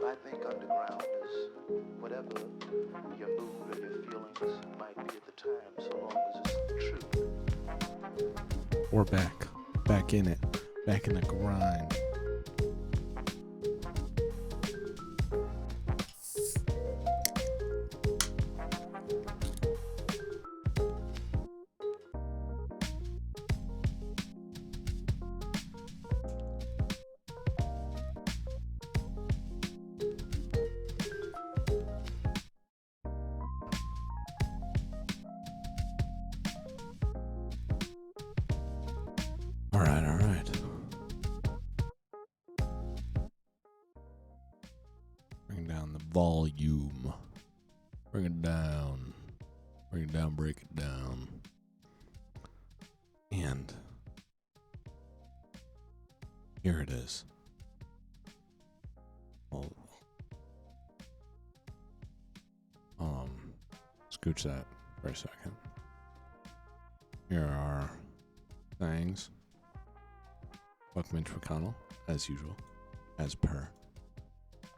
I think underground is whatever your mood or your feelings might be at the time, so long as it's true. We're back in it, back in the grind. All right. Bring down the volume. Bring it down, break it down. And here it is. Scooch that for a second. Here are our things. Welcome Mitch McConnell, as usual, as per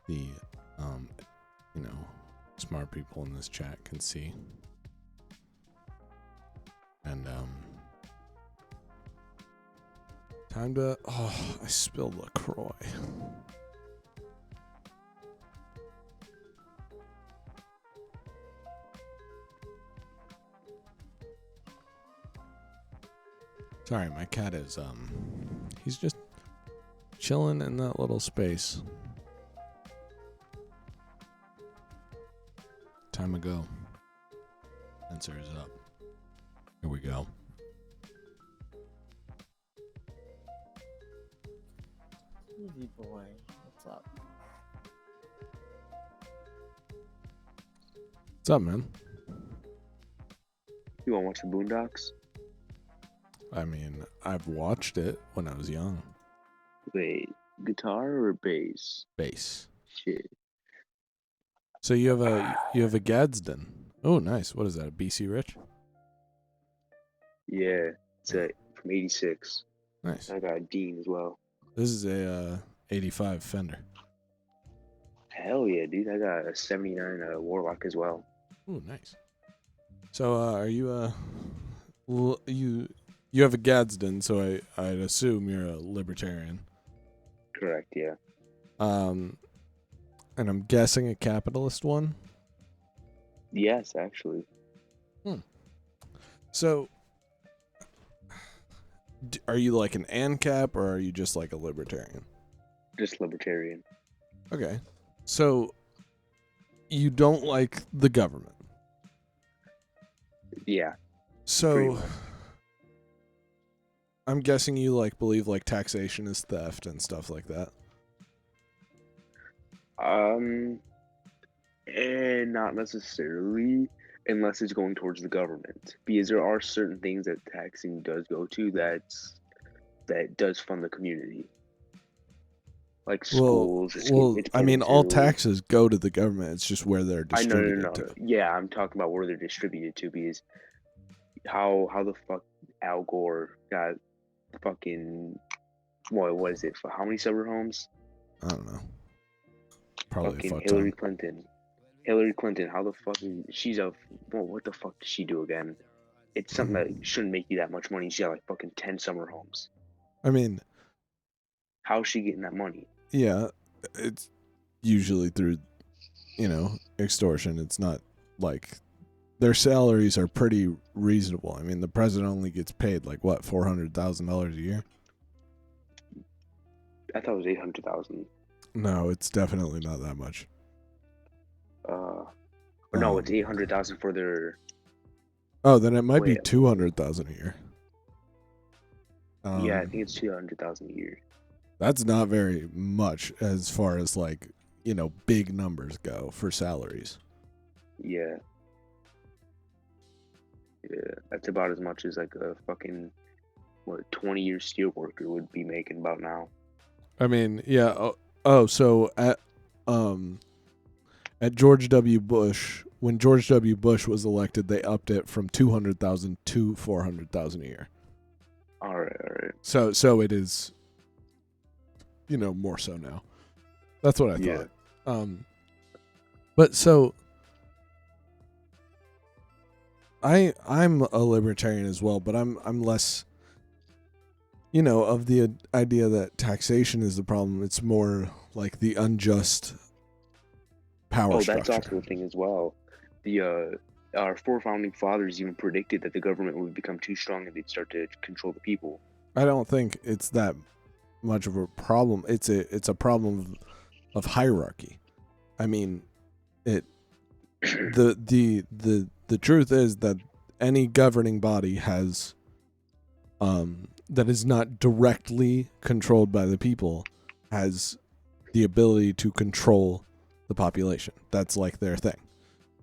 the, smart people in this chat can see. And, time to, I spilled LaCroix. Sorry, my cat is, he's just chilling in that little space. Time to go. Sensor is up. Here we go. Easy boy, what's up? What's up, man? You want to watch the Boondocks? I mean, I've watched it when I was young. Wait, guitar or bass? Bass. Shit. So you have a Gadsden. Oh, nice. What is that? A BC Rich? Yeah, it's from '86. Nice. I got a Dean as well. This is a 85 Fender. Hell yeah, dude! I got a '79 Warlock as well. Oh, nice. So, are you you You have a Gadsden, so I'd assume you're a libertarian. Correct, yeah. And I'm guessing a capitalist one. Yes, actually. So, are you like an ANCAP or are you just like a libertarian? Just libertarian. Okay. So, you don't like the government. Yeah. So, Pretty much. I'm guessing you like believe like taxation is theft and stuff like that. And not necessarily, unless it's going towards the government, because there are certain things that taxing does go to that does fund the community, like schools. It's I mean, getting all to- taxes go to the government. It's just where they're I know, distributed no. to. Yeah, I'm talking about where they're distributed to, because how the fuck Al Gore got fucking what is it for how many summer homes? I don't know. Probably a Fucking fuck Hillary ton. Clinton. Hillary Clinton, how the fuck she's a what the fuck does she do again? It's something that shouldn't make you that much money. She got like fucking 10 summer homes. I mean, How's she getting that money? yeah, it's usually through, extortion. It's not like their salaries are pretty reasonable. I mean, the president only gets paid like what, $400,000 a year? I thought it was 800,000. No, it's definitely not that much. No, it's 800,000 for their. Oh, then it might be Wait. 200,000 a year. Yeah, I think it's 200,000 a year. That's not very much as far as like, big numbers go for salaries. Yeah. Yeah, that's about as much as like a fucking 20-year steel worker would be making about now. I mean, yeah. So at George W. Bush, when George W. Bush was elected, they upped it from 200,000 to 400,000 a year. All right. So it is, more so now. That's what I thought. Yeah. But so I'm a libertarian as well, but I'm less, of the idea that taxation is the problem. It's more like the unjust power structure. That's also a thing as well. Our four founding fathers even predicted that the government would become too strong and they'd start to control the people. I don't think it's that much of a problem. It's a problem of hierarchy. I mean, the truth is that any governing body has that is not directly controlled by the people has the ability to control the population. That's like their thing.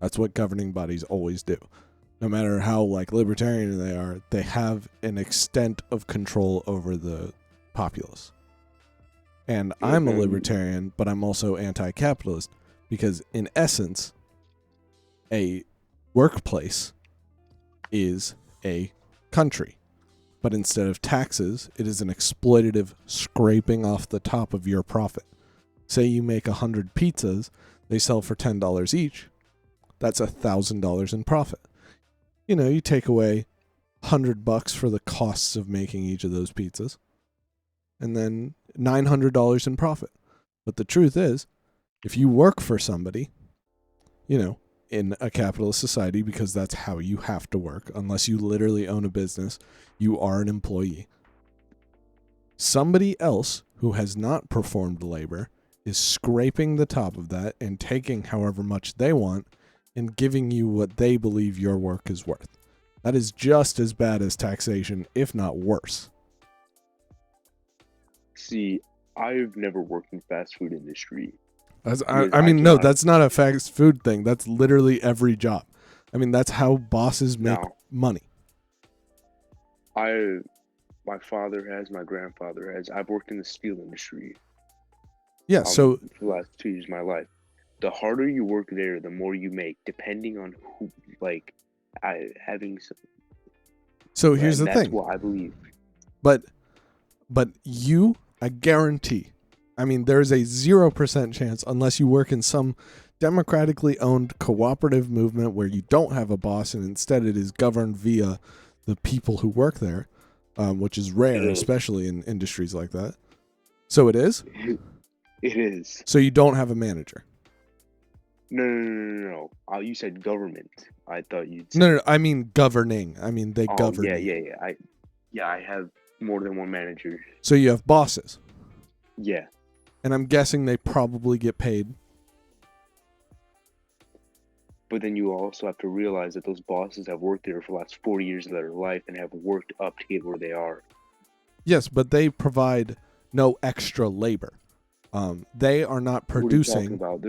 That's what governing bodies always do. No matter how like libertarian they are, they have an extent of control over the populace. And I'm a libertarian, but I'm also anti-capitalist because in essence, a workplace is a country. But instead of taxes, it is an exploitative scraping off the top of your profit. Say you make 100 pizzas, they sell for $10 each. That's $1,000 in profit. You take away $100 for the costs of making each of those pizzas, and then $900 in profit. But the truth is, if you work for somebody, in a capitalist society, because that's how you have to work, unless you literally own a business, you are an employee. Somebody else who has not performed labor is scraping the top of that and taking however much they want and giving you what they believe your work is worth. That is just as bad as taxation, if not worse. See, I've never worked in fast food industry. No, that's not a fast food thing. That's literally every job. I mean, that's how bosses make money. My father has, my grandfather has. I've worked in the steel industry. Yeah, so for the last 2 years of my life. The harder you work there, the more you make, depending on who, having. So here's the thing. That's what I believe. But I guarantee, I mean, there's a 0% chance, unless you work in some democratically owned cooperative movement where you don't have a boss and instead it is governed via the people who work there, which is rare, It is. especially in industries like that. So it is? It is. So you don't have a manager? No. You said government. I thought you'd say. No, I mean governing. I mean they govern yeah, you. I have more than one manager. So you have bosses. Yeah. And I'm guessing they probably get paid. But then you also have to realize that those bosses have worked there for the last 40 years of their life and have worked up to get where they are. Yes, but they provide no extra labor. They are not What are you producing. talking about?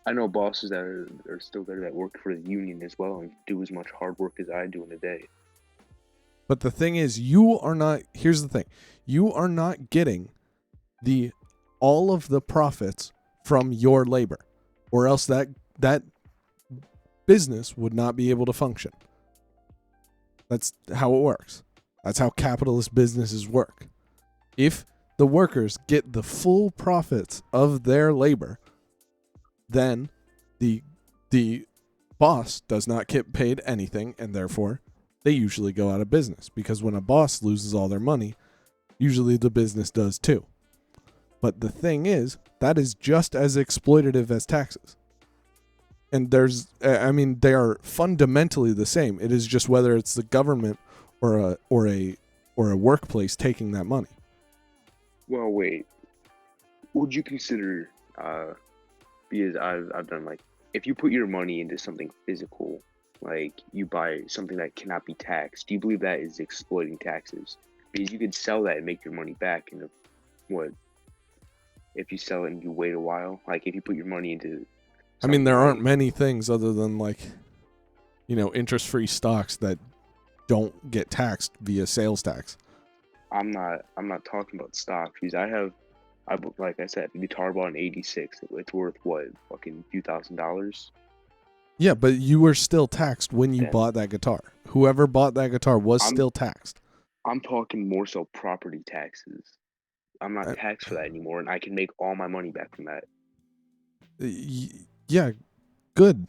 I know bosses that are still there that work for the union as well and do as much hard work as I do in a day. But the thing is, you are not. Here's the thing: you are not getting all of the profits from your labor, or else that business would not be able to function. That's how it works. That's how capitalist businesses work. If the workers get the full profits of their labor, then the boss does not get paid anything, and therefore they usually go out of business, because when a boss loses all their money, usually the business does too. But the thing is, that is just as exploitative as taxes. And they are fundamentally the same. It is just whether it's the government or a workplace taking that money. Well, wait. Would you consider, because I've done, like, if you put your money into something physical, like you buy something that cannot be taxed, do you believe that is exploiting taxes? Because you could sell that and make your money back in if you sell it and you wait a while? Like if you put your money into There aren't many things other than interest-free stocks that don't get taxed via sales tax. I'm not talking about stocks, because like I said, a guitar bought in '86. It's worth what, fucking few $1,000s? Yeah, but you were still taxed when you bought that guitar. Whoever bought that guitar was still taxed. I'm talking more so property taxes. I'm not taxed for that anymore, and I can make all my money back from that. Yeah, good.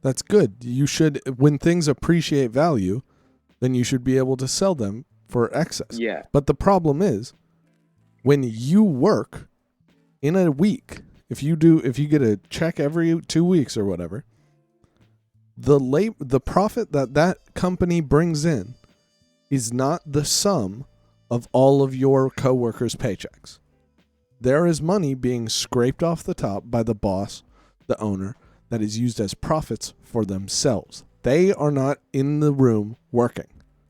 That's good. You should, when things appreciate value, then you should be able to sell them for excess. Yeah. But the problem is, when you work in a week, if you get a check every 2 weeks or whatever, the profit that company brings in is not the sum of all of your coworkers' paychecks. There is money being scraped off the top by the boss, the owner, that is used as profits for themselves. They are not in the room working.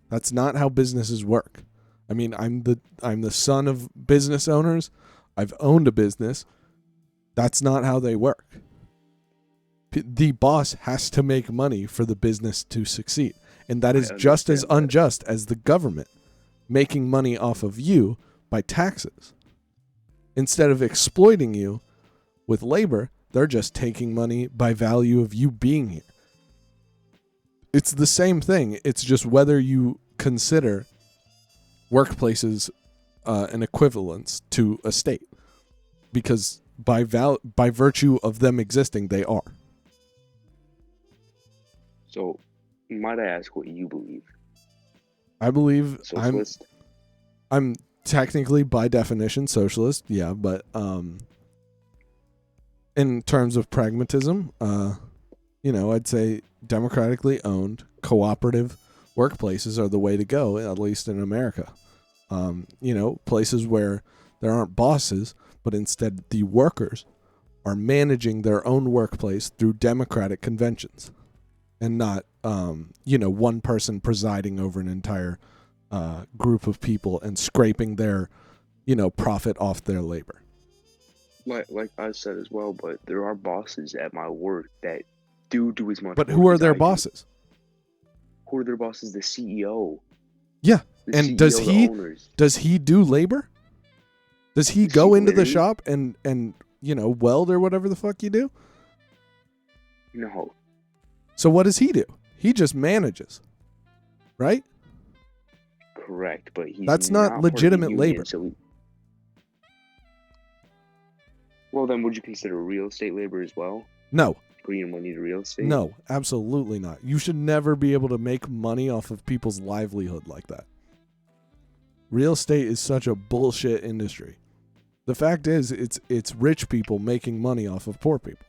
That's not how businesses work. I'm the son of business owners. I've owned a business. That's not how they work. The boss has to make money for the business to succeed. And that is just as unjust as the government making money off of you by taxes. Instead of exploiting you with labor, they're just taking money by value of you being here. It's the same thing. It's just whether you consider workplaces an equivalence to a state. Because by virtue of them existing, they are. So, might I ask what you believe? I believe Socialist? I'm technically by definition socialist, yeah, but in terms of pragmatism, I'd say democratically owned, cooperative workplaces are the way to go, at least in America. Places where there aren't bosses, but instead the workers are managing their own workplace through democratic conventions. And not, one person presiding over an entire group of people and scraping their, profit off their labor. Like I said as well, but there are bosses at my work that do as much. But who are their bosses? Who are their bosses? The CEO. Yeah, The and CEO, does he do labor? Does he go into the shop and weld or whatever the fuck you do? No. So what does he do? He just manages, right? Correct, but that's not legitimate labor. Well, then would you consider real estate labor as well? No. Putting your money to real estate? No, absolutely not. You should never be able to make money off of people's livelihood like that. Real estate is such a bullshit industry. The fact is, it's rich people making money off of poor people.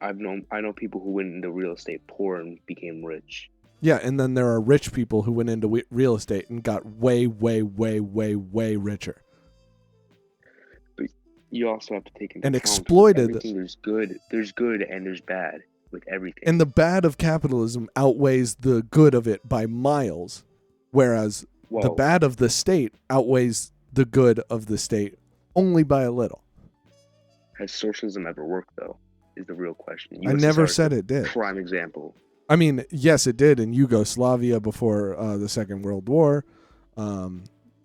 I know people who went into real estate poor and became rich. Yeah, and then there are rich people who went into real estate and got way, way, way, way, way richer. But you also have to take into And account exploited. everything. There's good and there's bad with everything. And the bad of capitalism outweighs the good of it by miles, whereas the bad of the state outweighs the good of the state only by a little. Has socialism ever worked, though, is the real question. I never USSR is said the it did. Prime example. I mean, yes, it did in Yugoslavia before the Second World War. There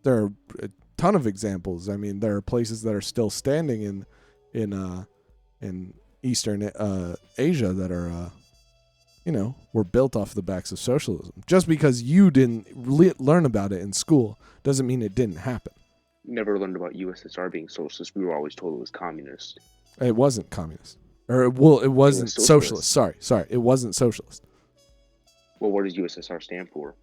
are a ton of examples. I mean, there are places that are still standing in Eastern Asia that are, were built off the backs of socialism. Just because you didn't learn about it in school doesn't mean it didn't happen. Never learned about USSR being socialist. We were always told it was communist. It wasn't communist. It wasn't socialist. Sorry. It wasn't socialist. Well, what does USSR stand for?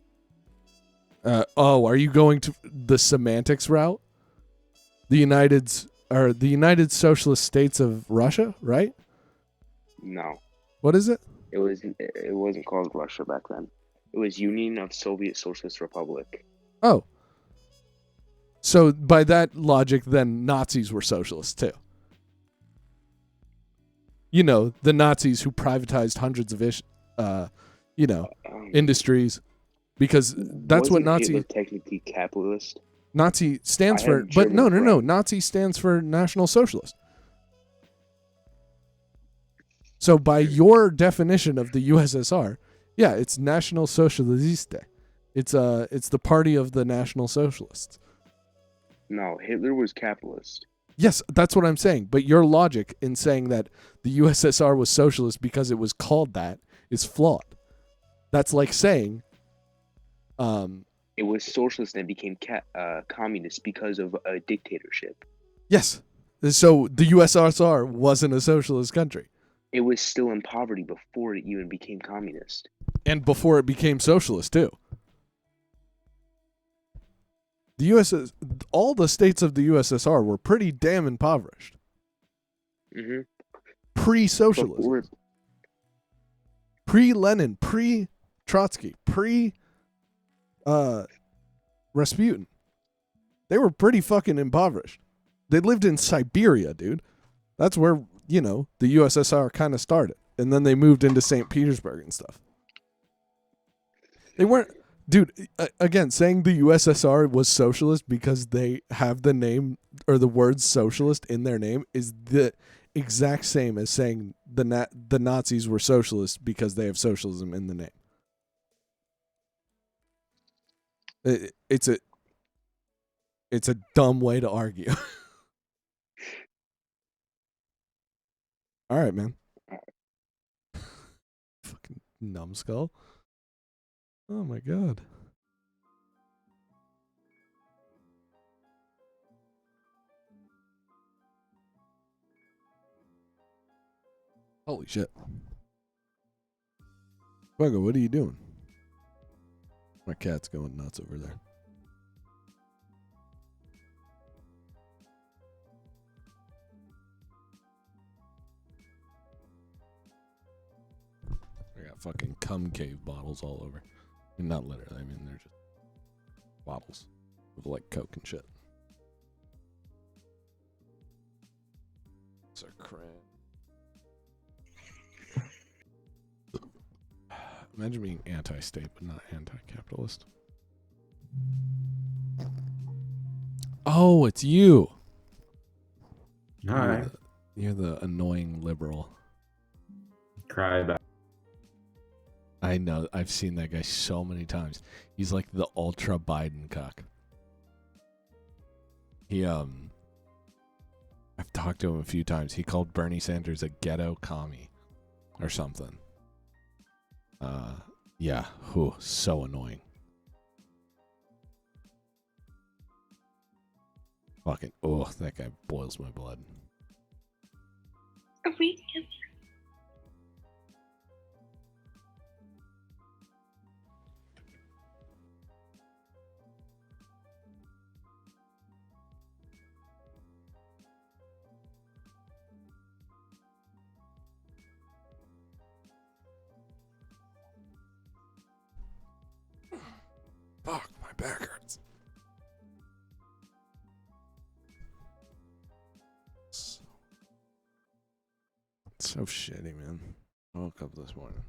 Are you going to the semantics route? The United Socialist States of Russia, right? No. What is it? It wasn't called Russia back then. It was Union of Soviet Socialist Republic. Oh. So by that logic, then Nazis were socialists too. The Nazis who privatized hundreds of industries, because that's what Nazi. Hitler technically capitalist. Nazi stands for, but no. Nazi stands for National Socialist. So by your definition of the USSR, yeah, it's National Socialiste. It's the party of the National Socialists. No, Hitler was capitalist. Yes, that's what I'm saying. But your logic in saying that the USSR was socialist because it was called that is flawed. That's like saying it was socialist and became communist because of a dictatorship. Yes. So the USSR wasn't a socialist country. It was still in poverty before it even became communist. And before it became socialist, too. All the states of the USSR were pretty damn impoverished. Mm-hmm. Pre-socialism. Pre-Lenin, pre-Trotsky, Rasputin. They were pretty fucking impoverished. They lived in Siberia, dude. That's where, the USSR kind of started. And then they moved into St. Petersburg and stuff. They weren't... Dude, again, saying the USSR was socialist because they have the name or the word socialist in their name is the exact same as saying the Nazis were socialists because they have socialism in the name. It's a dumb way to argue. All right, man. Fucking numbskull. Oh my god. Holy shit. Bugger, what are you doing? My cat's going nuts over there. I got fucking cum cave bottles all over. Not literally, I mean, they're just bottles of like Coke and shit. It's a crap. Imagine being anti-state but not anti-capitalist. Oh, it's you. Hi. You're the annoying liberal. Cry about. I know. I've seen that guy so many times. He's like the ultra Biden cuck. I've talked to him a few times. He called Bernie Sanders a ghetto commie or something. Yeah. So annoying. Fucking, that guy boils my blood. Fuck, my back hurts. So shitty, man. I woke up this morning.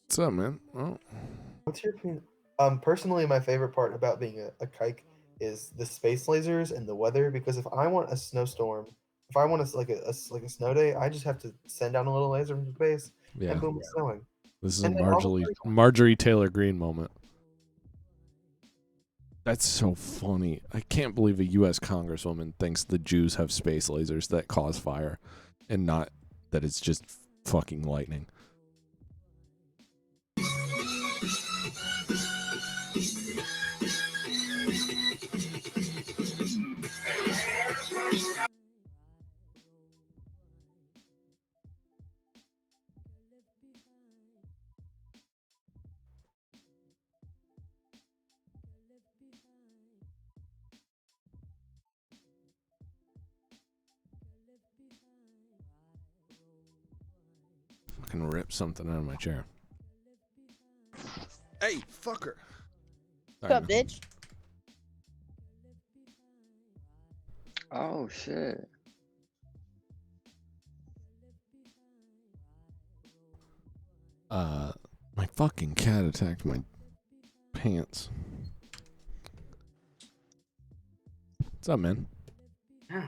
What's up, man? Oh. What's your opinion? Personally, my favorite part about being a kike is the space lasers and the weather. Because if I want a snowstorm, if I want like a snow day, I just have to send down a little laser from space, Yeah. and boom, it's snowing. This is And a then also, Marjorie Taylor Greene moment. That's so funny. I can't believe a U.S. Congresswoman thinks the Jews have space lasers that cause fire and not that it's just fucking lightning. I can rip something out of my chair. Hey, fucker. What's up, bitch? Oh shit. My fucking cat attacked my pants. What's up, man? Yeah.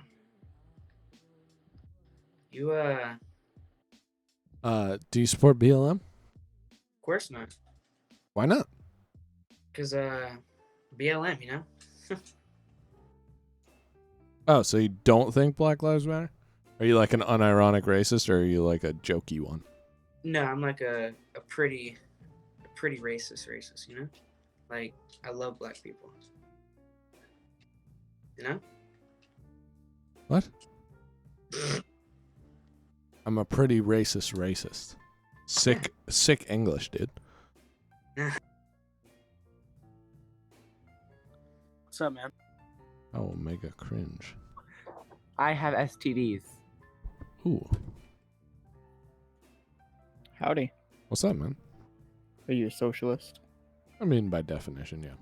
You, Do you support BLM? of course not. Why not? Because, BLM, you know? Oh, so you don't think Black Lives Matter? Are you like an unironic racist, or are you like a jokey one? No, I'm like a pretty racist, you know? Like, I love black people. You know? What? I'm a pretty racist. Sick English, dude. What's up, man? Oh, mega cringe. I have STDs. Ooh. Howdy. What's up, man? Are you a socialist? I mean, by definition, yeah.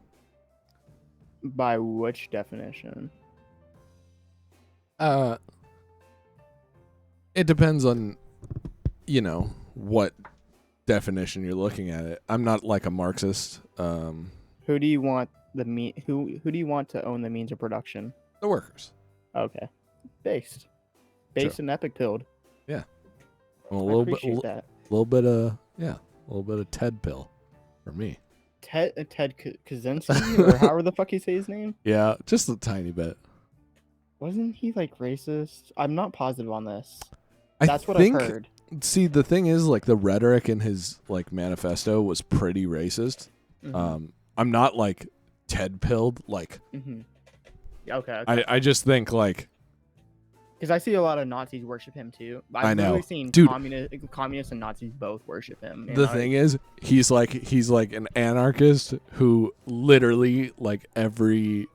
By which definition? It depends on, what definition you're looking at it. I'm not like a Marxist. Who do you want who do you want to own the means of production? The workers. Okay. Based and epic pilled. Yeah. Well, I appreciate that. a little bit of Ted pill for me. Ted Kaczynski, or however the fuck you say his name? Yeah, just a tiny bit. Wasn't he like racist? I'm not positive on this. I That's what think, I've heard. See, the thing is, like, the rhetoric in his like manifesto was pretty racist. Mhm. I'm not like Ted pilled, like Mhm. Yeah, okay. I just think like Because I see a lot of Nazis worship him too. I I've know. literally seen Dude. communists and Nazis both worship him. the thing is, he's like an anarchist who literally like every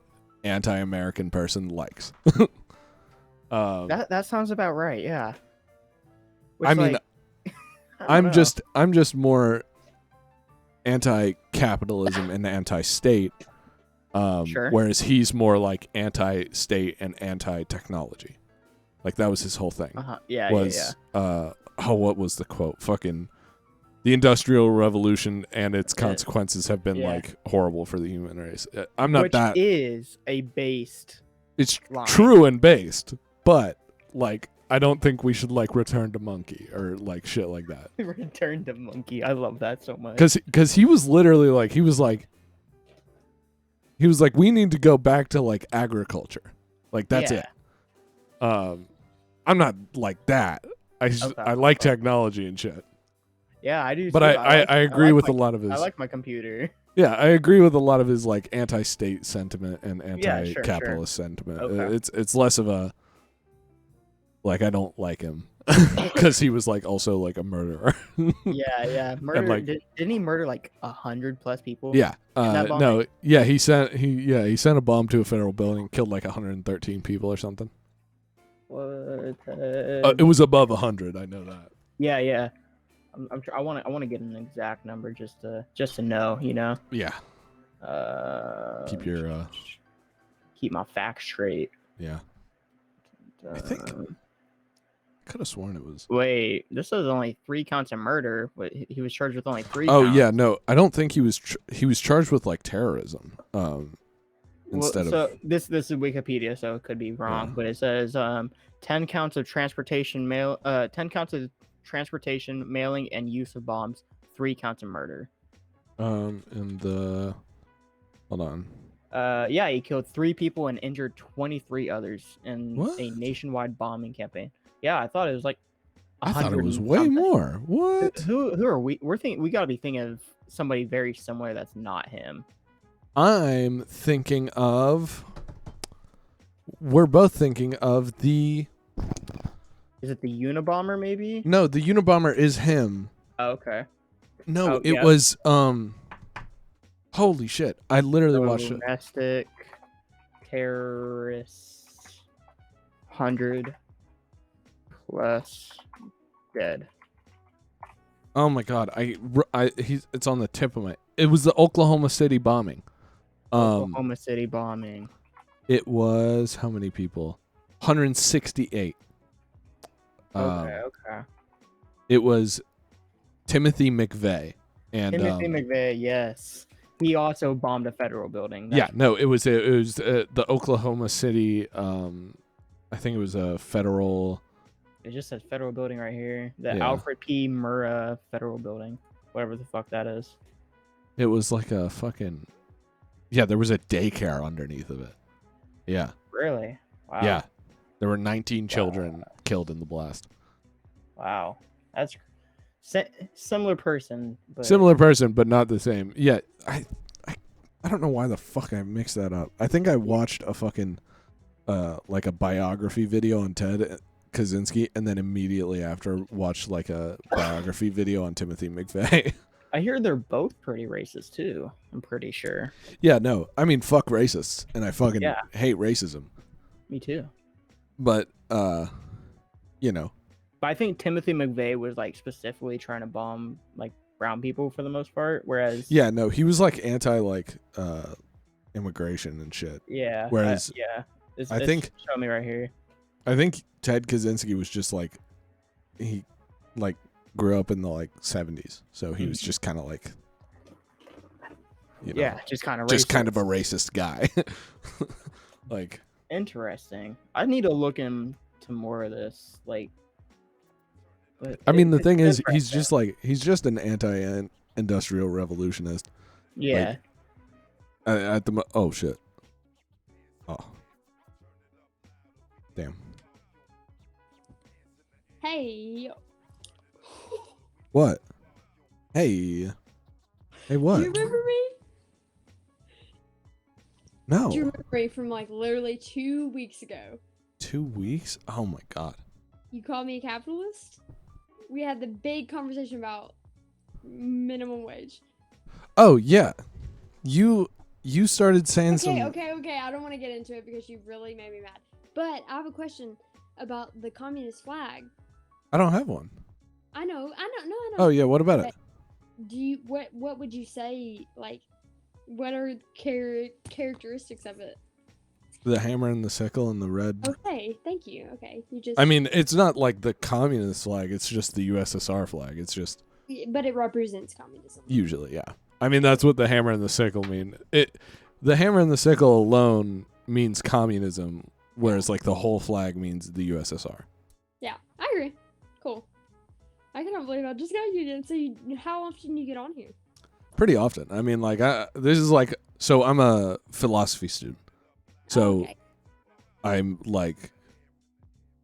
anti-American person likes. That sounds about right. Yeah. Which, I mean, like, I don't know. I'm just more anti-capitalism and anti-state, Sure. whereas he's more like anti-state and anti-technology. Like that was his whole thing. Yeah. What was the quote? Fucking the Industrial Revolution and its consequences have been like horrible for the human race. I'm not Which that. is a based. It's line. true and based, but like I don't think we should like return to monkey or like shit like that. Return to monkey. I love that so much. Because he was literally like he was like we need to go back to like agriculture, like that's it. I'm not like that. I like technology and shit. Yeah, I do. But too. I agree with my, a lot of his. I like my computer. Yeah, I agree with a lot of his like anti-state sentiment and anti-capitalist sure. sentiment. Okay. It's less of a like I don't like him because he was like also like a murderer. Yeah. Murder. like- Didn't he murder like 100+ people? Yeah. that bombing? No. Yeah. He sent a bomb to a federal building, killed like 113 people or something. What? It was above 100. I know that. Yeah. I want to get an exact number just to know, you know. Yeah. Keep Your keep my facts straight. Yeah. I think could have sworn it was. Wait, this is only 3 counts of murder, but he was charged with only 3 Oh counts. yeah, no, I don't think he was. He was charged with like terrorism. Instead so of this is Wikipedia, so it could be wrong, but it says 10 counts of transportation 10 counts of transportation, mailing, and use of bombs, 3 counts of murder. and the hold on. Yeah, he killed 3 people and injured 23 others in What? a nationwide bombing campaign. Yeah, I thought it was like I thought it 100 was and way something. more. What? Who are we? We gotta be thinking of somebody very similar that's not him. I'm thinking of. We're both thinking of the. Is it the Unabomber? Maybe. No, the Unabomber is him. Oh, okay. No, Oh, it yeah. was Holy shit! I literally watched it. Domestic terrorists, 100 plus dead. Oh my god! It's on the tip of my. It was the Oklahoma City bombing. Oklahoma City bombing. It was how many people? 168. Okay. It was Timothy McVeigh and Timothy McVeigh, yes. He also bombed a federal building. yeah, no, it was the Oklahoma City. I think it was a federal. It just says federal building right here. The Yeah. Alfred P. Murrah federal building, whatever the fuck that is. It was like a fucking. Yeah, there was a daycare underneath of it. Yeah. Really? Wow. Yeah. There were 19 children killed in the blast. Wow. That's similar person, but Similar person, but not the same. Yeah, I don't know why the fuck I mixed that up. I think I watched a fucking like a biography video on Ted Kaczynski, and then immediately after watched like a biography video on Timothy McVeigh. I hear they're both pretty racist too. I'm pretty sure. Yeah, no, I mean fuck racists, and I fucking Yeah. hate racism. Me too. But you know, But I think Timothy McVeigh was like specifically trying to bomb like brown people for the most part, whereas yeah, no, he was like anti like immigration and shit. yeah, Whereas it's think- show me right here. I think Ted Kaczynski was just like he like grew up in the like 70s, so he was just kind of like you know, Yeah, just kind of a racist guy. Like interesting. I need to look into more of this. Like, but I mean, the thing is, interesting. he's just an anti-industrial revolutionist. Yeah. At the oh shit, oh damn, Hey, what? Hey what? do you remember me? No, Do you remember me from like literally 2 weeks ago? 2 weeks? Oh my god. You called me a capitalist? We had the big conversation about minimum wage. Oh yeah, you started saying some. Okay. I don't want to get into it because you really made me mad. But I have a question about the communist flag. I don't have one. I know. Oh yeah, what about it? Do you what would you say, like, what are characteristics of it? The hammer and the sickle and the red. Okay, thank you. Okay, you just. I mean, it's not like the communist flag. It's just the USSR flag. It's just But it represents communism. usually, yeah. I mean, that's what the hammer and the sickle mean. The hammer and the sickle alone means communism, whereas like the whole flag means the USSR. Yeah, I agree. Cool. I cannot believe I just got you again. So, how often do you get on here? Pretty often. I mean, like this is like so. I'm a philosophy student, so Okay. I'm like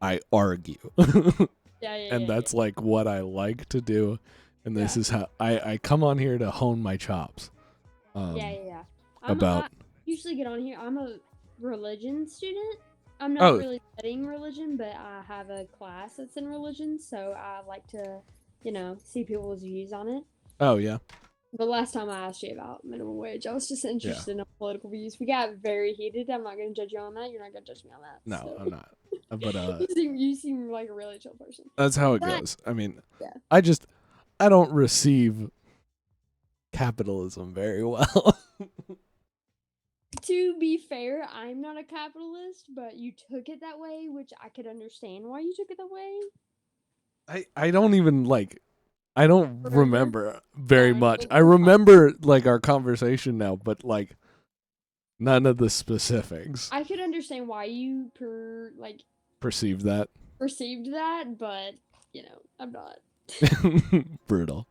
I argue, Yeah. and that's like what I like to do. And this is how I come on here to hone my chops. Yeah. About I usually get on here. I'm a religion student. I'm not really studying religion, but I have a class that's in religion, so I like to, see people's views on it. oh yeah. The last time I asked you about minimum wage, I was just interested in political views. We got very heated. I'm not going to judge you on that. You're not going to judge me on that. No, so. I'm not. But you seem like a really chill person. that's how it But- goes. I mean, Yeah. I don't receive capitalism very well. To be fair, I'm not a capitalist, but you took it that way, which I could understand why you took it that way. I don't even like. I don't remember very No, much. it's I fine. remember like our conversation now, but like none of the specifics. I could understand why you Perceive that. perceived that, but I'm not. Brutal.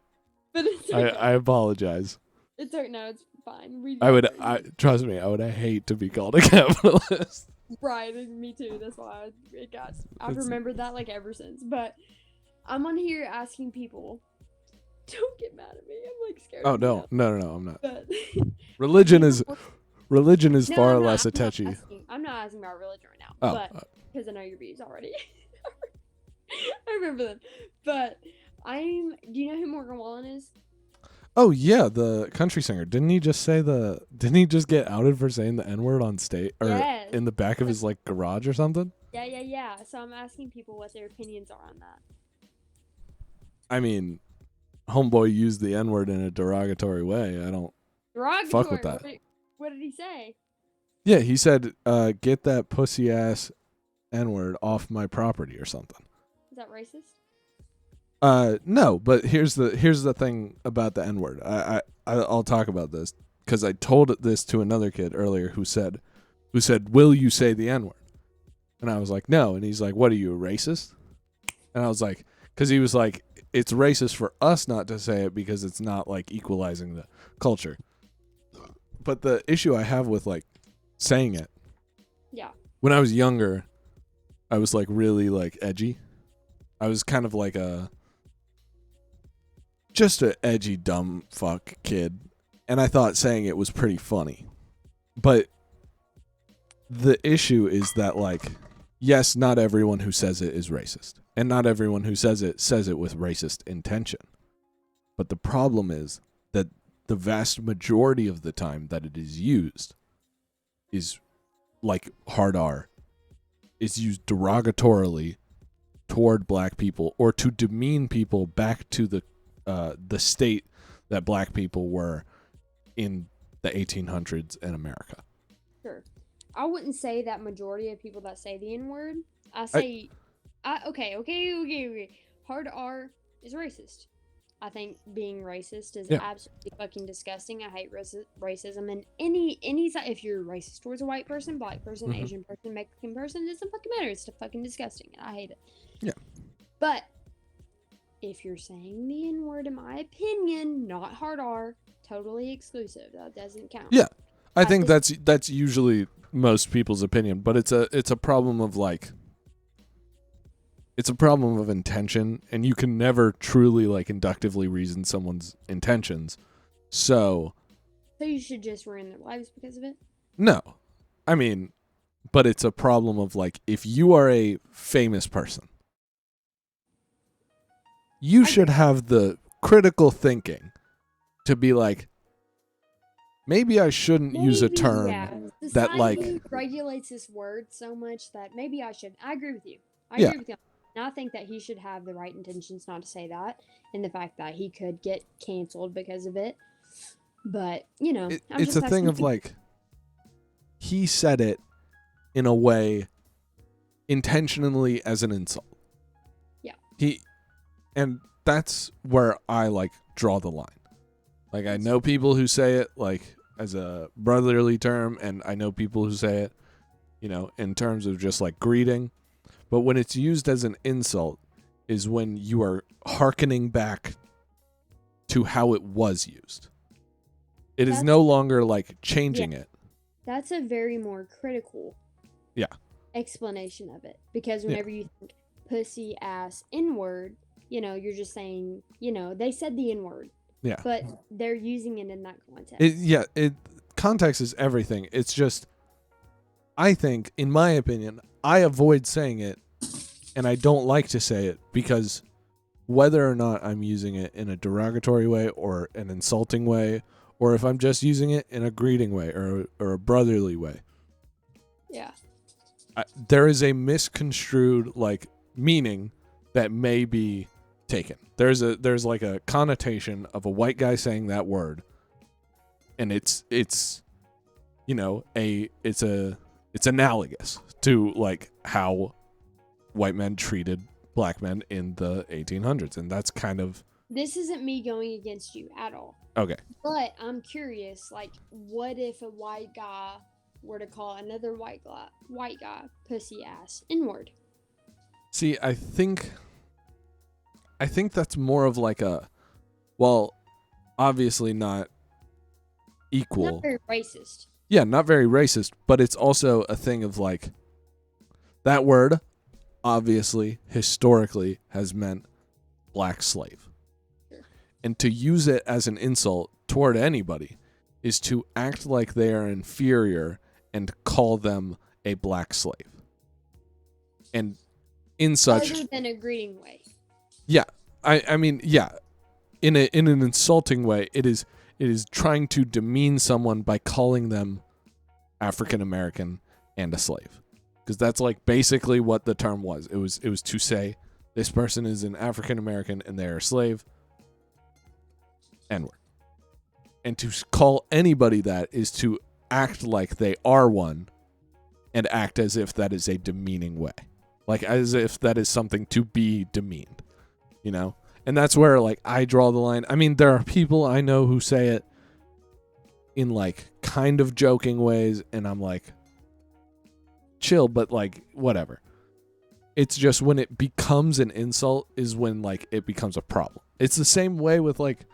But it's okay. I apologize. It's okay. No, it's fine. Trust me, I would hate to be called a capitalist. Right, and me too. That's why I've It's- remembered that like ever since. But I'm on here asking people. Don't get mad at me. I'm like scared. Oh of no, you no, I'm not. But Religion is No, far I'm not- less I'm not touchy. I'm not asking about religion right now, Oh, but because I know your views already. I remember them. But do you know who Morgan Wallen is? oh yeah, the country singer. Didn't he just get outed for saying the N-word on stage or Yes. in the back of his like garage or something? Yeah. So I'm asking people what their opinions are on that. I mean, homeboy used the N-word in a derogatory way. I don't Derogatory. fuck with that. What did he say? Yeah, he said, get that pussy ass N-word off my property or something. Is that racist? No, but here's the thing about the N-word. I'll talk about this because I told this to another kid earlier who said, will you say the N-word? And I was like, no. And he's like, what are you, a racist? And I was like, because he was like, it's racist for us not to say it because it's not like equalizing the culture. But the issue I have with like saying it, Yeah. when I was younger, I was like really like edgy. I was kind of like just a edgy dumb fuck kid, and I thought saying it was pretty funny. But the issue is that like, yes, not everyone who says it is racist, and not everyone who says it with racist intention. But the problem is that the vast majority of the time that it is used is like hard R is used derogatorily toward black people or to demean people back to the state that black people were in the 1800s in America. Sure. I wouldn't say that majority of people that say the N-word. I say, okay. Hard R is racist. I think being racist is absolutely fucking disgusting. I hate racism in any side. If you're racist towards a white person, black person, Asian person, Mexican person, it doesn't fucking matter. It's fucking disgusting. I hate it. Yeah. But if you're saying the N-word, in my opinion, not hard R, totally exclusive. That doesn't count. Yeah. I think that's usually most people's opinion, but it's a problem of like, it's a problem of intention, and you can never truly like inductively reason someone's intentions. So you should just ruin their lives because of it? No. I mean, but it's a problem of like, if you are a famous person, you should have the critical thinking to be like, maybe I shouldn't use a term that like Society regulates this word so much that maybe I should. I agree with you. I agree with you. And I think that he should have the right intentions not to say that, and the fact that he could get canceled because of it. But it's a thing of like, he said it in a way intentionally as an insult. Yeah. And that's where I like draw the line. Like, I know people who say it like as a brotherly term, and I know people who say it, in terms of just like greeting. But when it's used as an insult is when you are hearkening back to how it was used. It is no longer like changing it. That's a very more critical explanation of it. Because whenever you think pussy ass N-word, you're just saying, they said the N-word. Yeah. But they're using it in that context. Context is everything. It's just, I think, in my opinion, I avoid saying it, and I don't like to say it because whether or not I'm using it in a derogatory way or an insulting way, or if I'm just using it in a greeting way or a brotherly way. Yeah. there is a misconstrued like meaning that may be taken. There's like a connotation of a white guy saying that word, and it's you know it's analogous to like how white men treated black men in the 1800s, and that's kind of. This isn't me going against you at all. Okay. But I'm curious, like, what if a white guy were to call another white guy pussy ass N-word? See, I think that's more of like a, well, obviously not equal. Not very racist. Yeah, not very racist, but it's also a thing of like, that word obviously historically has meant black slave. And to use it as an insult toward anybody is to act like they are inferior and call them a black slave. And in such, other than a greeting way. Yeah. I mean, yeah. In an insulting way, it is trying to demean someone by calling them African American and a slave. Because that's like basically what the term was. It was to say this person is an African American and they're a slave. N-word. And to call anybody that is to act like they are one and act as if that is a demeaning way. Like as if that is something to be demeaned, you know? And that's where like I draw the line. I mean, there are people I know who say it in like kind of joking ways, and I'm like, chill, but like whatever. It's just when it becomes an insult is when like it becomes a problem. It's the same way with like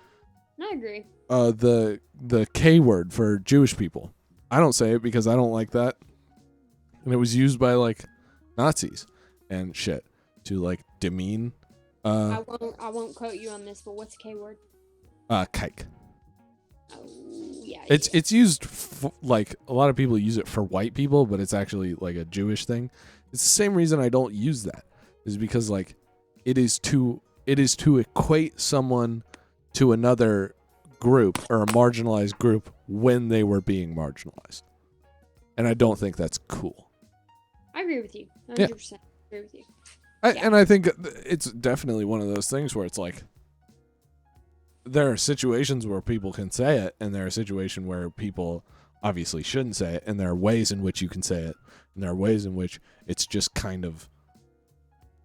I agree. The K word for Jewish people. I don't say it because I don't like that. And it was used by like Nazis and shit to like demean. I won't quote you on this, but what's K word? Kike. Oh yeah. It's used like a lot of people use it for white people, but it's actually like a Jewish thing. It's the same reason I don't use that, is because like it is to equate someone to another group or a marginalized group when they were being marginalized. And I don't think that's cool. I agree with you. 100% Yeah. agree with you. And I think it's definitely one of those things where it's like there are situations where people can say it, and there are situations where people obviously shouldn't say it, and there are ways in which you can say it, and there are ways in which it's just kind of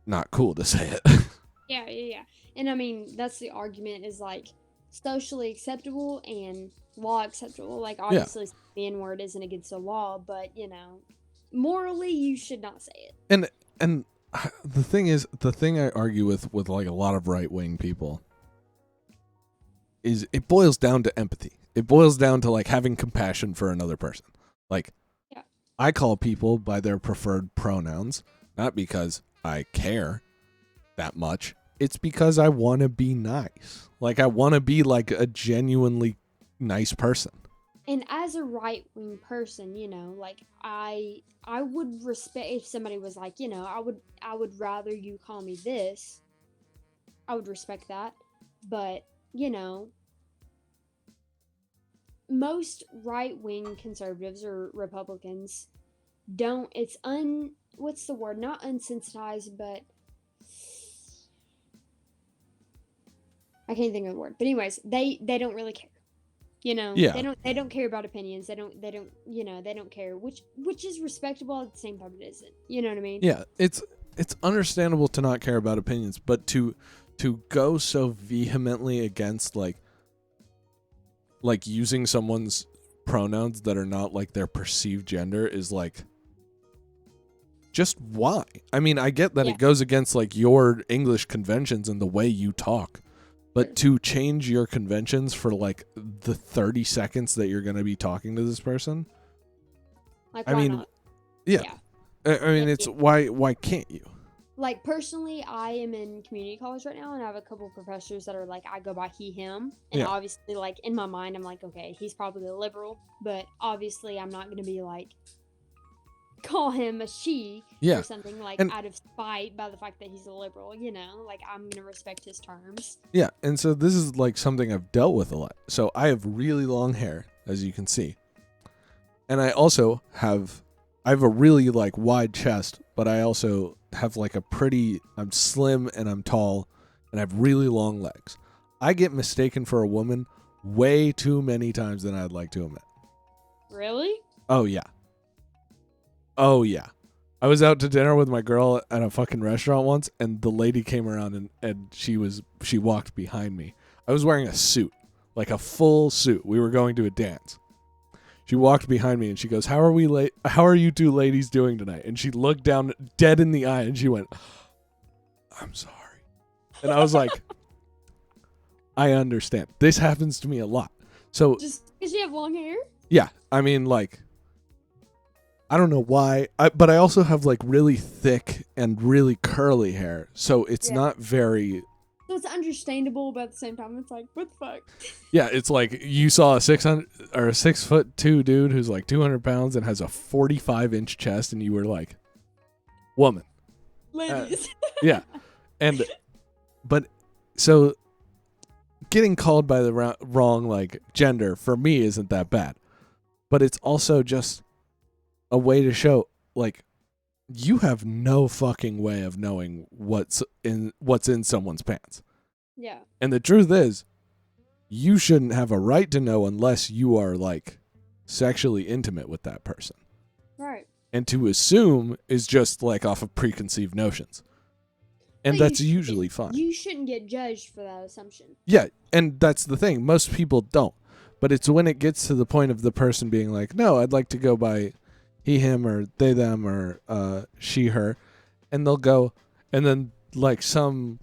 not cool to say it. Yeah. And I mean, that's the argument, is like socially acceptable and law acceptable. Like obviously the N-word isn't against the law, but you know, morally you should not say it. And the thing is, the thing I argue with like a lot of right-wing people is it boils down to empathy. It boils down to like having compassion for another person. Like I call people by their preferred pronouns, not because I care that much. It's because I want to be nice. Like I want to be like a genuinely nice person. And as a right-wing person, you know, like I would respect if somebody was like, you know, I would rather you call me this. I would respect that. But, you know, most right-wing conservatives or Republicans don't, what's the word? Not unsensitized, but I can't think of the word. But anyways, they don't really care. You know, they don't care about opinions. They don't care, which is respectable. At the same time, it isn't. You know what I mean? Yeah, it's understandable to not care about opinions, but to go so vehemently against like using someone's pronouns that are not like their perceived gender is like, just why? I mean, I get that it goes against like your English conventions and the way you talk. But to change your conventions for like the 30 seconds that you're going to be talking to this person, like, I mean, not? Yeah. I mean, it's why can't you? Like personally, I am in community college right now, and I have a couple of professors that are like, I go by he, him, and obviously, like in my mind, I'm like, okay, he's probably a liberal, but obviously, I'm not going to be like call him a she or something out of spite by the fact that he's a liberal, you know, like I'm gonna respect his terms. Yeah, and so this is like something I've dealt with a lot. So I have really long hair, as you can see, and I also have I have a really like wide chest, but I also have like I'm slim and I'm tall and I have really long legs. I get mistaken for a woman way too many times than I'd like to admit. Really? Oh yeah. I was out to dinner with my girl at a fucking restaurant once, and the lady came around and she walked behind me. I was wearing a suit, like a full suit. We were going to a dance. She walked behind me and she goes, How are you two ladies doing tonight? And she looked down dead in the eye and she went, I'm sorry. And I was like, I understand. This happens to me a lot. So Just because you have long hair? yeah, I mean, like, I don't know why, but I also have like really thick and really curly hair, so it's not very. So it's understandable, but at the same time, it's like, what the fuck? Yeah, it's like you saw a 6'2" dude who's like 200 pounds and has a 45-inch chest, and you were like, woman. Ladies. Yeah, but so getting called by the wrong like gender for me isn't that bad, but it's also just a way to show like you have no fucking way of knowing what's in someone's pants. Yeah. And the truth is, you shouldn't have a right to know unless you are like sexually intimate with that person. Right. And to assume is just like off of preconceived notions. And But that's usually fine. You shouldn't get judged for that assumption. Yeah, and that's the thing. Most people don't. But it's when it gets to the point of the person being like, no, I'd like to go by he, him, or they, them, or she, her. And they'll go, and then like some,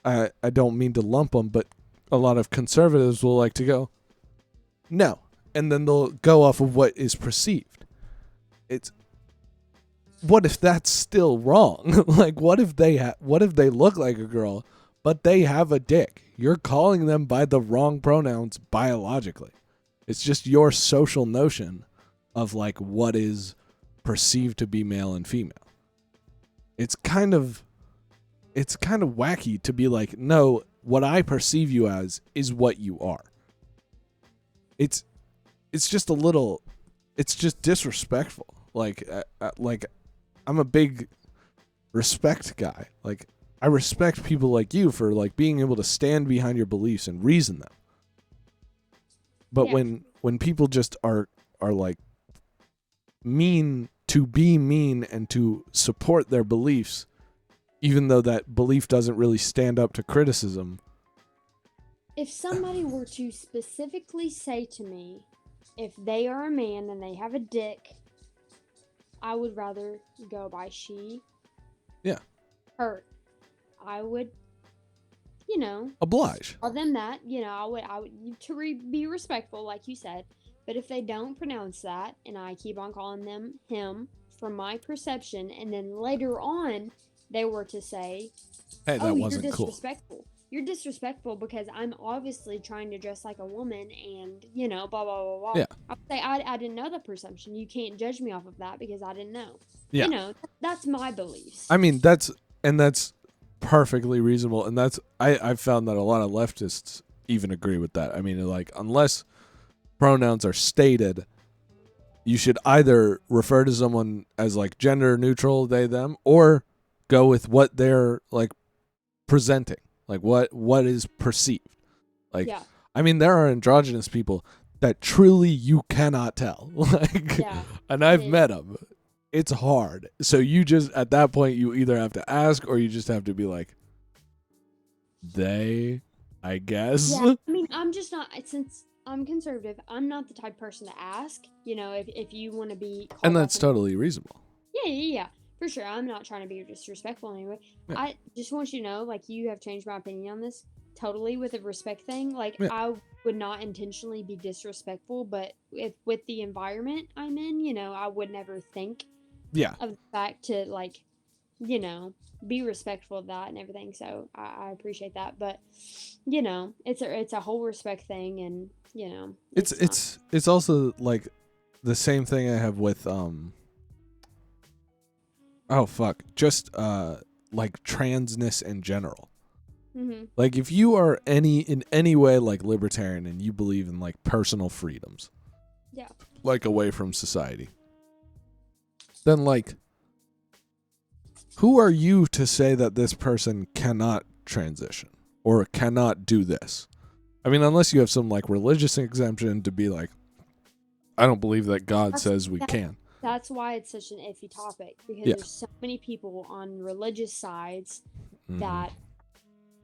I don't mean to lump them, but a lot of conservatives will like to go, no. And then they'll go off of what is perceived. It's, what if that's still wrong? Like, what if they look like a girl, but they have a dick? You're calling them by the wrong pronouns biologically. It's just your social notion of like what is perceived to be male and female. It's kind of wacky to be like, no, what I perceive you as is what you are. It's just a little, it's just disrespectful. Like I'm a big respect guy. Like, I respect people like you for like being able to stand behind your beliefs and reason them. But when people just are like mean to be mean and to support their beliefs, even though that belief doesn't really stand up to criticism. If somebody were to specifically say to me, if they are a man and they have a dick, I would rather go by she. Yeah. Her. I would, oblige. tell them that, I would be respectful, like you said. But if they don't pronounce that, and I keep on calling them him from my perception, and then later on they were to say, hey, that wasn't you're cool. disrespectful. You're disrespectful because I'm obviously trying to dress like a woman and, blah, blah, blah, blah. Yeah. I would say, I didn't know that perception. You can't judge me off of that because I didn't know. Yeah. That's my beliefs. I mean, that's perfectly reasonable. And I've found that a lot of leftists even agree with that. I mean, like, unless pronouns are stated, you should either refer to someone as like gender neutral, they, them, or go with what they're like presenting. Like what is perceived. Like, yeah. I mean, there are androgynous people that truly you cannot tell. Like, and I've met them. It's hard. So you just, at that point, you either have to ask or you just have to be like, they, I guess. Yeah, I mean, I'm just not, since I'm conservative, I'm not the type of person to ask, if you want to be. And that's totally reasonable. Yeah. For sure. I'm not trying to be disrespectful anyway. Yeah. I just want you to know, like, you have changed my opinion on this totally with the respect thing. Like, I would not intentionally be disrespectful, but with the environment I'm in, I would never think of the fact to, like, be respectful of that and everything. So I appreciate that. But, it's a whole respect thing, and, it's also like the same thing I have with just like transness in general. Mm-hmm. Like, if you are in any way like libertarian and you believe in like personal freedoms, like away from society, then like, who are you to say that this person cannot transition or cannot do this? I mean, unless you have some like religious exemption to be like, I don't believe that God says we can. That's why it's such an iffy topic, because Yeah. there's so many people on religious sides Mhm. that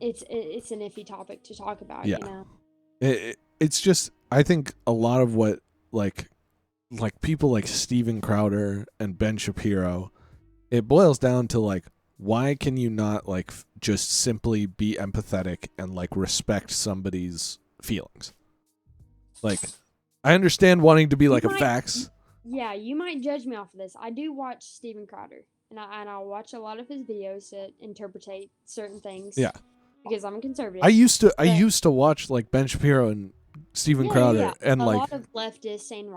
it's an iffy topic to talk about. Yeah. You know. It's just, I think a lot of what like people like Steven Crowder and Ben Shapiro, it boils down to like, why can you not like just simply be empathetic and like respect somebody's feelings? Like, I understand wanting to be like a fax. Yeah, you might judge me off of this. I do watch Steven Crowder, and I'll watch a lot of his videos to interpretate certain things. Yeah. Because I'm a conservative. I used to watch like Ben Shapiro and Steven Crowder and a like lot of leftists and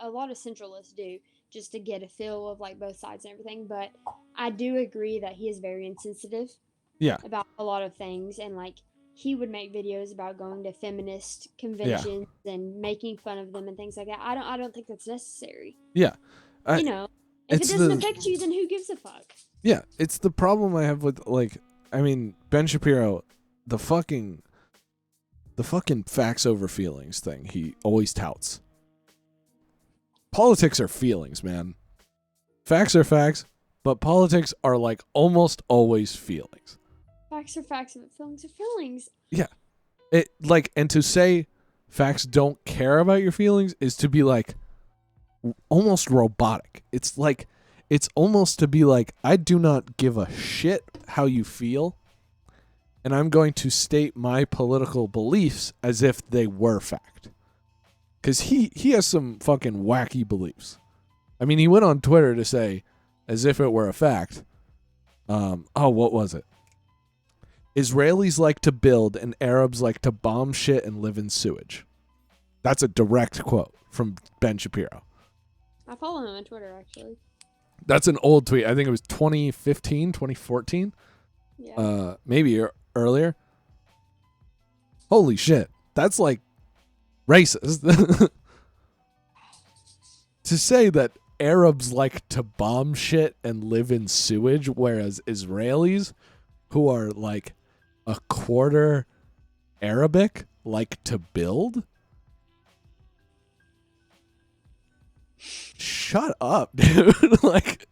a lot of centralists do, just to get a feel of like both sides and everything. But I do agree that he is very insensitive. Yeah. About a lot of things, and like he would make videos about going to feminist conventions and making fun of them and things like that. I don't think that's necessary. Yeah. You know, if it doesn't affect you, then who gives a fuck? Yeah, it's the problem I have with like, I mean, Ben Shapiro, the fucking facts over feelings thing he always touts. Politics are feelings, man. Facts are facts, but politics are like almost always feelings. Facts are facts, but feelings are feelings. Yeah. It like, and to say facts don't care about your feelings is to be like almost robotic. It's like, it's almost to be like, I do not give a shit how you feel, and I'm going to state my political beliefs as if they were fact. Because he has some fucking wacky beliefs. I mean, he went on Twitter to say, as if it were a fact, what was it? Israelis like to build and Arabs like to bomb shit and live in sewage. That's a direct quote from Ben Shapiro. I follow him on Twitter, actually. That's an old tweet. I think it was 2015, 2014. Yeah. Maybe earlier. Holy shit. That's like racist. To say that Arabs like to bomb shit and live in sewage, whereas Israelis, who are like a quarter Arabic, like to build? Shut up, dude. Like,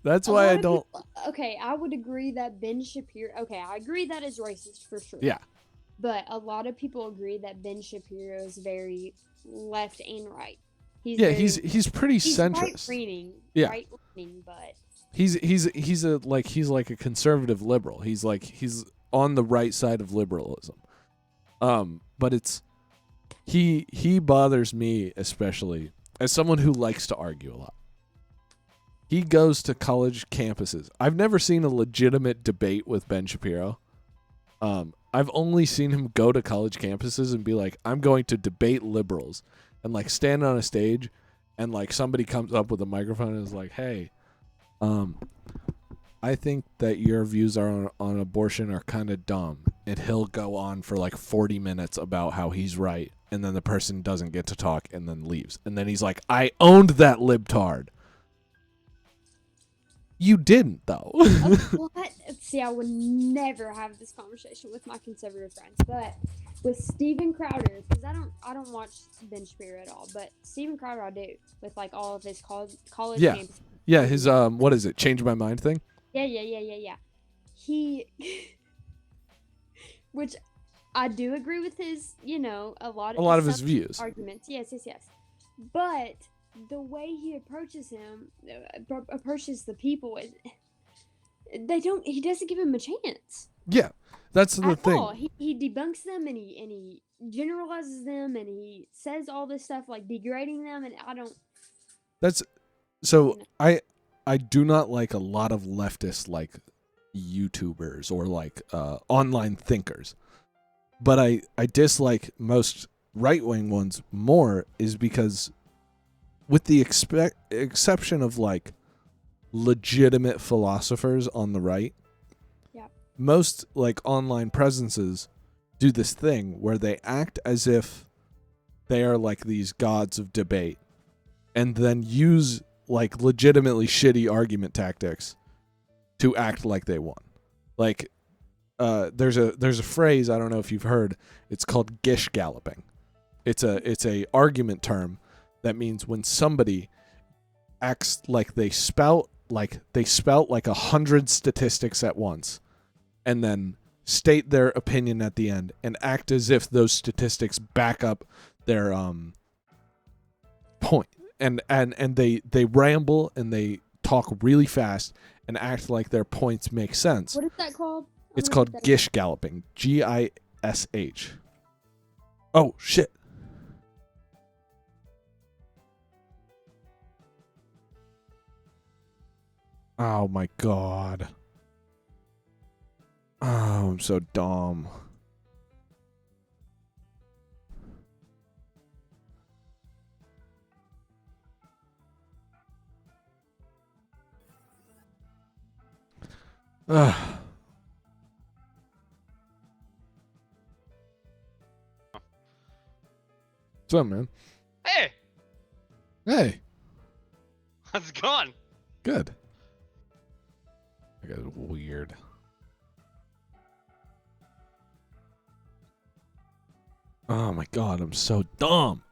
that's why I don't. Okay, I would agree that Ben Shapiro. Okay, I agree that is racist for sure. Yeah. But a lot of people agree that Ben Shapiro is very left and right. He's pretty centrist. Right-leaning, Yeah. right-leaning, but he's like a conservative liberal. He's on the right side of liberalism. But it's he bothers me especially as someone who likes to argue a lot. He goes to college campuses. I've never seen a legitimate debate with Ben Shapiro. I've only seen him go to college campuses and be like, I'm going to debate liberals, and like stand on a stage and like somebody comes up with a microphone and is like, hey, I think that your views on abortion are kind of dumb. And he'll go on for like 40 minutes about how he's right. And then the person doesn't get to talk and then leaves. And then he's like, I owned that libtard. You didn't, though. What? See, I would never have this conversation with my conservative friends, but with Steven Crowder, because I don't watch Ben Shapiro at all, but Steven Crowder I do, with like all of his college campuses. Yeah, his what is it? Change my mind thing? Yeah. He, which I do agree with his, a lot of his views, arguments. Yes. But the way he approaches the people, he doesn't give him a chance. Yeah, that's the thing. All. He debunks them and he generalizes them and he says all this stuff like degrading them, and I don't. That's so I do not like a lot of leftist like YouTubers or like online thinkers, but I dislike most right-wing ones more is because, with the exception of like legitimate philosophers on the right, yeah, most like online presences do this thing where they act as if they are like these gods of debate and then use like legitimately shitty argument tactics to act like they won. Like there's a phrase, I don't know if you've heard, it's called gish galloping. It's a argument term that means when somebody acts like they spout like 100 statistics at once and then state their opinion at the end and act as if those statistics back up their point. And they ramble and they talk really fast and act like their points make sense. What is that called? It's called gish galloping. Gish. Oh, shit. Oh, my God. Oh, I'm so dumb. Ugh. What's up, man? Hey, Hey, how's it going? good. That guy's weird. Oh my God, I'm so dumb.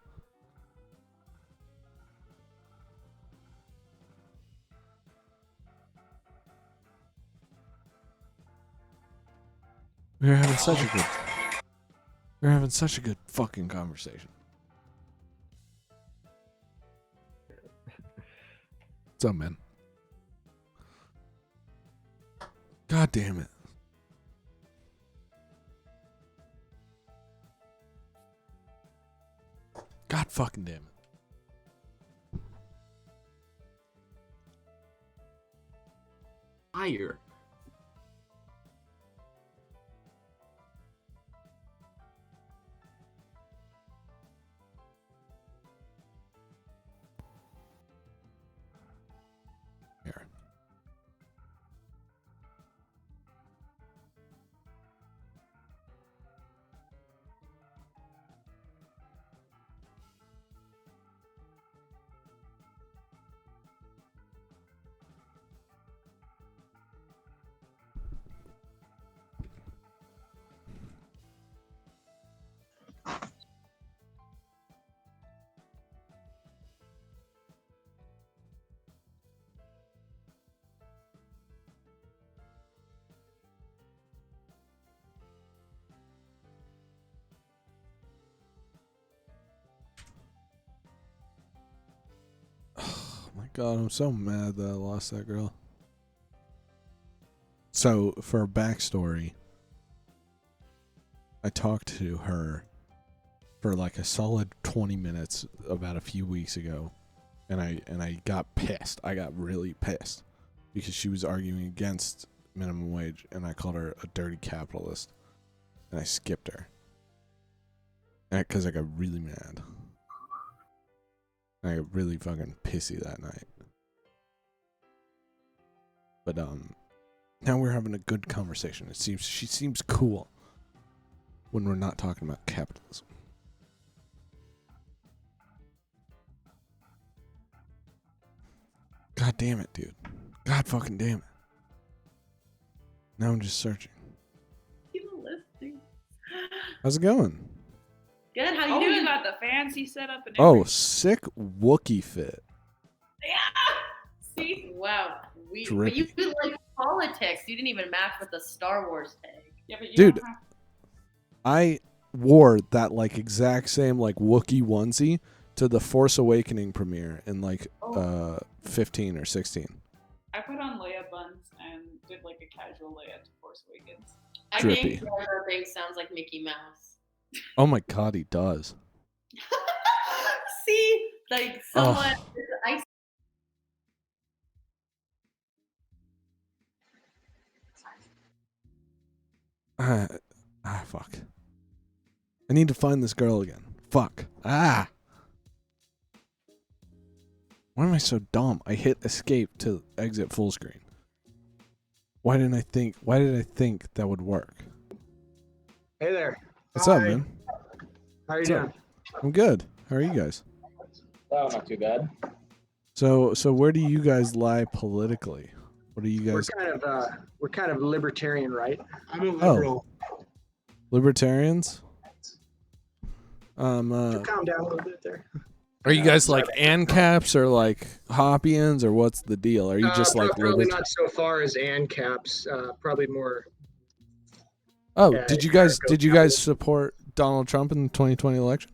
We're having such a good fucking conversation. What's up, man? God damn it. God fucking damn it. Fire. Here. Oh my God, I'm so mad that I lost that girl. So, for a backstory, I talked to her for like a solid 20 minutes about a few weeks ago, and I got pissed. I got really pissed because she was arguing against minimum wage, and I called her a dirty capitalist, and I skipped her because I got really mad. I got really fucking pissy that night. But now we're having a good conversation. She seems cool when we're not talking about capitalism. God damn it, dude. God fucking damn it. Now I'm just searching. People listening. How's it going? Good. How you doing? You got the fancy setup and Oh, everything. sick Wookiee fit. Yeah. See? Wow. But Drippy. you did like politics. You didn't even match with the Star Wars tag. Yeah, but you Dude, don't have- I wore that like exact same like Wookiee onesie to the Force Awakening premiere in like 15 or 16. I put on Leia buns and did like a casual Leia to Force Awakens. I think Drippy. Jar Jar Binks sounds like Mickey Mouse. Oh my God, he does. See? Like someone I Fuck. I need to find this girl again. Fuck. Why am I so dumb? I hit escape to exit full screen. Why did I think that would work? Hey there. What's Hi. up, man? How are you What's doing? up? I'm good. How are you guys? Oh, not too bad. So where do you guys lie politically? What do you We're guys? kind of libertarian, right? I'm a Oh. liberal. Libertarians? Calm down a little bit there. Are you guys like ANCAPs or like Hoppians or what's the deal? Are you just like probably not so far as ANCAPs. Probably more. Oh, did you guys anarcho-capitalism. support Donald Trump in the 2020 election?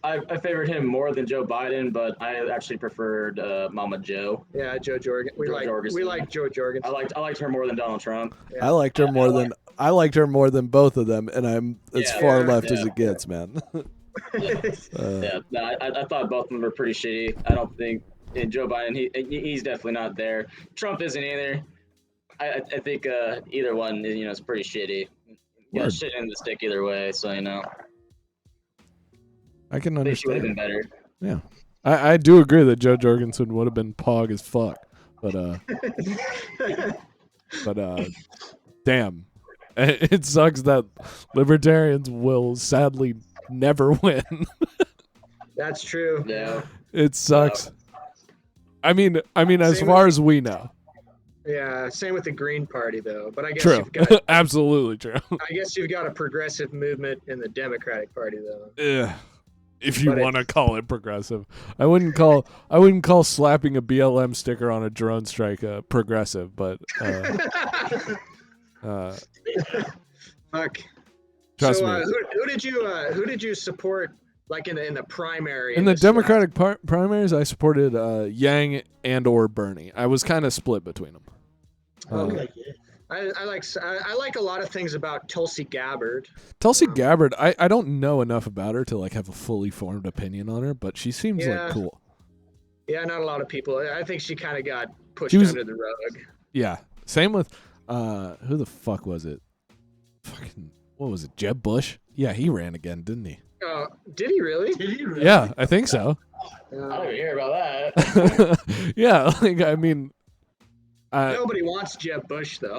I favored him more than Joe Biden, but I actually preferred Mama Joe. Yeah, Joe Jorgen. We like Joe Jorgen. I liked her more than Donald Trump. Yeah. I liked her more than both of them, and I'm as far left as it gets, man. No, I thought both of them were pretty shitty. I don't think Joe Biden. He's definitely not there. Trump isn't either. I think either one is pretty shitty. Yeah, Word. shit in the stick either way. So I can I think she would have understand. been better. Yeah, I do agree that Joe Jorgensen would have been pog as fuck, but damn, it sucks that libertarians will sadly never win. That's true. Yeah. It sucks. I mean, as far as we know. Yeah, same with the Green Party though. But I guess True. you've got Absolutely true. I guess you've got a progressive movement in the Democratic Party though. Yeah. If you But want to call it progressive, I wouldn't call slapping a BLM sticker on a drone strike progressive, but Fuck. Trust so, me. who did you support like in the primary? In the this Democratic primaries, I supported Yang and or Bernie. I was kind of split between them. I like a lot of things about Tulsi Gabbard. Tulsi Gabbard, I don't know enough about her to like have a fully formed opinion on her, but she seems like cool. Yeah, not a lot of people. I think she kind of got pushed She was- under the rug. Yeah. Same with who the fuck was it? Fucking what was it? Jeb Bush? Yeah, he ran again, didn't he? Did he really? Yeah, I think so. I don't even hear about that. Yeah, like I mean, Nobody wants Jeb Bush though.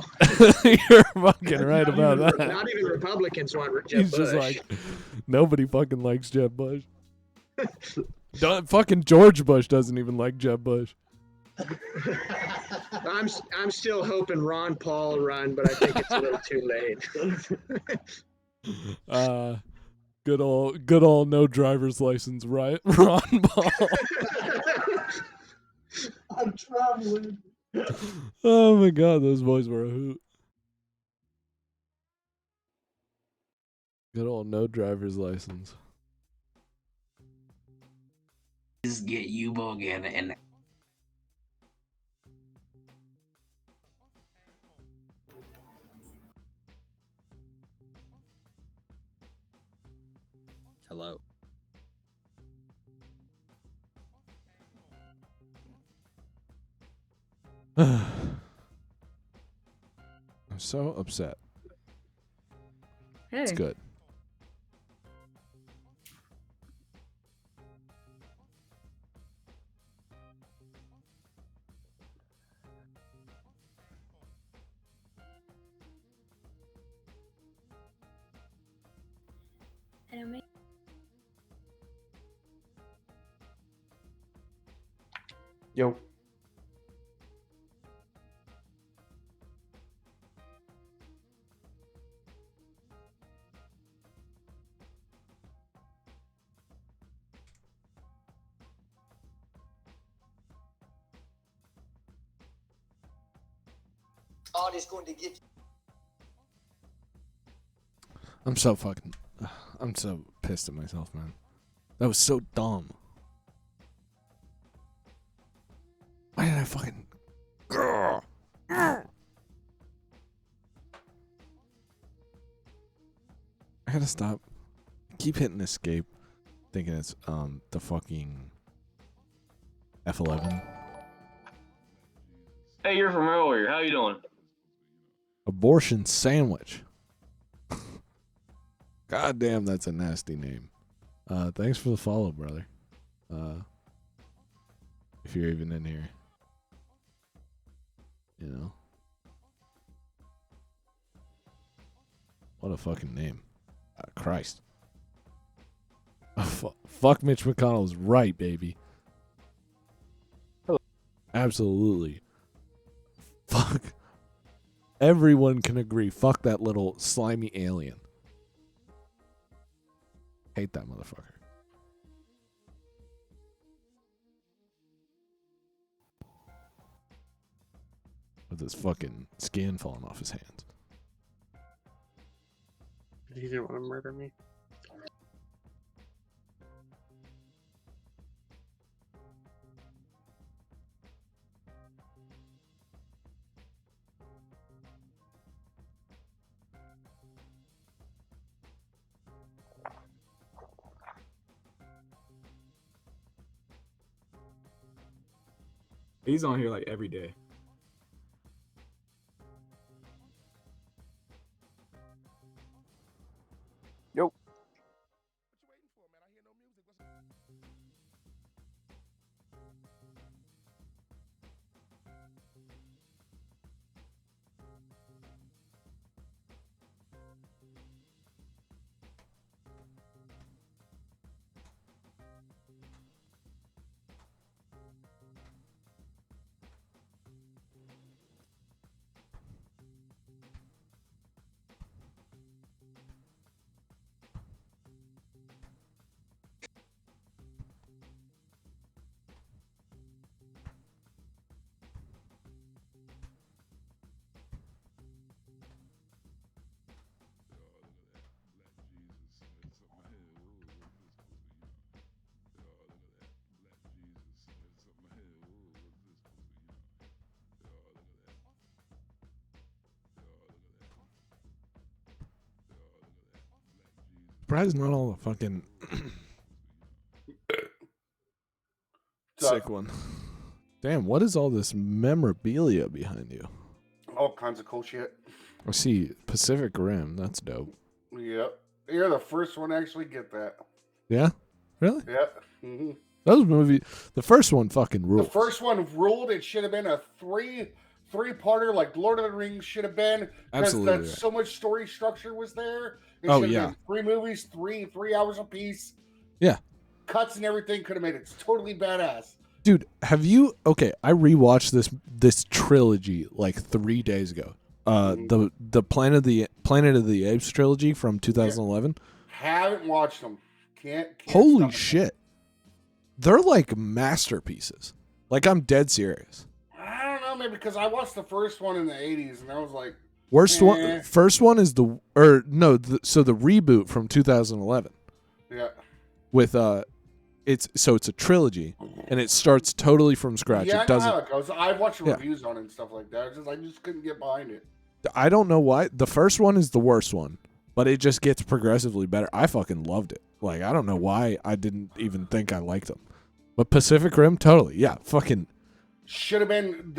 you're fucking right about that. Not even Republicans want Jeb He's Bush. just like nobody fucking likes Jeb Bush. Fucking George Bush doesn't even like Jeb Bush. I'm still hoping Ron Paul will run, but I think it's a little too late. Good old no driver's license, right? Ron Paul. I'm traveling. Oh my god, those boys were a hoot. Good old no driver's license. Just get you again and hello. I'm so upset. It's Hey. good. Yo. God is going to give. I'm so pissed at myself, man. That was so dumb. Why did I fucking... I gotta stop. Keep hitting escape, thinking it's the fucking F11. Hey, you're from earlier. How you doing? Abortion sandwich. God damn, that's a nasty name. Thanks for the follow, brother. If you're even in here. You know. What a fucking name. Christ. Fuck Mitch McConnell's right, baby. Absolutely. Fuck. Everyone can agree. Fuck that little slimy alien. Hate that motherfucker. With his fucking skin falling off his hands. He didn't want to murder me. He's on here like every day. Yo. Surprised not all the fucking sick one. Damn, what is all this memorabilia behind you? All kinds of cool shit. I see Pacific Rim. That's dope. Yep. You're the first one to actually get that. Yeah? Really? Yeah. Mm-hmm. Those movies, the first one fucking ruled. The first one ruled. It should have been a three-parter like Lord of the Rings should have been. Absolutely That right. so much story structure was there. It Oh, should have yeah. been 3 movies, three hours apiece. Yeah. Cuts and everything could have made it totally badass. Dude, have you okay, I rewatched this trilogy like 3 days ago. The Planet of the Apes trilogy from 2011. Haven't watched them. Can't Holy stop it. shit. They're like masterpieces. Like, I'm dead serious. I don't know, maybe because I watched the first one in the 80s and I was like, First one is the reboot from 2011 yeah. with it's a trilogy and it starts totally from scratch. Yeah, It I know doesn't how it goes. I watched Yeah. reviews on it and stuff like that. I just couldn't get behind it. I don't know why. The first one is the worst one, but it just gets progressively better. I fucking loved it. Like, I don't know why I didn't even think I liked them. But Pacific Rim, totally. Yeah, fucking Should have been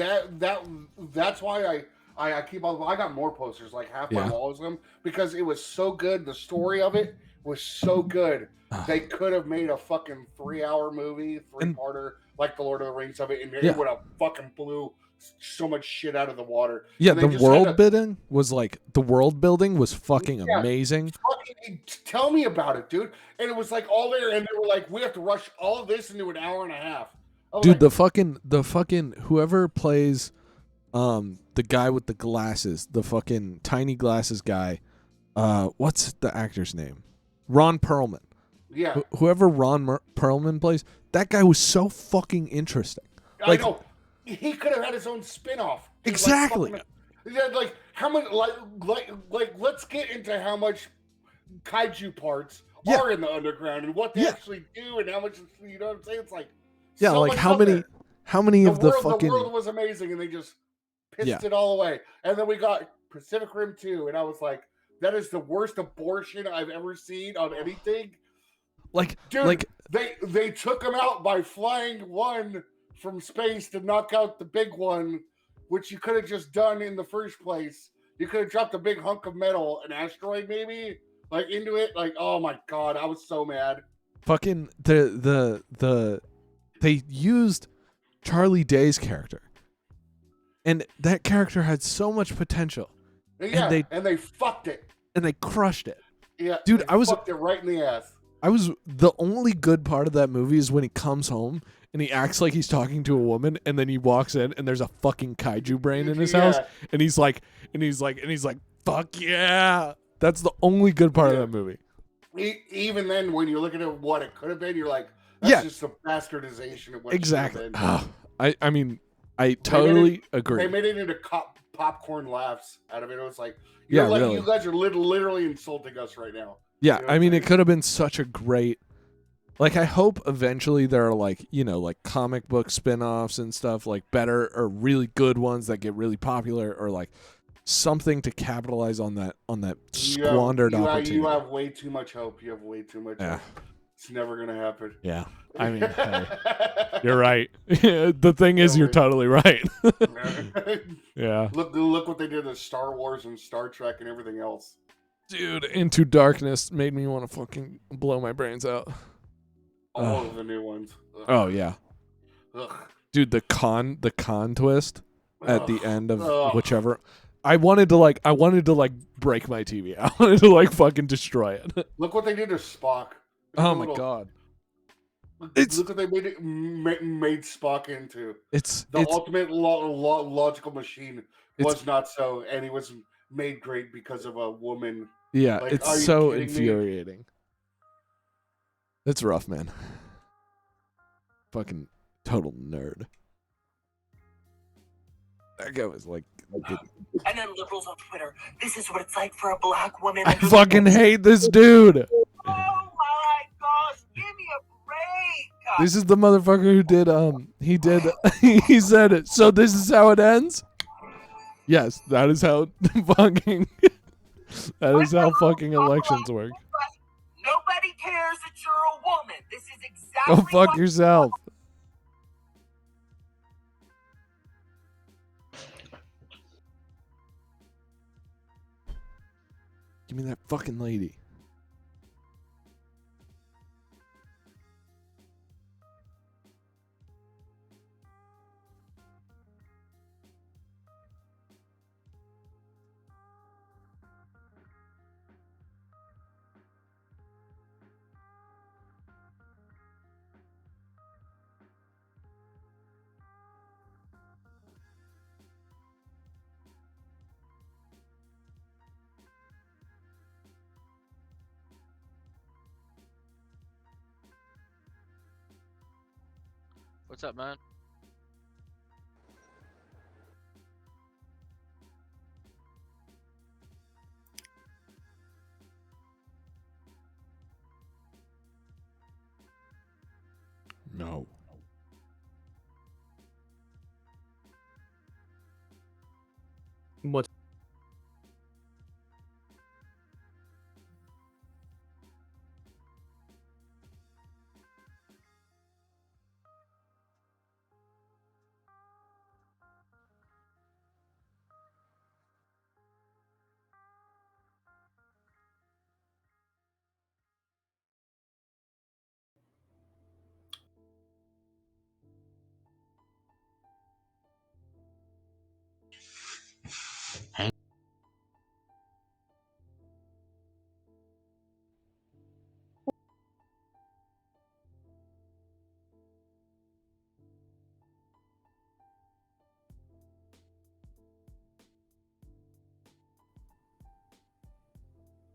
that's why I keep all I got more posters, like half my Yeah. wall is them, because it was so good. The story of it was so good. They could have made a fucking 3-hour movie, 3-parter, like the Lord of the Rings of it, and Yeah. it would have fucking blew so much shit out of the water. Yeah, And they the just world had to- building was like the world building was fucking Yeah. amazing. Fucking tell me about it, dude. And it was like all there, and they were like, we have to rush all of this into an hour and a half. I was Dude, like, the fucking whoever plays the guy with the glasses, the fucking tiny glasses guy, what's the actor's name? Ron Perlman. yeah. Whoever Ron Perlman plays, that guy was so fucking interesting. I know. He could have had his own spin-off. He was like, Exactly. fucking- like how much like let's get into how much kaiju parts Yeah. are in the underground and what they Yeah. actually do and how much you know what I'm saying? It's like Yeah, so like much how up many there. of the fucking the world was amazing and they just pissed Yeah. it all away. And then we got Pacific Rim 2 and I was like, that is the worst abortion I've ever seen on anything. like Dude, like they took him out by flying one from space to knock out the big one, which you could have just done in the first place. You could have dropped a big hunk of metal, an asteroid maybe, like into it. Like, oh my god, I was so mad. fucking they used Charlie Day's character. And that character had so much potential. Yeah, And they fucked it. and they crushed it. Yeah, Dude, they I was fucked it right in the ass. The only good part of that movie is when he comes home and he acts like he's talking to a woman, and then he walks in and there's a fucking kaiju brain in his house, and he's like, fuck yeah. That's the only good part of that movie. Even then, when you look at it, what it could have been, you're like, that's just a bastardization of what exactly. it should have been. I mean, I totally agree. They made it into popcorn laughs out of it. It was like, really. You guys are literally insulting us right now. Yeah, You know I mean, it could have been such a great. Like, I hope eventually there are, like, you know, like comic book spin-offs and stuff, like better or really good ones that get really popular, or like something to capitalize on that squandered opportunity. You have way too much hope. You have way too much hope. It's never gonna happen. Yeah, I mean, hey, you're right. The thing is, you're totally right. Yeah. Look what they did to Star Wars and Star Trek and everything else. Dude, Into Darkness made me want to fucking blow my brains out. All of the new ones. Ugh. Oh yeah. Ugh. Dude, the con twist at the end of whichever. I wanted to like break my TV. I wanted to like fucking destroy it. Look what they did to Spock. Oh my god. Look what they made Spock into. It's ultimate logical machine was not so, and he was made great because of a woman. Yeah, like, it's so infuriating. It's rough, man. Fucking total nerd. That guy was like And then liberals on Twitter, this is what it's like for a black woman. I fucking hate this dude. Oh my gosh, give me a break. This is the motherfucker who did he said it. So this is how it ends? Yes, that is how fucking elections work. Nobody cares that you're a woman. This is exactly Go fuck yourself. Give me that fucking lady. What's up, man? No. What's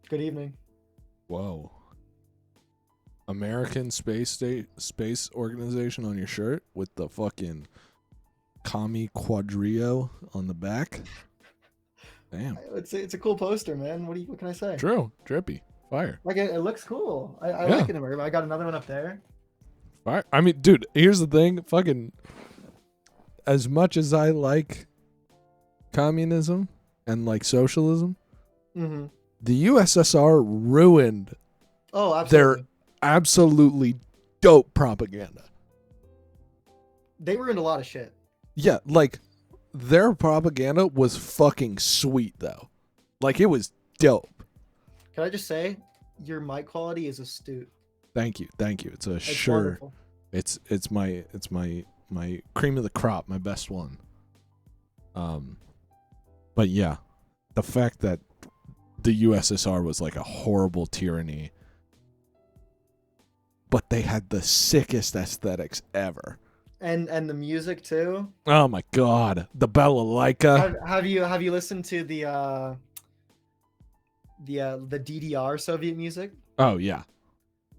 Good evening. Whoa. American Space Organization on your shirt with the fucking commie quadrio on the back. Damn. It's a cool poster, man. What can I say? True. Drippy. Fire. Like it looks cool. I Yeah. like it. I got another one up there. Fire. I mean, dude, here's the thing. Fucking as much as I like communism and like socialism, Mm-hmm. the USSR ruined Oh, absolutely. their absolutely dope propaganda. They were in a lot of shit. Yeah, like their propaganda was fucking sweet though. Like it was dope. Can I just say, your mic quality is astute. Thank you. It's a It's sure. wonderful. It's my cream of the crop, my best one. But yeah, the fact that the USSR was like a horrible tyranny but they had the sickest aesthetics ever. And the music too. Oh my god, the balalaika. Have you listened to the DDR Soviet music? Oh yeah,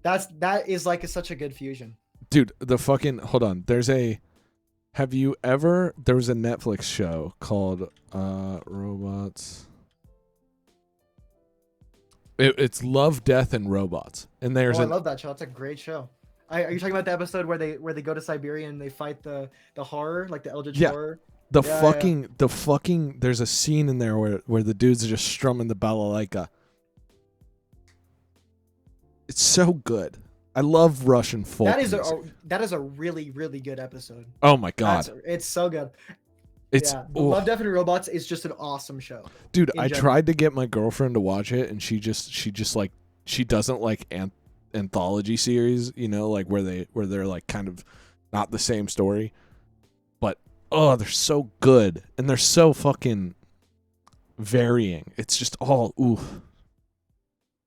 that is like such a good fusion. dude. The fucking hold on. There was a Netflix show called Robots. It's Love, Death, and Robots, and I love that show. It's a great show. Are you talking about the episode where they go to Siberia and they fight the horror, like the Eldritch horror? The fucking there's a scene in there where the dudes are just strumming the balalaika. It's so good. I love Russian folk. That is a really, really good episode. Oh my god. It's so good. It's Love, Death, and Robots is just an awesome show. Dude, I tried to get my girlfriend to watch it, and she just like, she doesn't like anthology series, you know, like where they're like kind of not the same story, but they're so good and they're so fucking varying. It's just all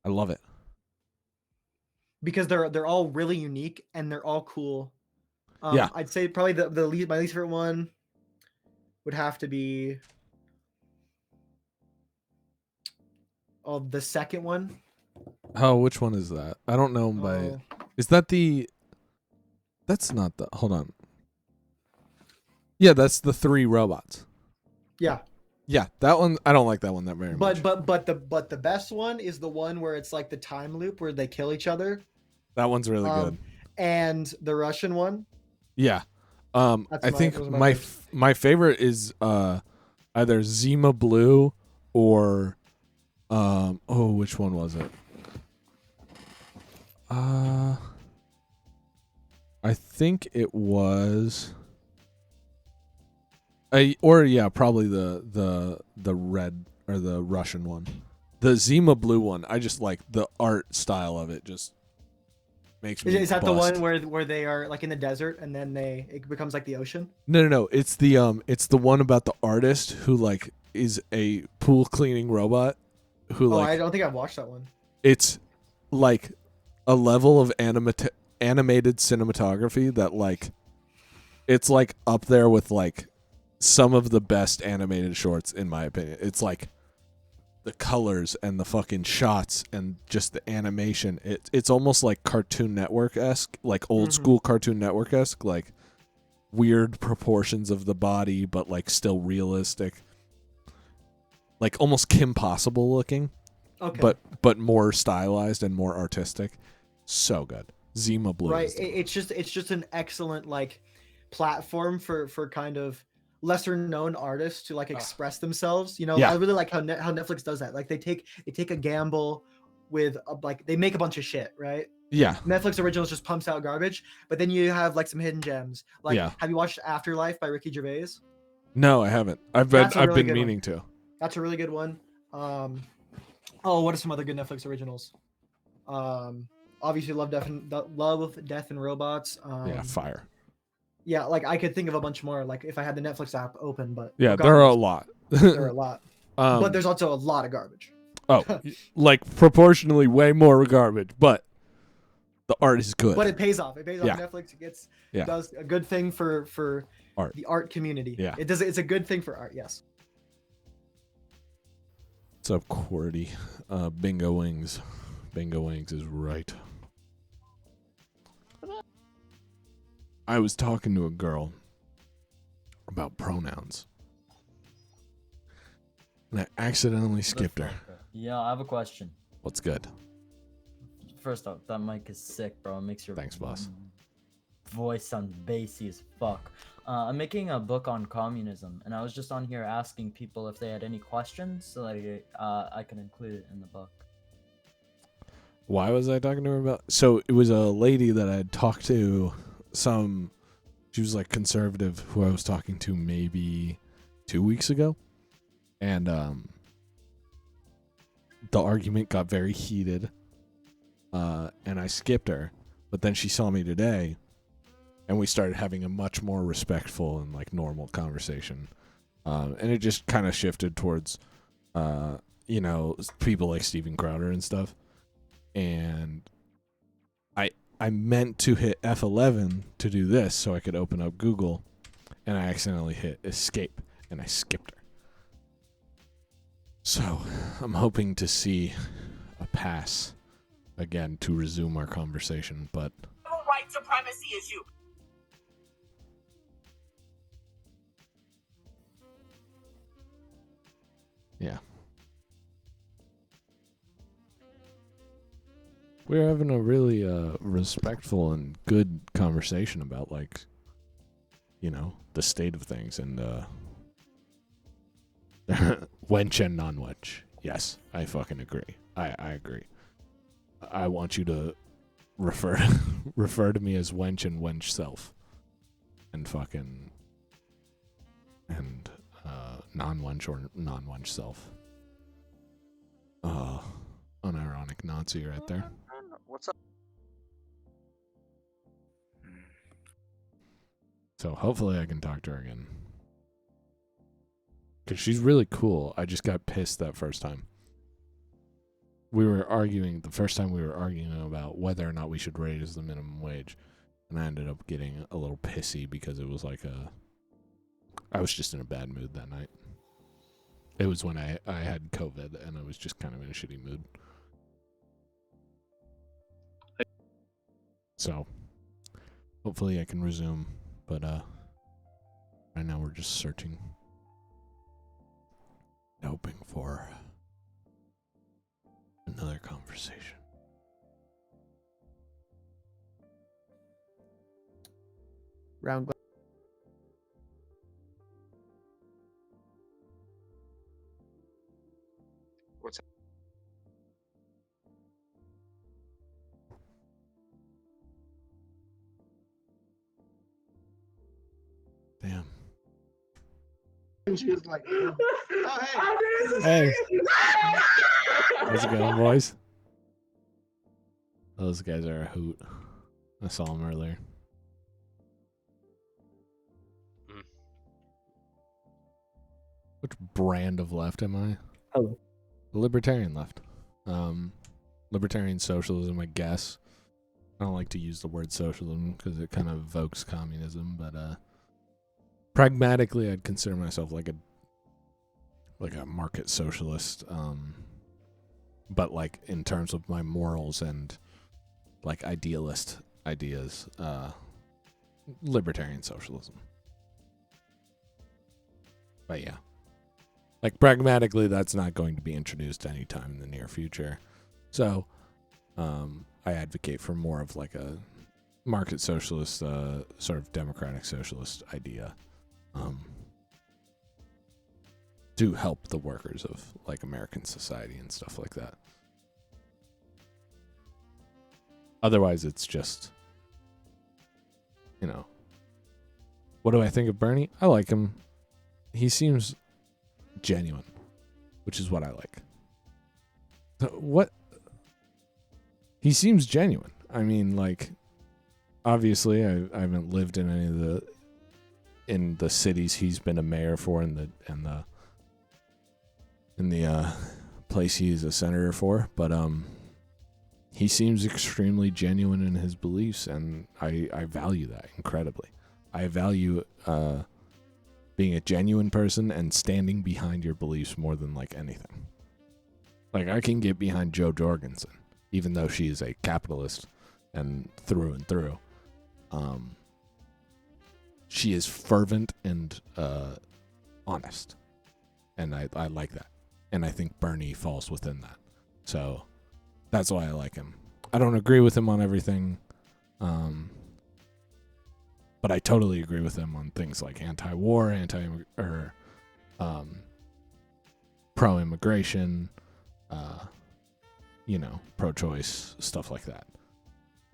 I love it because they're all really unique and they're all cool. Yeah, I'd say probably my least favorite one would have to be the second one. Oh, which one is that? I don't know by. Is that the? That's not the. Hold on. Yeah, that's the 3 robots. Yeah. Yeah, that one. I don't like that one that very much. But the best one is the one where it's like the time loop where they kill each other. That one's really good. And the Russian one. Yeah. I think my favorite is either Zima Blue or which one was it? I think it was probably the red or the Russian one. The Zima Blue one, I just like the art style of it, just makes me Is that bust. the one where they are like in the desert and then it becomes like the ocean? No. It's the one about the artist who like is a pool cleaning robot who I don't think I've watched that one. It's like a level of animated cinematography that like it's like up there with like some of the best animated shorts in my opinion. It's like the colors and the fucking shots and just the animation. It's almost like Cartoon Network-esque, like old school Cartoon Network-esque, like weird proportions of the body, but like still realistic. Like almost Kim Possible looking. Okay. But more stylized and more artistic. So good. Zima Blue. Right. It's just an excellent like platform for kind of lesser known artists to like express themselves. You know, Yeah. I really like how Netflix does that. Like they take a gamble with like they make a bunch of shit, right? Yeah. Netflix originals just pumps out garbage, but then you have like some hidden gems. Like, Yeah. have you watched Afterlife by Ricky Gervais? No, I haven't. I've That's a been really good meaning one. to. That's a really good one. What are some other good Netflix originals? Obviously, Love, Death, and Robots. Yeah, fire. Yeah, like I could think of a bunch more. Like if I had the Netflix app open, but Yeah, there are a lot. There are a lot. But there's also a lot of garbage. Like proportionally way more garbage, but the art is good. But it pays off. It pays off. Yeah. Netflix Yeah. does a good thing for Art. the art community. Yeah. It does. It's a good thing for art. Yes. What's up, QWERTY? Bingo Wings. Bingo Wings is right. I was talking to a girl about pronouns. And I accidentally skipped her. Yeah, I have a question. What's good? First off, that mic is sick, bro. It makes your Thanks, boss. voice sound bassy as fuck. I'm making a book on communism, and I was just on here asking people if they had any questions, so that I can include it in the book. Why was I talking to her about? So it was a lady that I had talked to. She was like conservative, who I was talking to maybe 2 weeks ago, and the argument got very heated, and I skipped her. But then she saw me today, and we started having a much more respectful and like normal conversation, and it just kind of shifted towards, people like Steven Crowder and stuff. And I meant to hit F11 to do this so I could open up Google, and I accidentally hit escape, and I skipped her. So I'm hoping to see a pass again to resume our conversation, but White supremacy is you. yeah. We're having a really respectful and good conversation about, like, you know, the state of things and wench and non-wench. Yes, I fucking agree. I agree. I want you to refer to me as wench and wench self, and fucking and non-wench or non-wench self. Unironic Nazi right there. What's up? So hopefully I can talk to her again. Because she's really cool. I just got pissed that first time. The first time we were arguing about whether or not we should raise the minimum wage. And I ended up getting a little pissy because it was like I was just in a bad mood that night. It was when I had COVID and I was just kind of in a shitty mood. So, hopefully I can resume, but right now we're just searching, hoping for another conversation. Round. What's up? Damn. And she was like, oh, Hey. How's it going, boys? Those guys are a hoot. I saw them earlier. Which brand of left am I? Oh. Libertarian left. Libertarian socialism, I guess. I don't like to use the word socialism because it kind of evokes communism, but pragmatically I'd consider myself like a market socialist, but like in terms of my morals and like idealist ideas, libertarian socialism. But yeah, like pragmatically that's not going to be introduced anytime in the near future, so I advocate for more of like a market socialist, sort of democratic socialist idea, to help the workers of like American society and stuff like that. Otherwise, it's just, you know, what do I think of Bernie? I like him. He seems genuine, which is what I like. What? He seems genuine. I mean, like, obviously, I haven't lived in any of the cities he's been a mayor for, in the place he's a senator for, but he seems extremely genuine in his beliefs, and I value that incredibly. I value being a genuine person and standing behind your beliefs more than like anything. Like, I can get behind Jo Jorgensen, even though she is a capitalist and through. She is fervent and honest, and I like that. And I think Bernie falls within that. So that's why I like him. I don't agree with him on everything, but I totally agree with him on things like anti-war, pro-immigration, pro-choice, stuff like that.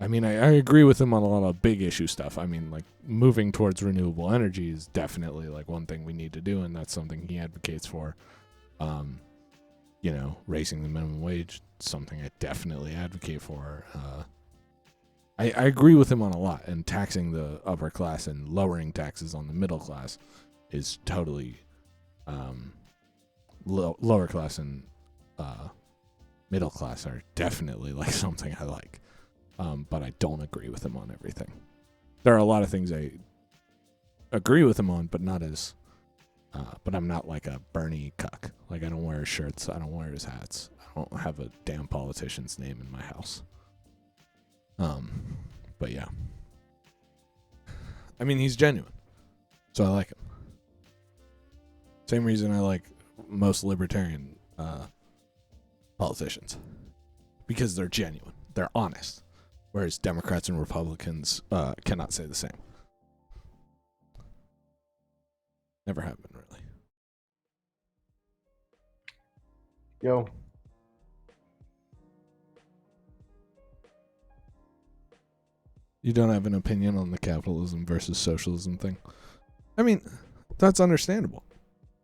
I mean, I agree with him on a lot of big issue stuff. I mean, like, moving towards renewable energy is definitely like one thing we need to do, and that's something he advocates for. Raising the minimum wage, something I definitely advocate for. I agree with him on a lot, and taxing the upper class and lowering taxes on the middle class is totally lower class and middle class are definitely like something I like. but I don't agree with him on everything. There are a lot of things I agree with him on, but not as. But I'm not like a Bernie cuck. Like, I don't wear his shirts. I don't wear his hats. I don't have a damn politician's name in my house. But yeah. I mean, he's genuine. So I like him. Same reason I like most libertarian politicians. Because they're genuine. They're honest. Whereas Democrats and Republicans cannot say the same. Never have been, really. Yo. You don't have an opinion on the capitalism versus socialism thing? I mean, that's understandable.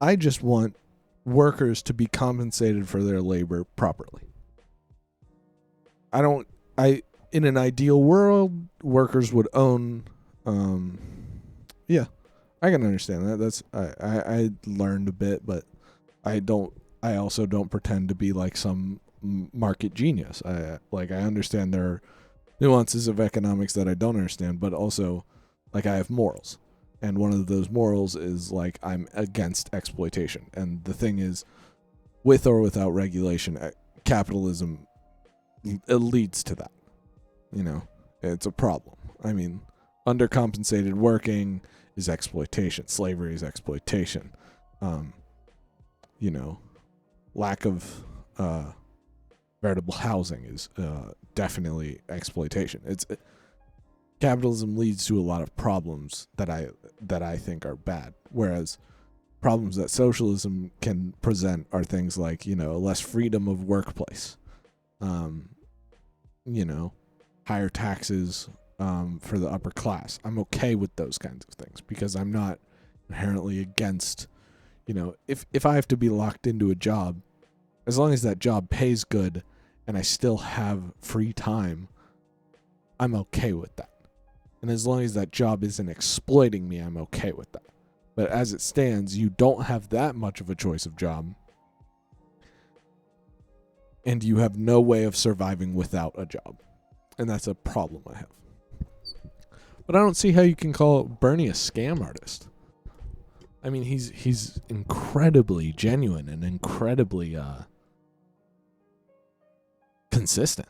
I just want workers to be compensated for their labor properly. In an ideal world, workers would own, yeah, I can understand that. I learned a bit, but I also don't pretend to be like some market genius. I understand there are nuances of economics that I don't understand, but also, like, I have morals. And one of those morals is, like, I'm against exploitation. And the thing is, with or without regulation, capitalism, it leads to that. You know, it's a problem. I mean, undercompensated working is exploitation. Slavery is exploitation. You know, lack of veritable housing is definitely exploitation. Capitalism leads to a lot of problems that I think are bad, whereas problems that socialism can present are things like, you know, less freedom of workplace, you know, higher taxes for the upper class. I'm okay with those kinds of things because I'm not inherently against, you know, if I have to be locked into a job, as long as that job pays good and I still have free time, I'm okay with that. And as long as that job isn't exploiting me, I'm okay with that. But as it stands, you don't have that much of a choice of job. And you have no way of surviving without a job. And that's a problem I have. But I don't see how you can call Bernie a scam artist. I mean, he's incredibly genuine and incredibly consistent.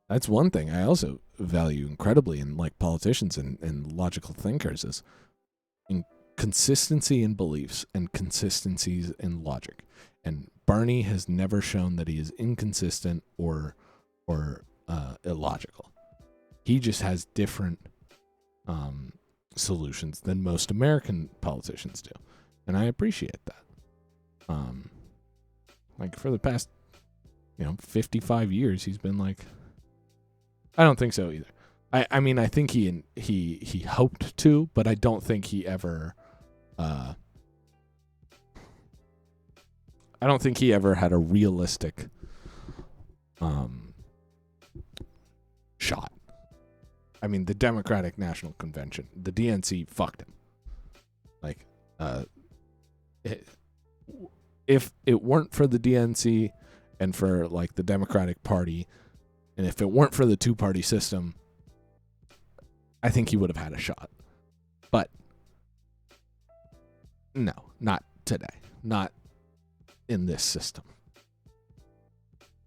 That's one thing I also value incredibly in, like, politicians and logical thinkers is consistency in beliefs and consistencies in logic. And Bernie has never shown that he is inconsistent or illogical. He just has different solutions than most American politicians do, and I appreciate that. Like, for the past, 55 years, he's been like, I don't think so either. I mean, I think he hoped to, but I don't think he ever. I don't think he ever had a realistic shot. I mean, the Democratic National Convention, the DNC fucked him. Like, if it weren't for the DNC and for, like, the Democratic Party, and if it weren't for the two-party system, I think he would have had a shot. But no, not today. Not in this system.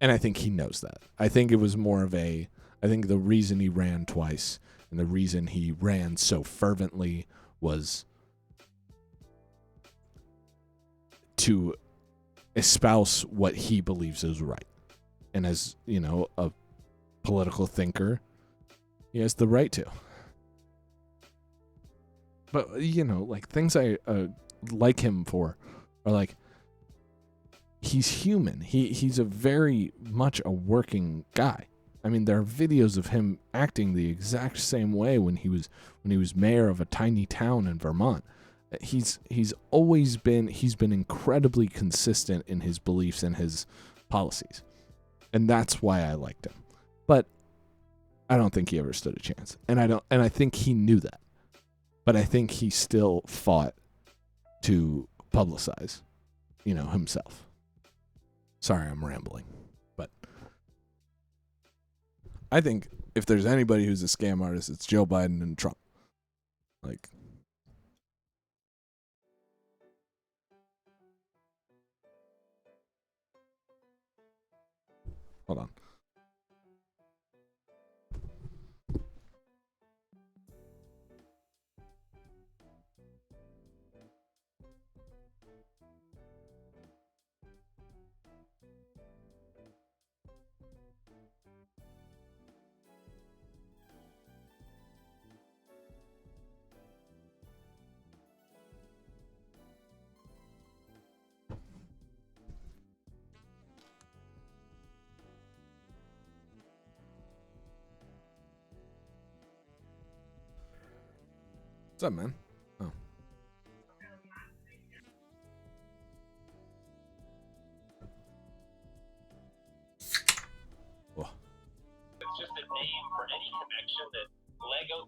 And I think he knows that. I think it was more of I think the reason he ran twice and the reason he ran so fervently was to espouse what he believes is right. And as, a political thinker, he has the right to. But, like, things I like him for are, like, he's human. He's a very much a working guy. I mean, there are videos of him acting the exact same way when he was mayor of a tiny town in Vermont. He's been incredibly consistent in his beliefs and his policies. And that's why I liked him. But I don't think he ever stood a chance. And I think he knew that. But I think he still fought to publicize, himself. Sorry, I'm rambling. But I think if there's anybody who's a scam artist, it's Joe Biden and Trump. Like, hold on. What's up, man? Oh. Whoa. It's just a name for any connection that Lego.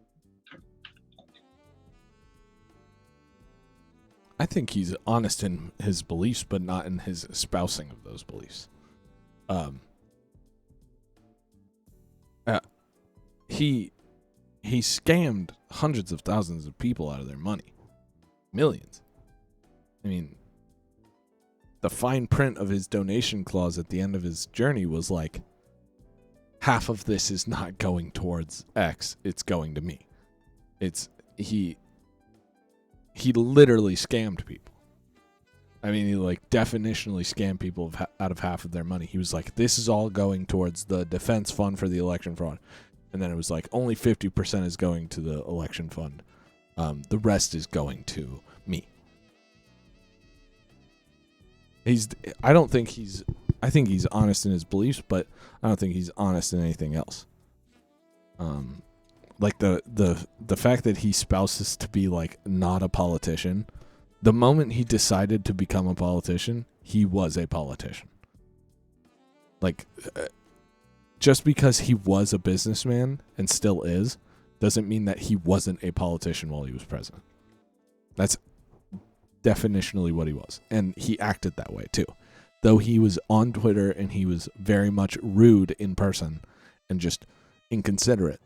I think he's honest in his beliefs, but not in his espousing of those beliefs. He scammed hundreds of thousands of people out of their money. Millions. I mean, the fine print of his donation clause at the end of his journey was like, half of this is not going towards X, it's going to me. He literally scammed people. I mean, he like definitionally scammed people out of half of their money. He was like, this is all going towards the defense fund for the election fraud. And then it was like, only 50% is going to the election fund. The rest is going to me. I think he's honest in his beliefs, but I don't think he's honest in anything else. Like the fact that he spouses to be like not a politician, the moment he decided to become a politician, he was a politician. Like, just because he was a businessman and still is, doesn't mean that he wasn't a politician while he was president. That's definitionally what he was. And he acted that way too. Though he was on Twitter and he was very much rude in person and just inconsiderate,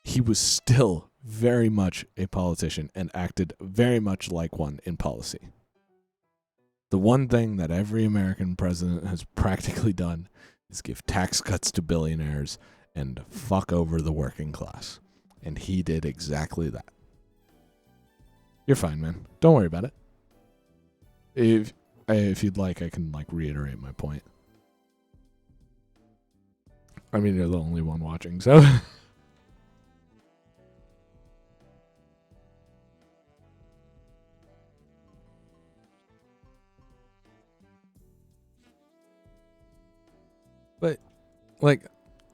he was still very much a politician and acted very much like one in policy. The one thing that every American president has practically done is give tax cuts to billionaires and fuck over the working class. And he did exactly that. You're fine, man. Don't worry about it. If you'd like, I can like reiterate my point. I mean, you're the only one watching, so... But, like,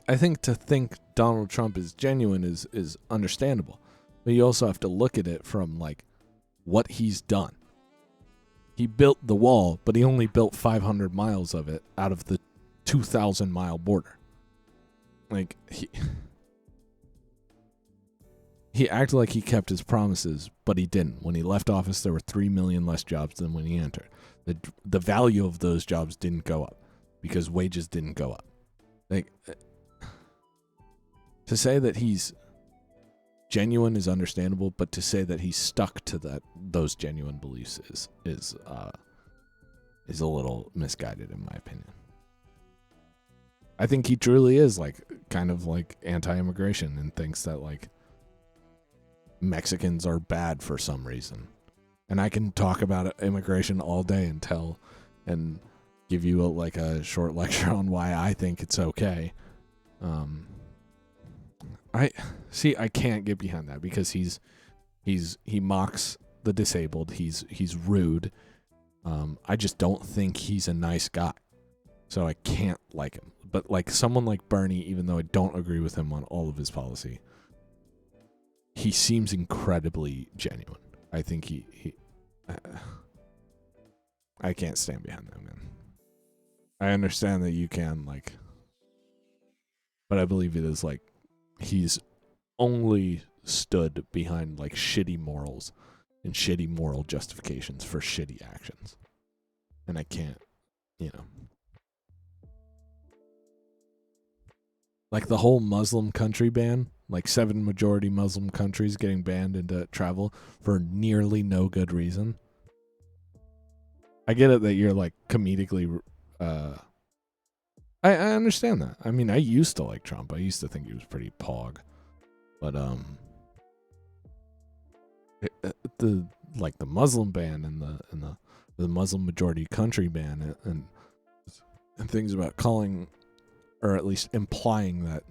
I think to think Donald Trump is genuine is understandable. But you also have to look at it from, like, what he's done. He built the wall, but he only built 500 miles of it out of the 2,000-mile border. Like, he acted like he kept his promises, but he didn't. When he left office, there were 3 million less jobs than when he entered. The value of those jobs didn't go up because wages didn't go up. Like, to say that he's genuine is understandable, but to say that he's stuck to those genuine beliefs is a little misguided in my opinion. I think he truly is like kind of like anti-immigration and thinks that like Mexicans are bad for some reason. And I can talk about immigration all day and give you a short lecture on why I think it's okay. I can't get behind that because he mocks the disabled. He's rude. I just don't think he's a nice guy. So I can't like him. But like someone like Bernie, even though I don't agree with him on all of his policy, he seems incredibly genuine. I think I can't stand behind that man. I understand that you can but I believe it is like he's only stood behind like shitty morals and shitty moral justifications for shitty actions. And I can't, Like the whole Muslim country ban, like 7 majority Muslim countries getting banned into travel for nearly no good reason. I get it that you're like comedically I understand that. I mean, I used to like Trump. I used to think he was pretty pog. But the Muslim ban and the Muslim majority country ban and things about calling, or at least implying, that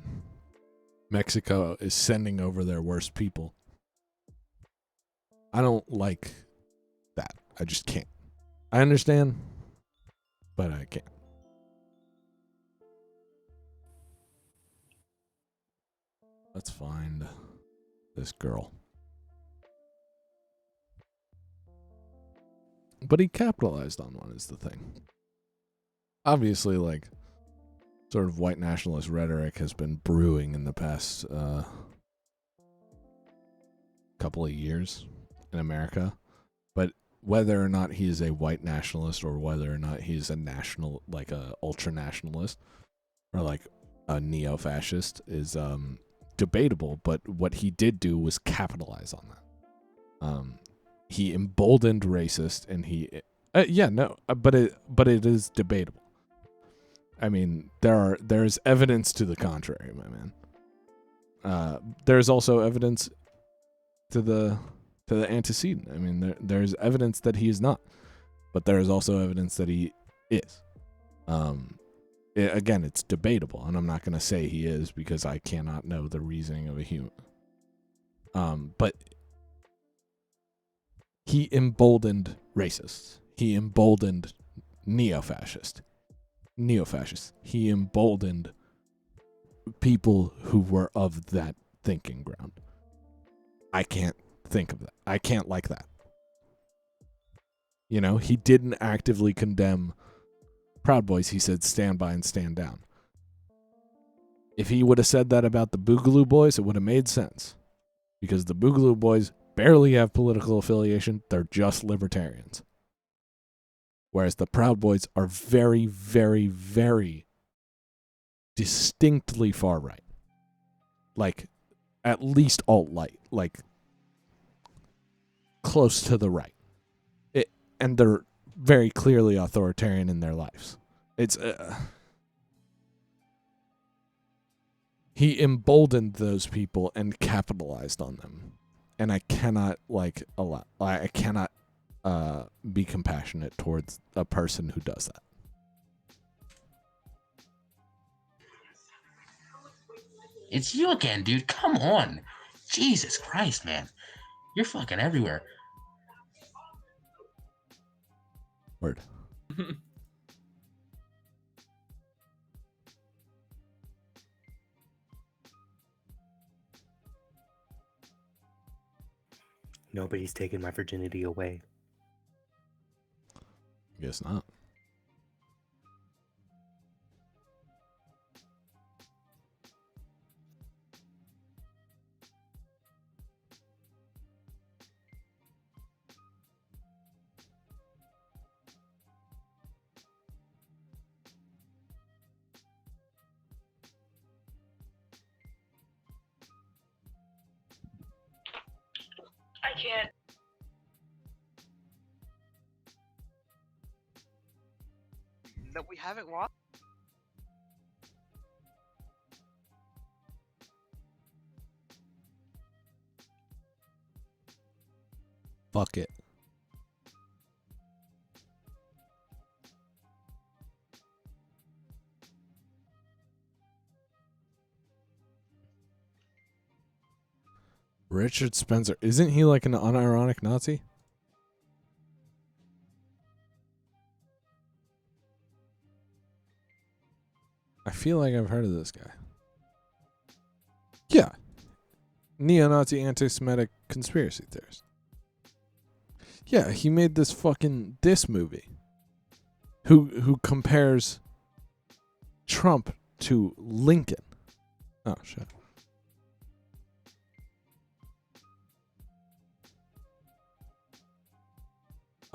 Mexico is sending over their worst people. I don't like that. I just can't. I understand, but I can't. Let's find this girl. But he capitalized on one is the thing. Obviously, like, sort of white nationalist rhetoric has been brewing in the past couple of years in America. But whether or not he is a white nationalist or whether or not he's a national, like a ultra nationalist or like a neo-fascist is debatable. But what he did do was capitalize on that. He emboldened racist, and but it is debatable. I mean, there's evidence to the contrary, my man. There's also evidence to the antecedent. I mean, there's evidence that he is not, but there is also evidence that he is. Again, it's debatable, and I'm not going to say he is because I cannot know the reasoning of a human. But he emboldened racists. He emboldened neo-fascists. He emboldened people who were of that thinking ground. I can't think of that. I can't like that. You know, he didn't actively condemn Proud Boys. He said stand by and stand down. If he would have said that about the Boogaloo Boys, it would have made sense. Because the Boogaloo Boys barely have political affiliation. They're just libertarians. Whereas the Proud Boys are very, very, very distinctly far right. Like, at least alt-right. Like, close to the right. And they're very clearly authoritarian in their lives. It's... he emboldened those people and capitalized on them. And I cannot, I cannot be compassionate towards a person who does that. It's you again, dude. Come on. Jesus Christ, man. You're fucking everywhere. Word. Nobody's taking my virginity away. Guess not. I can't. No, we haven't watched. Fuck it. Richard Spencer. Isn't he like an unironic Nazi? I feel like I've heard of this guy. Yeah. Neo-Nazi anti-Semitic conspiracy theorist. Yeah, he made this fucking diss movie. Who compares Trump to Lincoln. Oh, shit.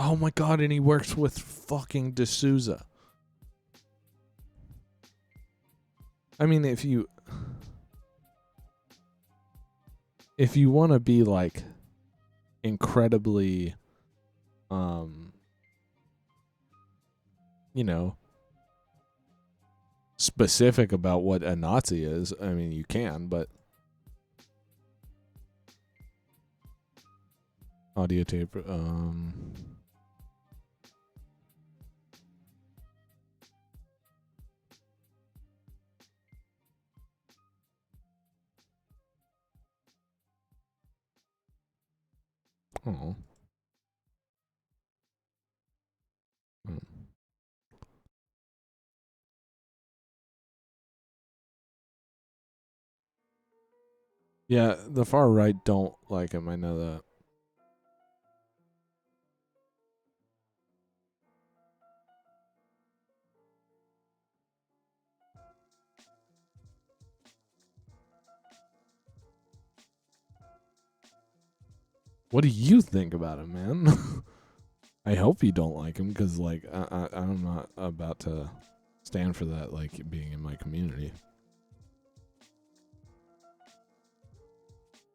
Oh my god, and he works with fucking D'Souza. I mean, if you... if you want to be like incredibly, you know, specific about what a Nazi is, I mean, you can, but audio tape, oh. Yeah, the far right don't like him. I know that. What do you think about him, man? I hope you don't like him, because like I'm not about to stand for that, like being in my community.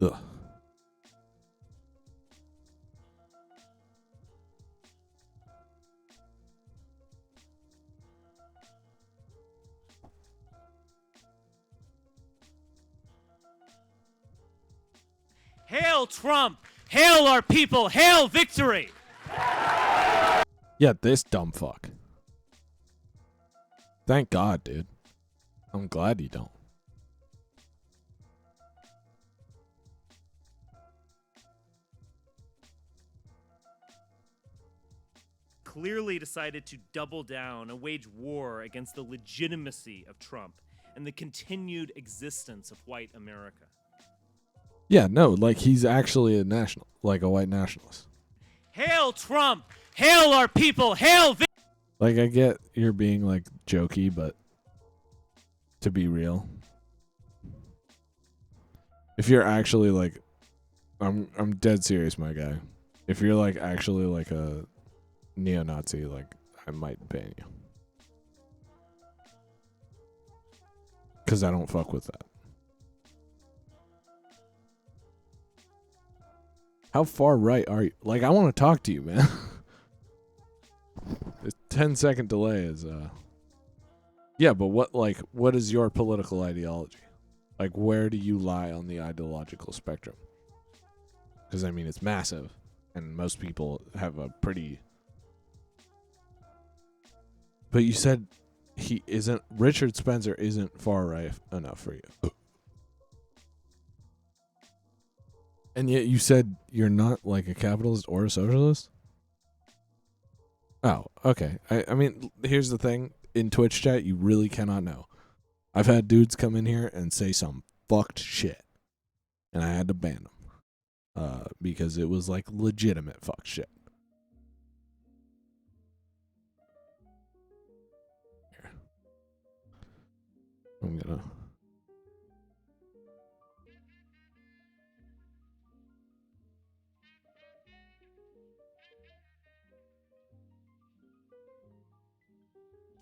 Ugh. Hail Trump! Hail our people! Hail victory! Yeah, this dumb fuck. Thank God, dude. I'm glad you don't. Clearly decided to double down and wage war against the legitimacy of Trump and the continued existence of white America. Yeah, no, like he's actually a national, like a white nationalist. Hail Trump! Hail our people! Hail victory! Like, I get you're being like jokey, but to be real, if you're actually like, I'm dead serious, my guy. If you're like actually like a neo-Nazi, like I might ban you, because I don't fuck with that. How far right are you? Like, I want to talk to you, man. This 10-second delay is yeah, but what is your political ideology? Like, where do you lie on the ideological spectrum? Because I mean, it's massive, and most people have a pretty. But you said Richard Spencer isn't far right enough for you. And yet you said you're not like a capitalist or a socialist? Oh, okay. I mean, here's the thing. In Twitch chat, you really cannot know. I've had dudes come in here and say some fucked shit, and I had to ban them because it was like legitimate fucked shit. Here. I'm gonna...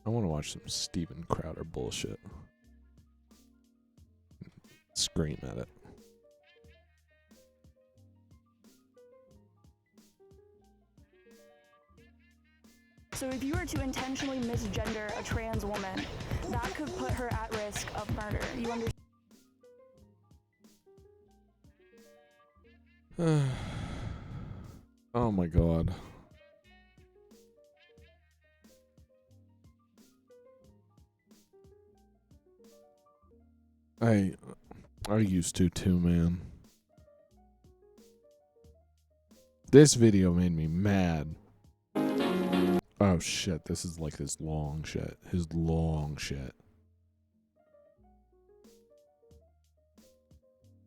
I want to watch some Steven Crowder bullshit. Scream at it. So if you were to intentionally misgender a trans woman, that could put her at risk of murder. You understand? Oh my god. I used to too, man. This video made me mad. Oh shit, this is like his long shit. His long shit.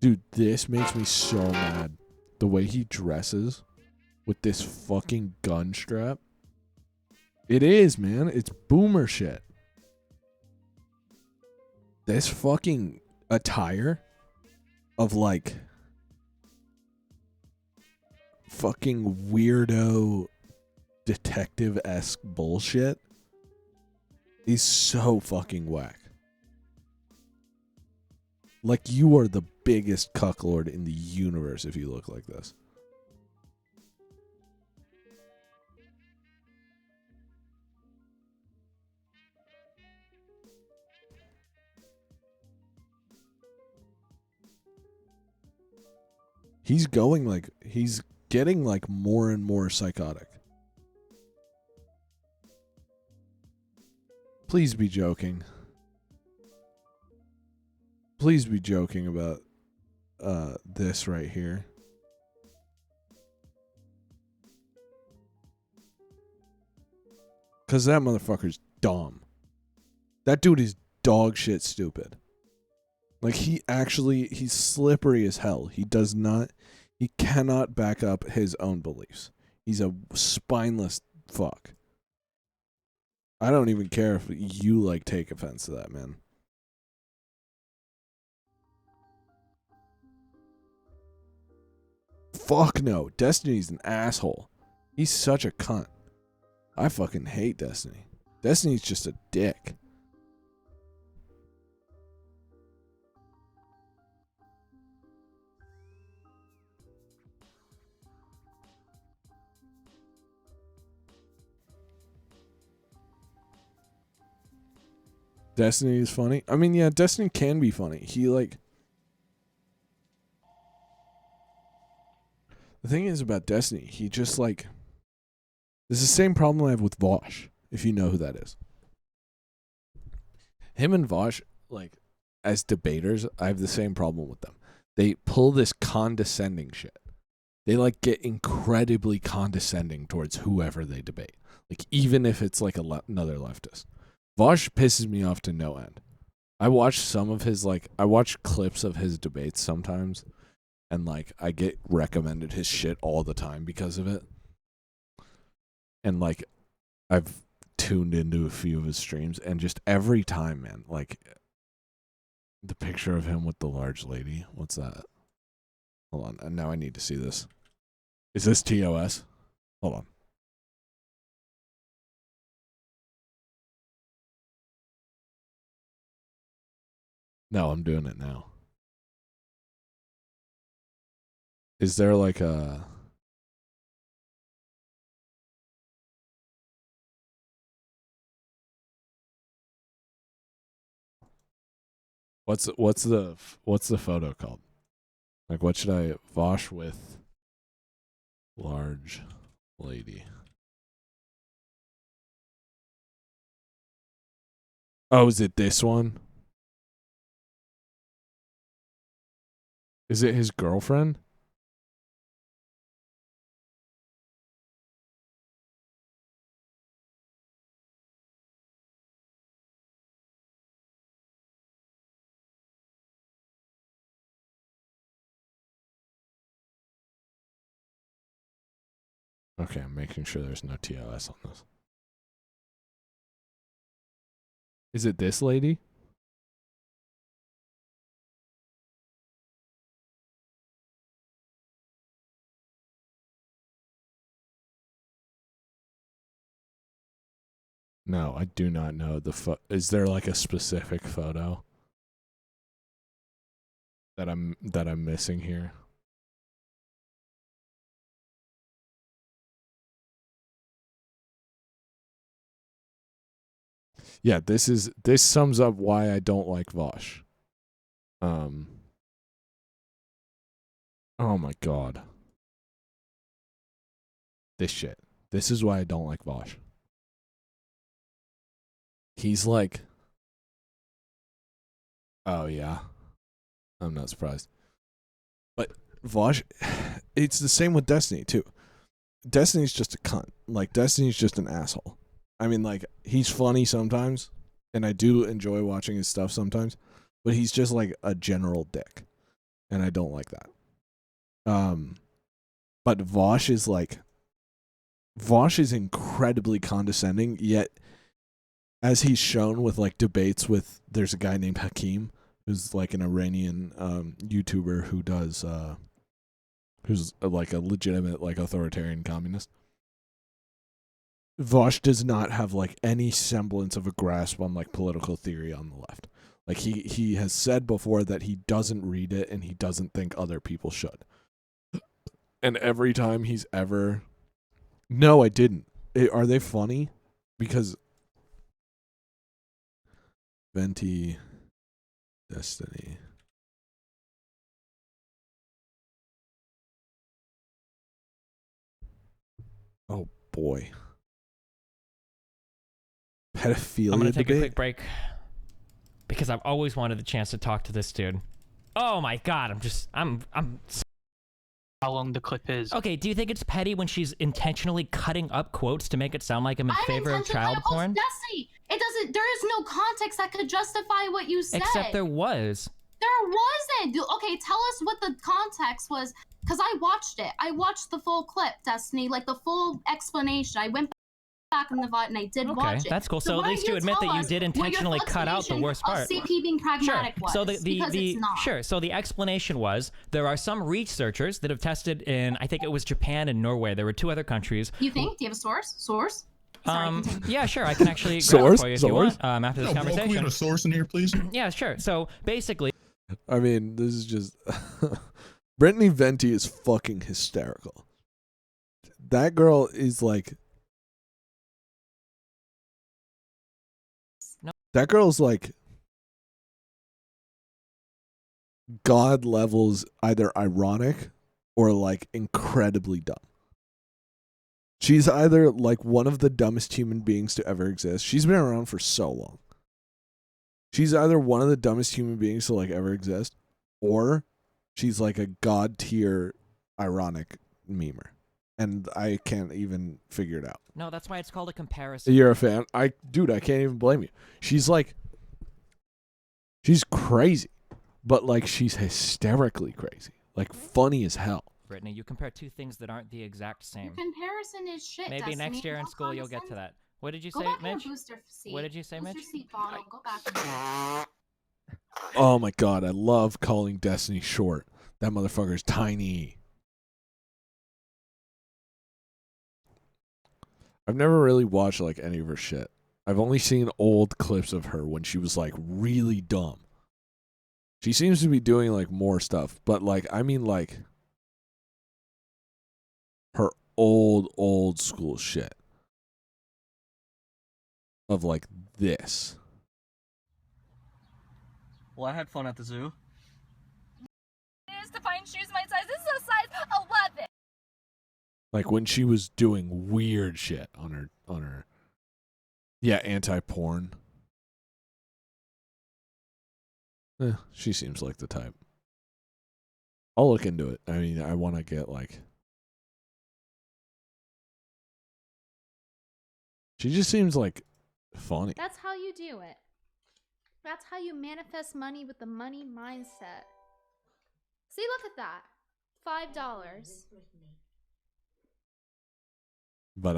Dude, this makes me so mad. The way he dresses with this fucking gun strap. It is, man. It's boomer shit. This fucking attire of like fucking weirdo detective-esque bullshit is so fucking whack. Like, you are the biggest cucklord in the universe if you look like this. He's getting like more and more psychotic. Please be joking. Please be joking about this right here. Cause that motherfucker's dumb. That dude is dog shit stupid. Like, he's slippery as hell. He cannot back up his own beliefs. He's a spineless fuck. I don't even care if you, like, take offense to that, man. Fuck no. Destiny's an asshole. He's such a cunt. I fucking hate Destiny. Destiny's just a dick. Destiny is funny. I mean, yeah, Destiny can be funny. The thing is about Destiny, he just like... This is the same problem I have with Vosh, if you know who that is. Him and Vosh, like, as debaters, I have the same problem with them. They pull this condescending shit. They, like, get incredibly condescending towards whoever they debate. Like, even if it's, like, another leftist. Vosh pisses me off to no end. I watch some of his, like, I watch clips of his debates sometimes, and, like, I get recommended his shit all the time because of it. And, like, I've tuned into a few of his streams, and just every time, man, like, the picture of him with the large lady, what's that? Hold on, and now I need to see this. Is this TOS? Hold on. No, I'm doing it now. Is there like a... What's the photo called? Like, what should I... Vosh with large lady. Oh, is it this one? Is it his girlfriend? Okay, I'm making sure there's no TOS on this. Is it this lady? No, I do not know the is there like a specific photo that I'm missing here? Yeah, this sums up why I don't like Vosh. Oh my god. This shit. This is why I don't like Vosh. He's like, oh yeah. I'm not surprised. But Vosh, it's the same with Destiny too. Destiny's just a cunt. Like, Destiny's just an asshole. I mean, like, he's funny sometimes, and I do enjoy watching his stuff sometimes, but he's just like a general dick, and I don't like that. But Vosh is incredibly condescending, yet as he's shown with like debates with, there's a guy named Hakeem who's like an Iranian YouTuber who does who's like a legitimate like authoritarian communist. Vosh does not have like any semblance of a grasp on like political theory on the left. Like he has said before that he doesn't read it and he doesn't think other people should. And every time he's ever, no, I didn't. Are they funny? Because Venti, Destiny. Oh boy. Pedophilia I'm gonna take debate? a quick break because I've always wanted the chance to talk to this dude. Oh my god, I'm how long the clip is. Okay, do you think it's petty when she's intentionally cutting up quotes to make it sound like I'm in favor of child porn? Destiny, it doesn't. There is no context that could justify what you said. Except there was. There wasn't. Okay, tell us what the context was, because I watched it. I watched the full clip, Destiny, like the full explanation. I went back in the VOD and I did watch it. That's cool. So why at least don't you admit tell that you us did what your intentionally cut out the worst part. Of CP being pragmatic was, So because it's not. So the explanation was there are some researchers that have tested in, I think it was Japan and Norway. There were 2 other countries. You think? Do you have a source? Source? Sorry, yeah, sure. I can actually grab it for you if you want after this conversation. Can we get a source in here, please? Yeah, sure. So basically, I mean, this is just Brittany Venti is fucking hysterical. That girl is like that girl's like God levels either ironic or like incredibly dumb. She's either like one of the dumbest human beings to ever exist. She's been around for so long. She's either one of the dumbest human beings to like ever exist, or she's like a god tier ironic memer. And I can't even figure it out. no, that's why it's called a comparison. You're a fan. Dude, I can't even blame you. She's crazy, but like she's hysterically crazy, like funny as hell. Brittany, you compare 2 things that aren't the exact same. Your comparison is shit, Maybe Destiny. next year in Don't school you'll get to condescend. that. What did you Go say, back in Mitch? your booster seat. What did you say, booster Mitch? Seat bottle. Go back. Oh my god, I love calling Destiny short. That motherfucker's tiny. I've never really watched like any of her shit. I've only seen old clips of her when she was like really dumb. She seems to be doing like more stuff, but like I mean like her old school shit of like this. Well, I had fun at the zoo. It is to find shoes my size. This is a size 11. Like when she was doing weird shit on her yeah, anti-porn. She seems like the type. I'll look into it. I mean, I want to get like she just seems like funny. That's how you do it. That's how you manifest money with the money mindset. See, look at that. $5. But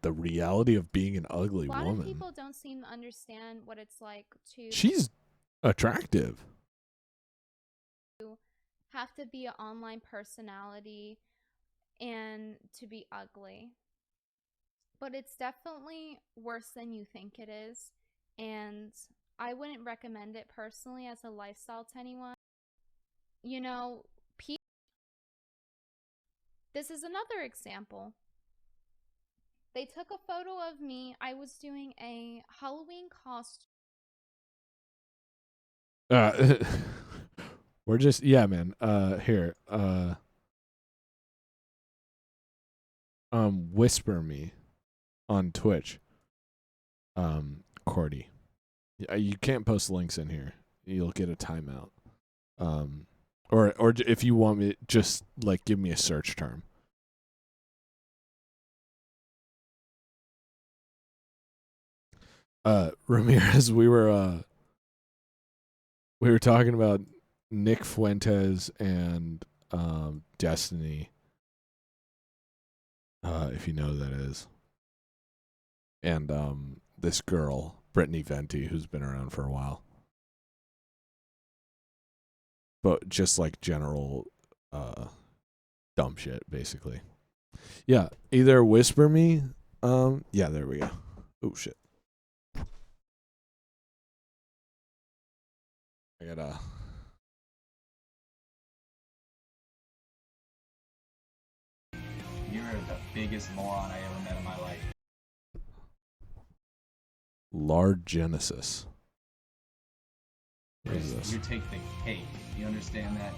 the reality of being an ugly A lot woman. of people don't seem to understand what it's like to She's attractive. have to be an online personality and to be ugly. But it's definitely worse than you think it is. And I wouldn't recommend it personally as a lifestyle to anyone. You know, this is another example. They took a photo of me. I was doing a Halloween costume. We're just man. Here. Whisper me on Twitch. Cordy. You can't post links in here. You'll get a timeout. Or if you want me, just like give me a search term. Ramirez, we were talking about Nick Fuentes and Destiny. If you know who that is. And this girl, Brittany Venti, who's been around for a while. But just like general dumb shit, basically. Yeah, either whisper me Yeah, there we go. Oh shit. I gotta. You're the biggest moron I ever met in my life. Large Genesis. What is this? You take the cake. You understand that?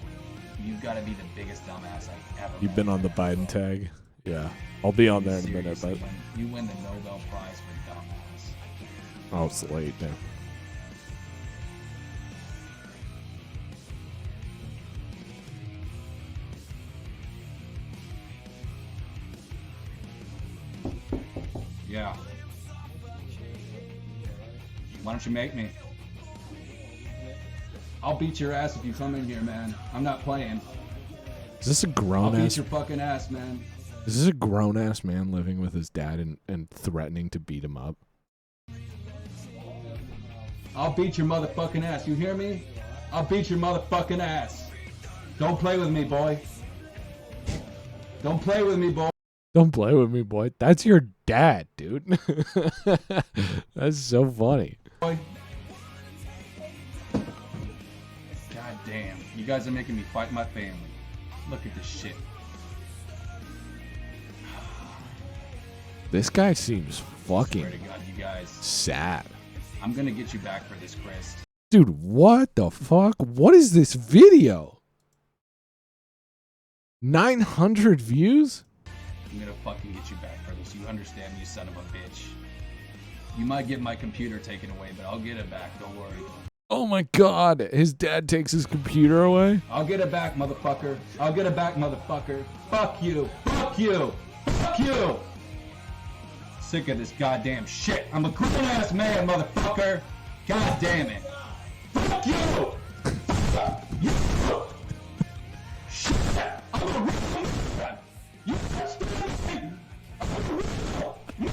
You've got to be the biggest dumbass I ever You've been on the Biden tag? Yeah. I'll be on there in a minute, but. You win the Nobel Prize for dumbass. Oh, it's late now. Yeah. Why don't you make me? I'll beat your ass if you come in here, man. I'm not playing. Is this a grown I'll beat ass? your fucking ass, man. Is this a grown ass man living with his dad and threatening to beat him up? I'll beat your motherfucking ass. You hear me? I'll beat your motherfucking ass. Don't play with me, boy. Don't play with me, boy. Don't play with me, boy. That's your dad, dude. That's so funny. Boy. God damn. You guys are making me fight my family. Look at this shit. This guy seems fucking Swear to God, you guys. sad. I'm gonna get you back for this, Chris. Dude, what the fuck? What is this video? 900 views? I'm gonna fucking get you back for this. You understand, you son of a bitch. You might get my computer taken away, but I'll get it back. Don't worry. Oh my god, his dad takes his computer away? I'll get it back, motherfucker. I'll get it back, motherfucker. Fuck you. Fuck you. Fuck you. Sick of this goddamn shit. I'm a grown-ass man, motherfucker. God damn it. Fuck you. Fuck you. Shit. I'm a real man. You understand me?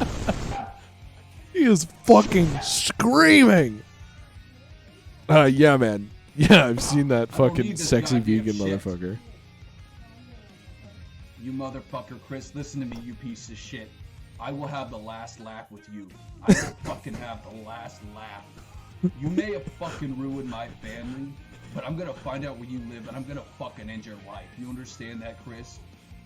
He is fucking screaming. Yeah, man. Yeah, I've seen that fucking need this sexy goddamn vegan shit. motherfucker. You motherfucker, Chris, listen to me, you piece of shit. I will have the last laugh with you. I will fucking have the last laugh. You may have fucking ruined my family, but I'm gonna find out where you live and I'm gonna fucking end your life. You understand that, Chris?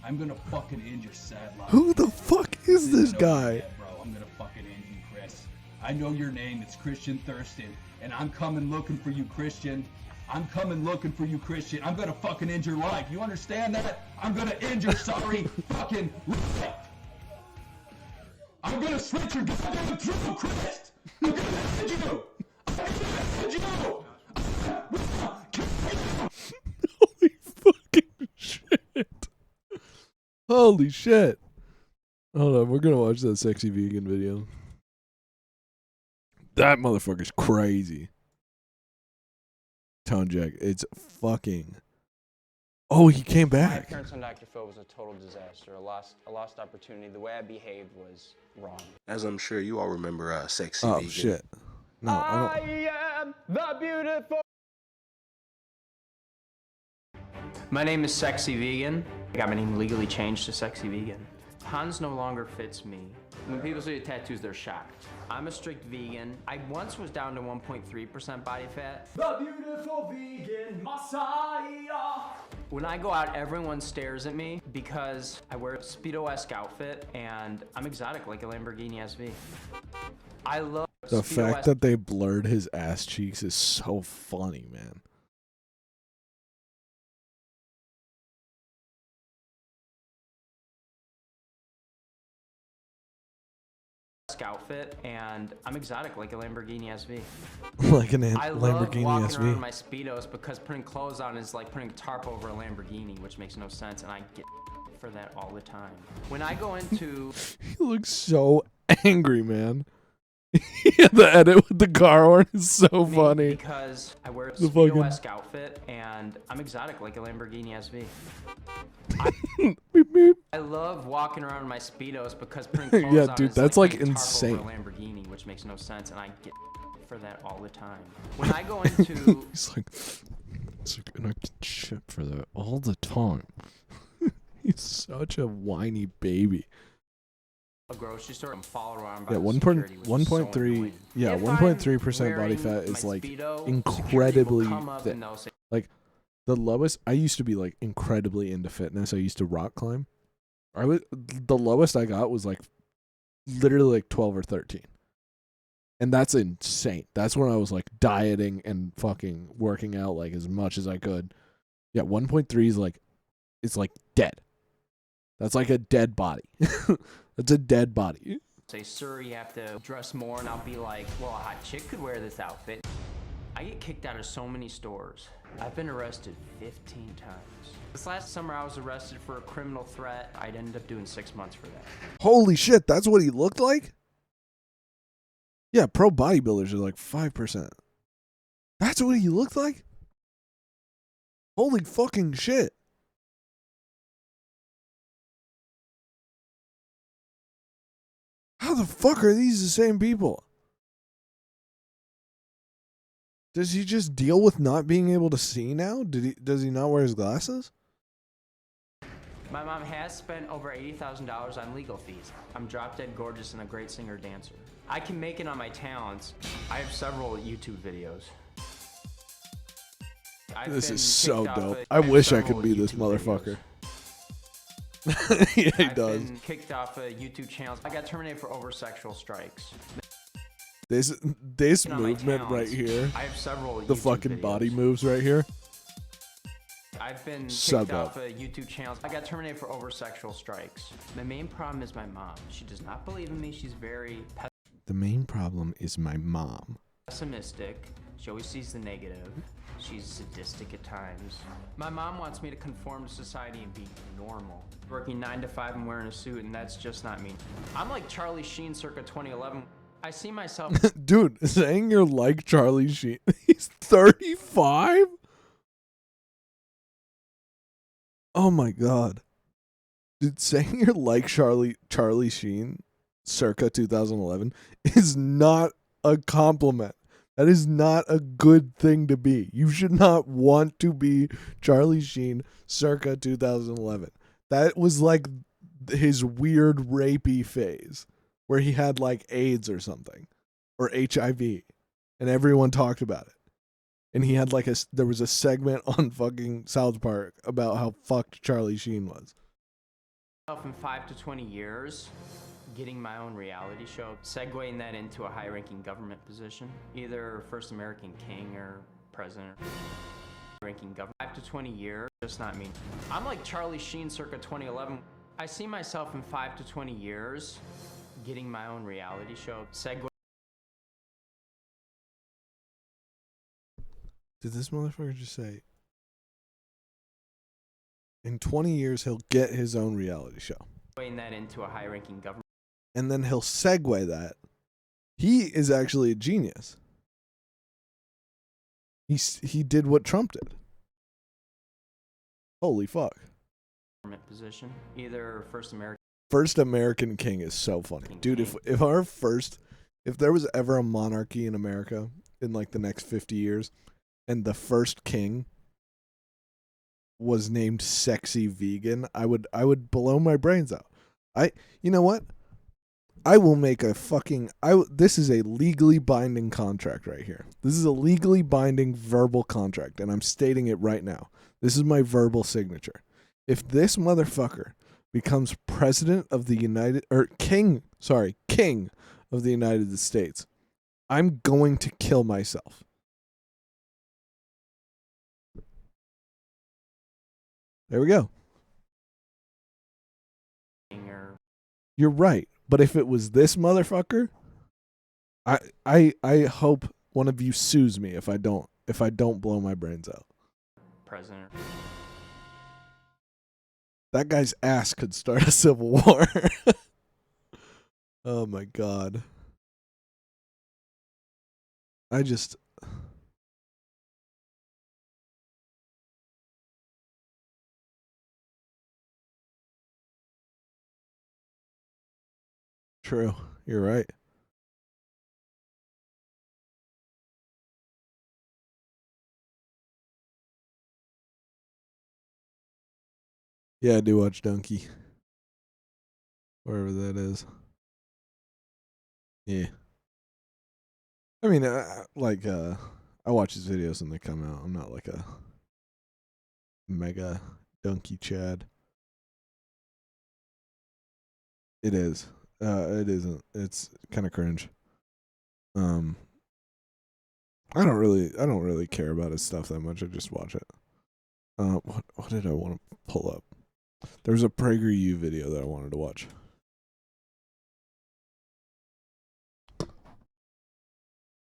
I'm gonna fucking end your sad life. Who the fuck is this Sit guy? over there, bro. I'm gonna fucking end you, Chris. I know your name. It's Christian Thurston, and I'm coming looking for you, Christian. I'm coming looking for you, Christian. I'm gonna fucking end your life. You understand that? I'm gonna end your sorry fucking life. I'm gonna slit your goddamn throat, Chris. I'm gonna end you. I'm gonna end you. Holy fucking shit. Holy shit. Hold on, we're gonna watch that sexy vegan video. That motherfucker's crazy. Tone Jack, it's fucking. Oh, he came My back. appearance on Dr. Phil was a total disaster, a lost opportunity. The way I behaved was wrong. As I'm sure you all remember, Sexy Oh Vegan. shit. No, I don't. am the beautiful. My name is Sexy Vegan. I got my name legally changed to Sexy Vegan. Hans no longer fits me. When people see the tattoos, they're shocked. I'm a strict vegan. I once was down to 1.3% body fat. The beautiful vegan Messiah. When I go out, everyone stares at me because I wear a Speedo-esque outfit and I'm exotic like a Lamborghini SV. I love The Speedo-esque. fact that they blurred his ass cheeks is so funny, man. Outfit and I'm exotic like a Lamborghini SV. Like an I love Lamborghini walking SV. around in my Speedos because putting clothes on is like putting a tarp over a Lamborghini, which makes no sense, and I get for that all the time. When I go into He looks so angry, man. Yeah, the edit with the car horn is so funny. because I wear a The fucking- Speedo-esque outfit and I'm exotic like a Lamborghini SV. I love walking around in my Speedos because putting clothes Yeah, on dude, is that's, like like, putting a tarp insane. over a Lamborghini, which makes no sense, and I get for that all the time. When I go into He's like, and I get shit for that all the time. He's such a whiny baby. a grocery store and followed around by Yeah, the 1.3. Yeah, 1.3% body fat is like incredibly thick. Like the lowest. I used to be like incredibly into fitness. I used to rock climb. The lowest I got was like literally like 12 or 13. And that's insane. That's when I was like dieting and fucking working out like as much as I could. Yeah, 1.3 is like, it's like dead. That's like a dead body. That's a dead body. Say, sir, you have to dress more, and I'll be like, well, a hot chick could wear this outfit. I get kicked out of so many stores. I've been arrested 15 times. This last summer, I was arrested for a criminal threat. I'd ended up doing 6 months for that. Holy shit, that's what he looked like? Yeah, pro bodybuilders are like 5%. That's what he looked like? Holy fucking shit. How the fuck are these the same people? Does he just deal with not being able to see now? Does he not wear his glasses? My mom has spent over $80,000 on legal fees. I'm drop dead gorgeous and a great singer dancer. I can make it on my talents. I have several YouTube videos. This is so dope. I wish I could be this motherfucker. Yeah, he does. I've been kicked off of YouTube channels. I got terminated for over sexual strikes. This movement right here. I have several the YouTube fucking videos. body moves right here. I've been Sub kicked up. off of YouTube channels. I got terminated for over sexual strikes. My main problem is my mom. She does not believe in me. She's very The main problem is my mom. pessimistic. She always sees the negative. She's sadistic at times. My mom wants me to conform to society and be normal. Working 9 to 5 and wearing a suit, and that's just not me. I'm like Charlie Sheen circa 2011. I see myself. Dude, saying you're like Charlie Sheen. He's 35? Oh my god. Dude, saying you're like Charlie Sheen circa 2011 is not a compliment. That is not a good thing to be. You should not want to be Charlie Sheen circa 2011. That was like his weird rapey phase where he had like AIDS or something or HIV and everyone talked about it. And he had like there was a segment on fucking South Park about how fucked Charlie Sheen was. In 5 to 20 years, getting my own reality show, segueing that into a high-ranking government position, either first American king or president. Ranking government. 5 to 20 years, just not me. I'm like Charlie Sheen circa 2011. I see myself in 5 to 20 years getting my own reality show, segue. Did this motherfucker just say, in 20 years he'll get his own reality show? Segueing that into a high-ranking government. And then he'll segue that. He is actually a genius. He did what Trump did. Holy fuck. Government position, either First American king is so funny. Dude, if there was ever a monarchy in America in like the next 50 years and the first king was named Sexy Vegan, I would blow my brains out. You know what? I will make a fucking this is a legally binding contract right here. This is a legally binding verbal contract, and I'm stating it right now. This is my verbal signature. If this motherfucker becomes president of the king of the United States, I'm going to kill myself. There we go. You're right. But if it was this motherfucker, I hope one of you sues me if I don't blow my brains out. President. That guy's ass could start a civil war. Oh my god. True. You're right. Yeah, I do watch Donkey. Wherever that is. Yeah. I mean, I watch his videos when they come out. I'm not like a mega donkey Chad. It is. It isn't. It's kind of cringe. I don't really care about his stuff that much. I just watch it. What did I want to pull up? There was a PragerU video that I wanted to watch.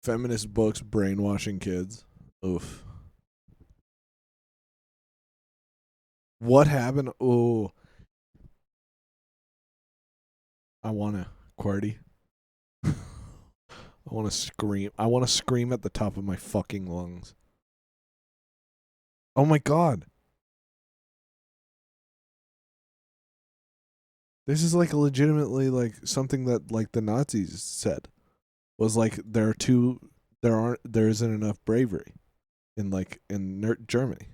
Feminist books brainwashing kids. Oof. What happened? Oh. I want to, QWERTY. I want to scream. I want to scream at the top of my fucking lungs. Oh my god. This is like legitimately like something that like the Nazis said. Was like there isn't enough bravery in Germany.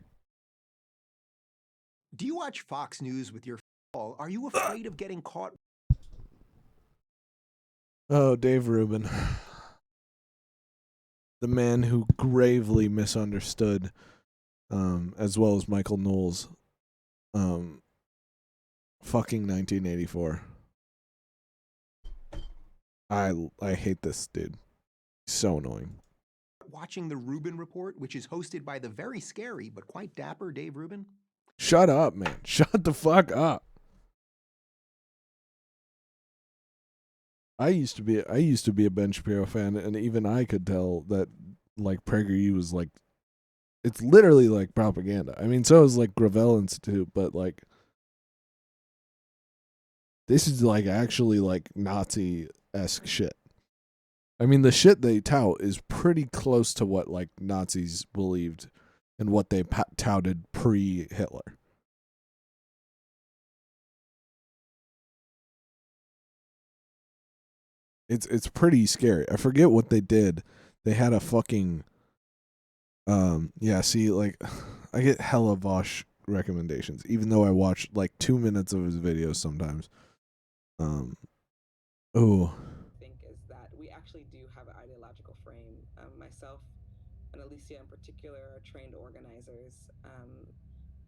Do you watch Fox News with your f***? Are you afraid of getting caught? Oh, Dave Rubin. The man who gravely misunderstood, as well as Michael Knowles, fucking 1984. I hate this dude. He's so annoying. Watching the Rubin Report, which is hosted by the very scary but quite dapper Dave Rubin? Shut up, man. Shut the fuck up. I used to be a Ben Shapiro fan, and even I could tell that like PragerU was like, it's literally like propaganda. I mean, so is like Gravel Institute, but like this is like actually like Nazi-esque shit. I mean, the shit they tout is pretty close to what like Nazis believed and what they touted pre-Hitler. It's pretty scary. I forget what they did. They had a fucking see, like I get hella Vosh recommendations, even though I watch like 2 minutes of his videos sometimes. Think is that we actually do have an ideological frame. Myself and Alicia in particular are trained organizers.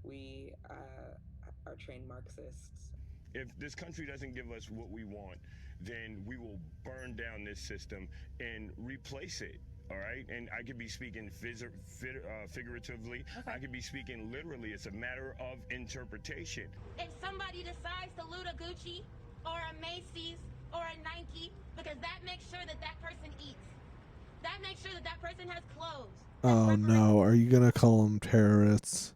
We are trained Marxists. If this country doesn't give us what we want, then we will burn down this system and replace it. All right, and I could be speaking figuratively. I could be speaking literally. It's a matter of interpretation. If somebody decides to loot a Gucci or a Macy's or a Nike, because that makes sure that that person eats. That makes sure that that person has clothes. Oh no, are you gonna call them terrorists?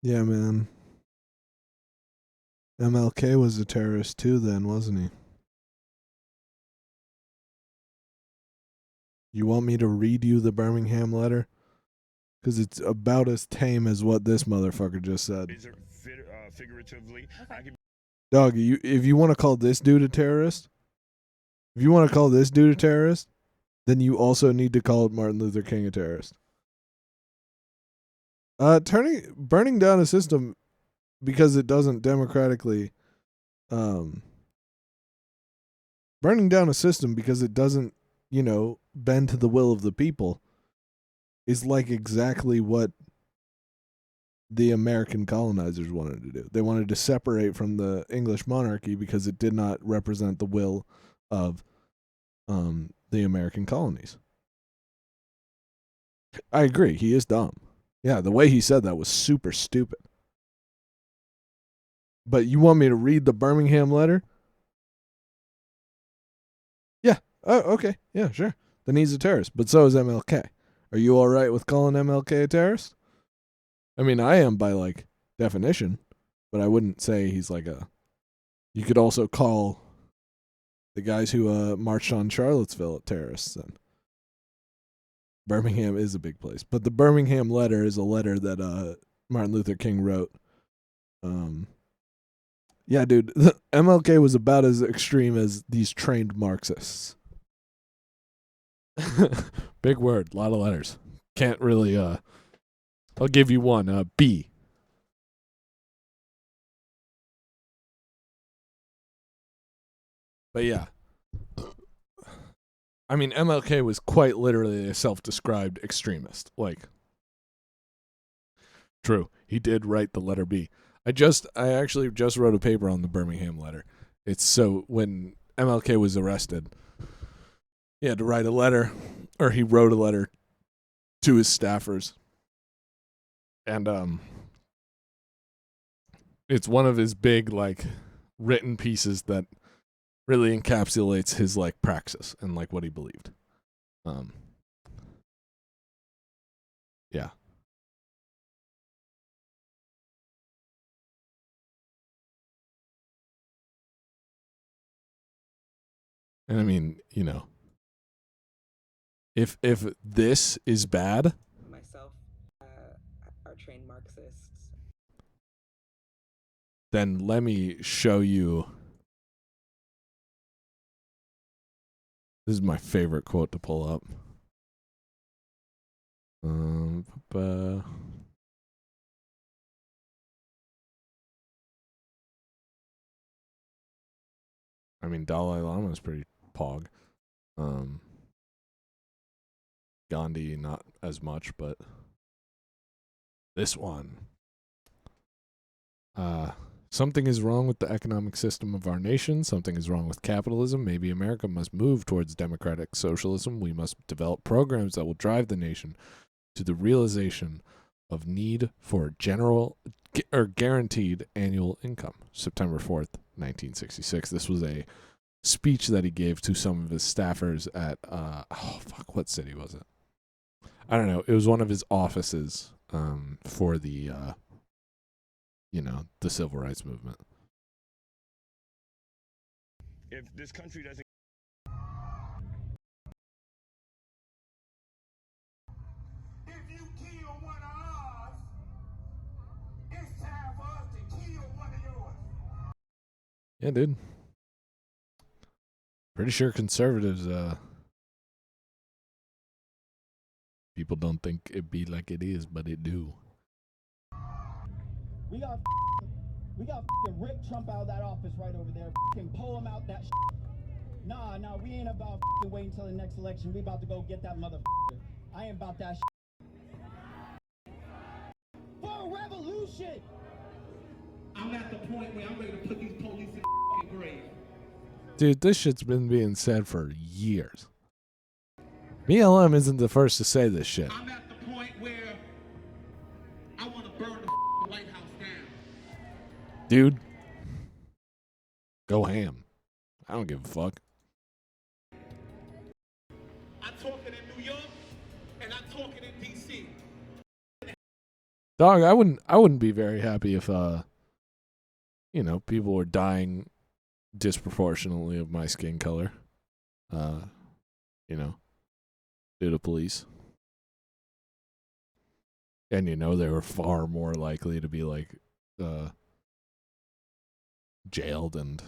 Yeah, man. MLK was a terrorist too then, wasn't he? You want me to read you the Birmingham letter? Because it's about as tame as what this motherfucker just said. Figuratively, Dog, if you want to call this dude a terrorist, then you also need to call Martin Luther King a terrorist. Burning down a system because it doesn't democratically, burning down a system because it doesn't, bend to the will of the people is like exactly what the American colonizers wanted to do. They wanted to separate from the English monarchy because it did not represent the will of the American colonies. I agree. He is dumb. Yeah, the way he said that was super stupid. But you want me to read the Birmingham letter? Yeah. Oh, okay. Yeah, sure. Then he's a terrorist. But so is MLK. Are you all right with calling MLK a terrorist? I mean, I am by, like, definition. But I wouldn't say he's like a... You could also call the guys who marched on Charlottesville terrorists then. Birmingham is a big place. But the Birmingham letter is a letter that Martin Luther King wrote. Yeah, dude, MLK was about as extreme as these trained Marxists. Big word, a lot of letters. Can't really, I'll give you one, B. But yeah. I mean, MLK was quite literally a self-described extremist. Like, true, he did write the letter B. I actually just wrote a paper on the Birmingham letter. It's so when MLK was arrested, he had to write a letter, or he wrote a letter to his staffers. And it's one of his big, like, written pieces that really encapsulates his, like, praxis and, like, what he believed. Yeah. And I mean, you know, if this is bad, Myself are trained Marxists. then let me show you. This is my favorite quote to pull up. I mean, Dalai Lama is pretty pog. Gandhi, not as much, but this one. Something is wrong with the economic system of our nation. Something is wrong with capitalism. Maybe America must move towards democratic socialism. We must develop programs that will drive the nation to the realization of need for general or guaranteed annual income. September 4th, 1966. This was a speech that he gave to some of his staffers at what city was it? I don't know. It was one of his offices for the the civil rights movement. If this country doesn't Yeah, dude. Pretty sure conservatives people don't think it be like it is, but it do. We got Rick Trump out of that office right over there. Pull him out that Nah, we ain't about waiting until the next election. We about to go get that motherfucker. I ain't about that for a revolution. I'm at the point where I'm ready to put these police in the grave. Dude, this shit's been being said for years. BLM isn't the first to say this shit. I'm at the point where I want to burn the White House down. Dude, go ham. I don't give a fuck. I'm talking in New York and I'm talking in DC. Dog, I wouldn't be very happy if people were dying disproportionately of my skin color. Due to police. And they were far more likely to be like jailed and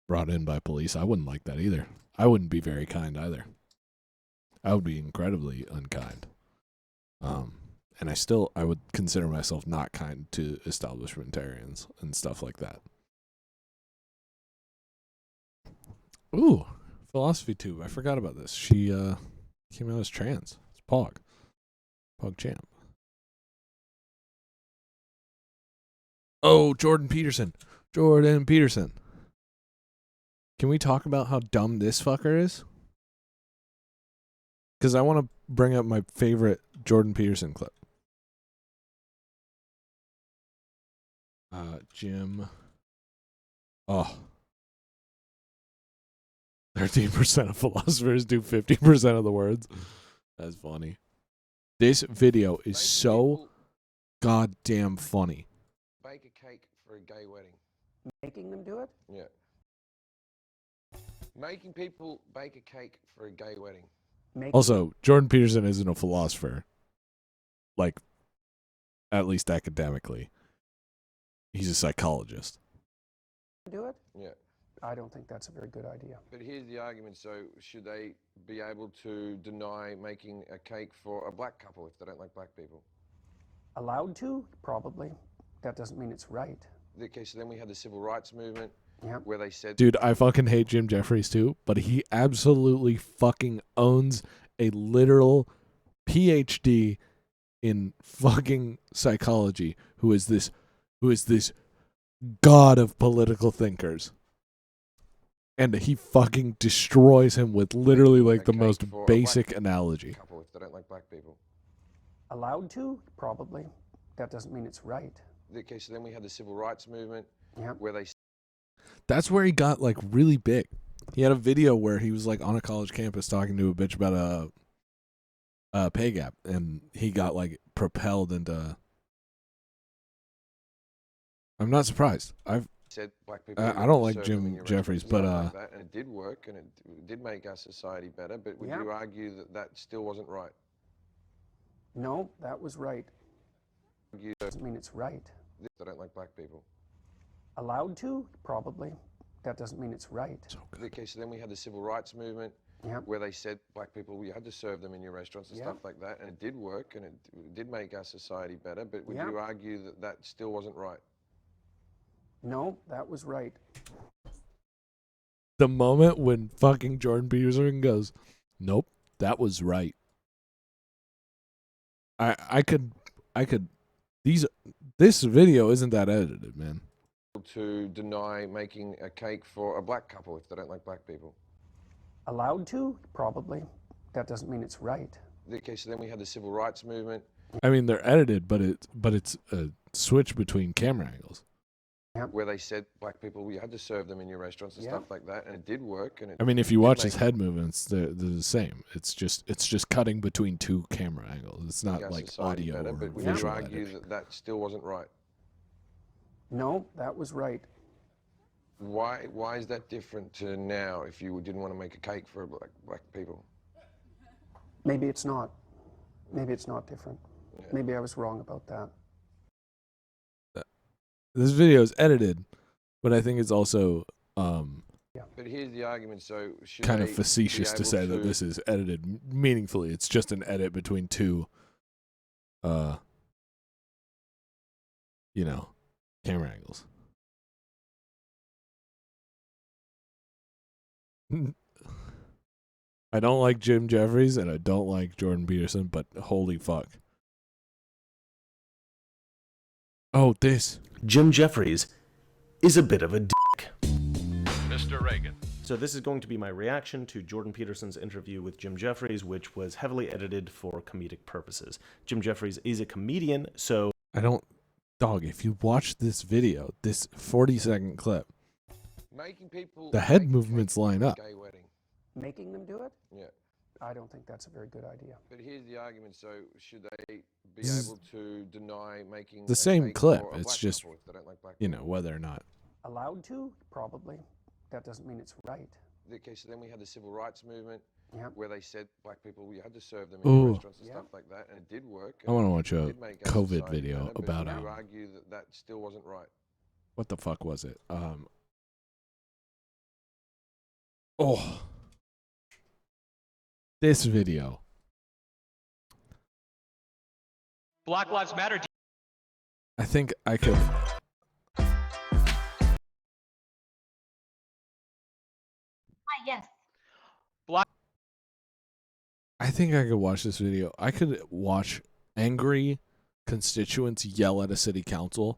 brought in by police. I wouldn't like that either. I wouldn't be very kind either. I would be incredibly unkind. And I would consider myself not kind to establishmentarians and stuff like that. Ooh, Philosophy Tube. I forgot about this. She came out as trans. It's Pog. Pog Champ. Oh, Jordan Peterson. Jordan Peterson. Can we talk about how dumb this fucker is? Because I want to bring up my favorite Jordan Peterson clip. Jim. Oh. 13% of philosophers do 50% of the words. That's funny. This video is so goddamn funny. Bake a cake for a gay wedding. Making them do it? Yeah. Making people bake a cake for a gay wedding. Also, Jordan Peterson isn't a philosopher. Like, at least academically. He's a psychologist. Do it? Yeah. I don't think that's a very good idea. But here's the argument. So should they be able to deny making a cake for a black couple if they don't like black people? Allowed to? Probably. That doesn't mean it's right. Okay, so then we had the civil rights movement. where they said, Dude, I fucking hate Jim Jeffries too, but he absolutely fucking owns a literal PhD in fucking psychology who is this god of political thinkers. And he fucking destroys him with literally like the most basic analogy. couple if they don't like black people. Allowed to? Probably. That doesn't mean it's right. Okay, so then we had the civil rights movement where they That's where he got like really big. He had a video where he was like on a college campus talking to a bitch about a pay gap, and he got like propelled into. I'm not surprised. said black people. I don't like Jim Jeffries, but like that, and it did work, and it did make our society better. But would you argue that that still wasn't right? No, that was right. Doesn't mean it's right. They don't like black people. Allowed to? Probably. That doesn't mean it's right. Okay, so then we had the civil rights movement where they said black people, you had to serve them in your restaurants and stuff like that, and it did work, and it did make our society better. But would you argue that that still wasn't right? No, that was right. The moment when fucking Jordan Peterson goes, nope, that was right. This video isn't that edited, man. To deny making a cake for a black couple if they don't like black people. Allowed to? Probably. That doesn't mean it's right. Okay, so then we had the civil rights movement. I mean, they're edited, but it's a switch between camera angles. Where they said black people, you had to serve them in your restaurants and stuff like that, and it did work. And I mean, if you watch his head movements, they're the same. It's just cutting between two camera angles. It's not like audio better, or but would visual you argue editing. that that still wasn't right? No, that was right. Why is that different to now? If you didn't want to make a cake for black people, Maybe it's not. Maybe it's not different. Maybe I was wrong about that. This video is edited, but I think it's also But here's the argument. So should kind they of facetious be to say able that this is edited meaningfully. It's just an edit between two, camera angles. I don't like Jim Jeffries and I don't like Jordan Peterson, but holy fuck. Oh, this. Jim Jeffries is a bit of a dick. Mr. Reagan. So this is going to be my reaction to Jordan Peterson's interview with Jim Jeffries, which was heavily edited for comedic purposes. Jim Jeffries is a comedian, so... Dog, if you watch this video, this 40-second clip, making people the head movements line up. Gay wedding. Making them do it? Yeah. I don't think that's a very good idea. But here's the argument. So should they be This is able to deny making The a same cake clip. for a It's black just, couple if they don't like black people? whether or not. Allowed to? Probably. That doesn't mean it's right. Okay, so then we had the civil rights movement where they said black people, you had to serve them in Ooh. your restaurants and stuff like that, and it did work. I want to watch and a it did make our COVID society video better, but about would you argue that that still wasn't right? what the fuck was it? This video. Black Lives Matter. I think I could. Yes. I think I could watch this video. I could watch angry constituents yell at a city council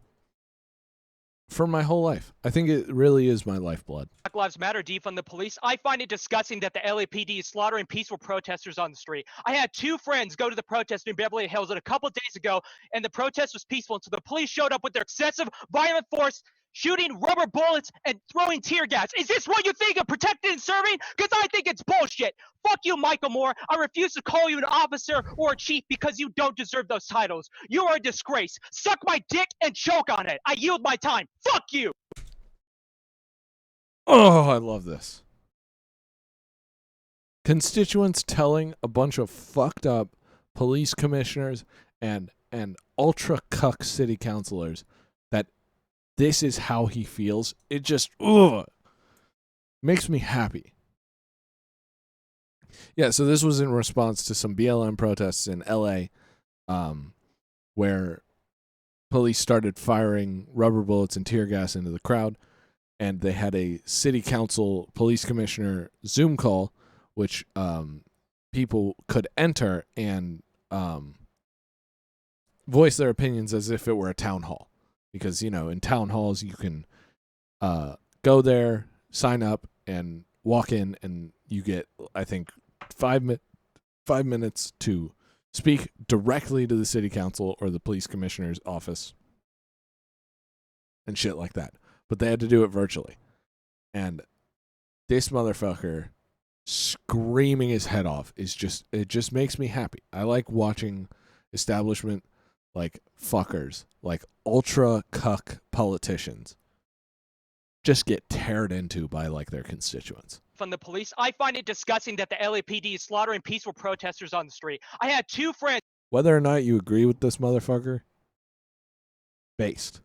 for my whole life. I think it really is my lifeblood. Black Lives Matter defund the police. I find it disgusting that the LAPD is slaughtering peaceful protesters on the street. I had two friends go to the protest in Beverly Hills a couple days ago, and the protest was peaceful until the police showed up with their excessive violent force, shooting rubber bullets and throwing tear gas. Is this what you think of protecting and serving? Because I think it's bullshit. Fuck you, Michael Moore. I refuse to call you an officer or a chief because you don't deserve those titles. You are a disgrace. Suck my dick and choke on it. I yield my time. Fuck you. Oh, I love this. Constituents telling a bunch of fucked up police commissioners and ultra cuck city councilors that this is how he feels. It just makes me happy. Yeah, so this was in response to some BLM protests in LA, where police started firing rubber bullets and tear gas into the crowd. and they had a city council police commissioner Zoom call, which people could enter and voice their opinions as if it were a town hall. Because, in town halls, you can go there, sign up, and walk in, and you get, I think, 5 minutes to speak directly to the city council or the police commissioner's office and shit like that. But they had to do it virtually. And this motherfucker screaming his head off it just makes me happy. I like watching establishment fuckers, ultra cuck politicians just get teared into by their constituents. From the police, I find it disgusting that the LAPD is slaughtering peaceful protesters on the street. I had 2 friends Whether or not you agree with this motherfucker, based.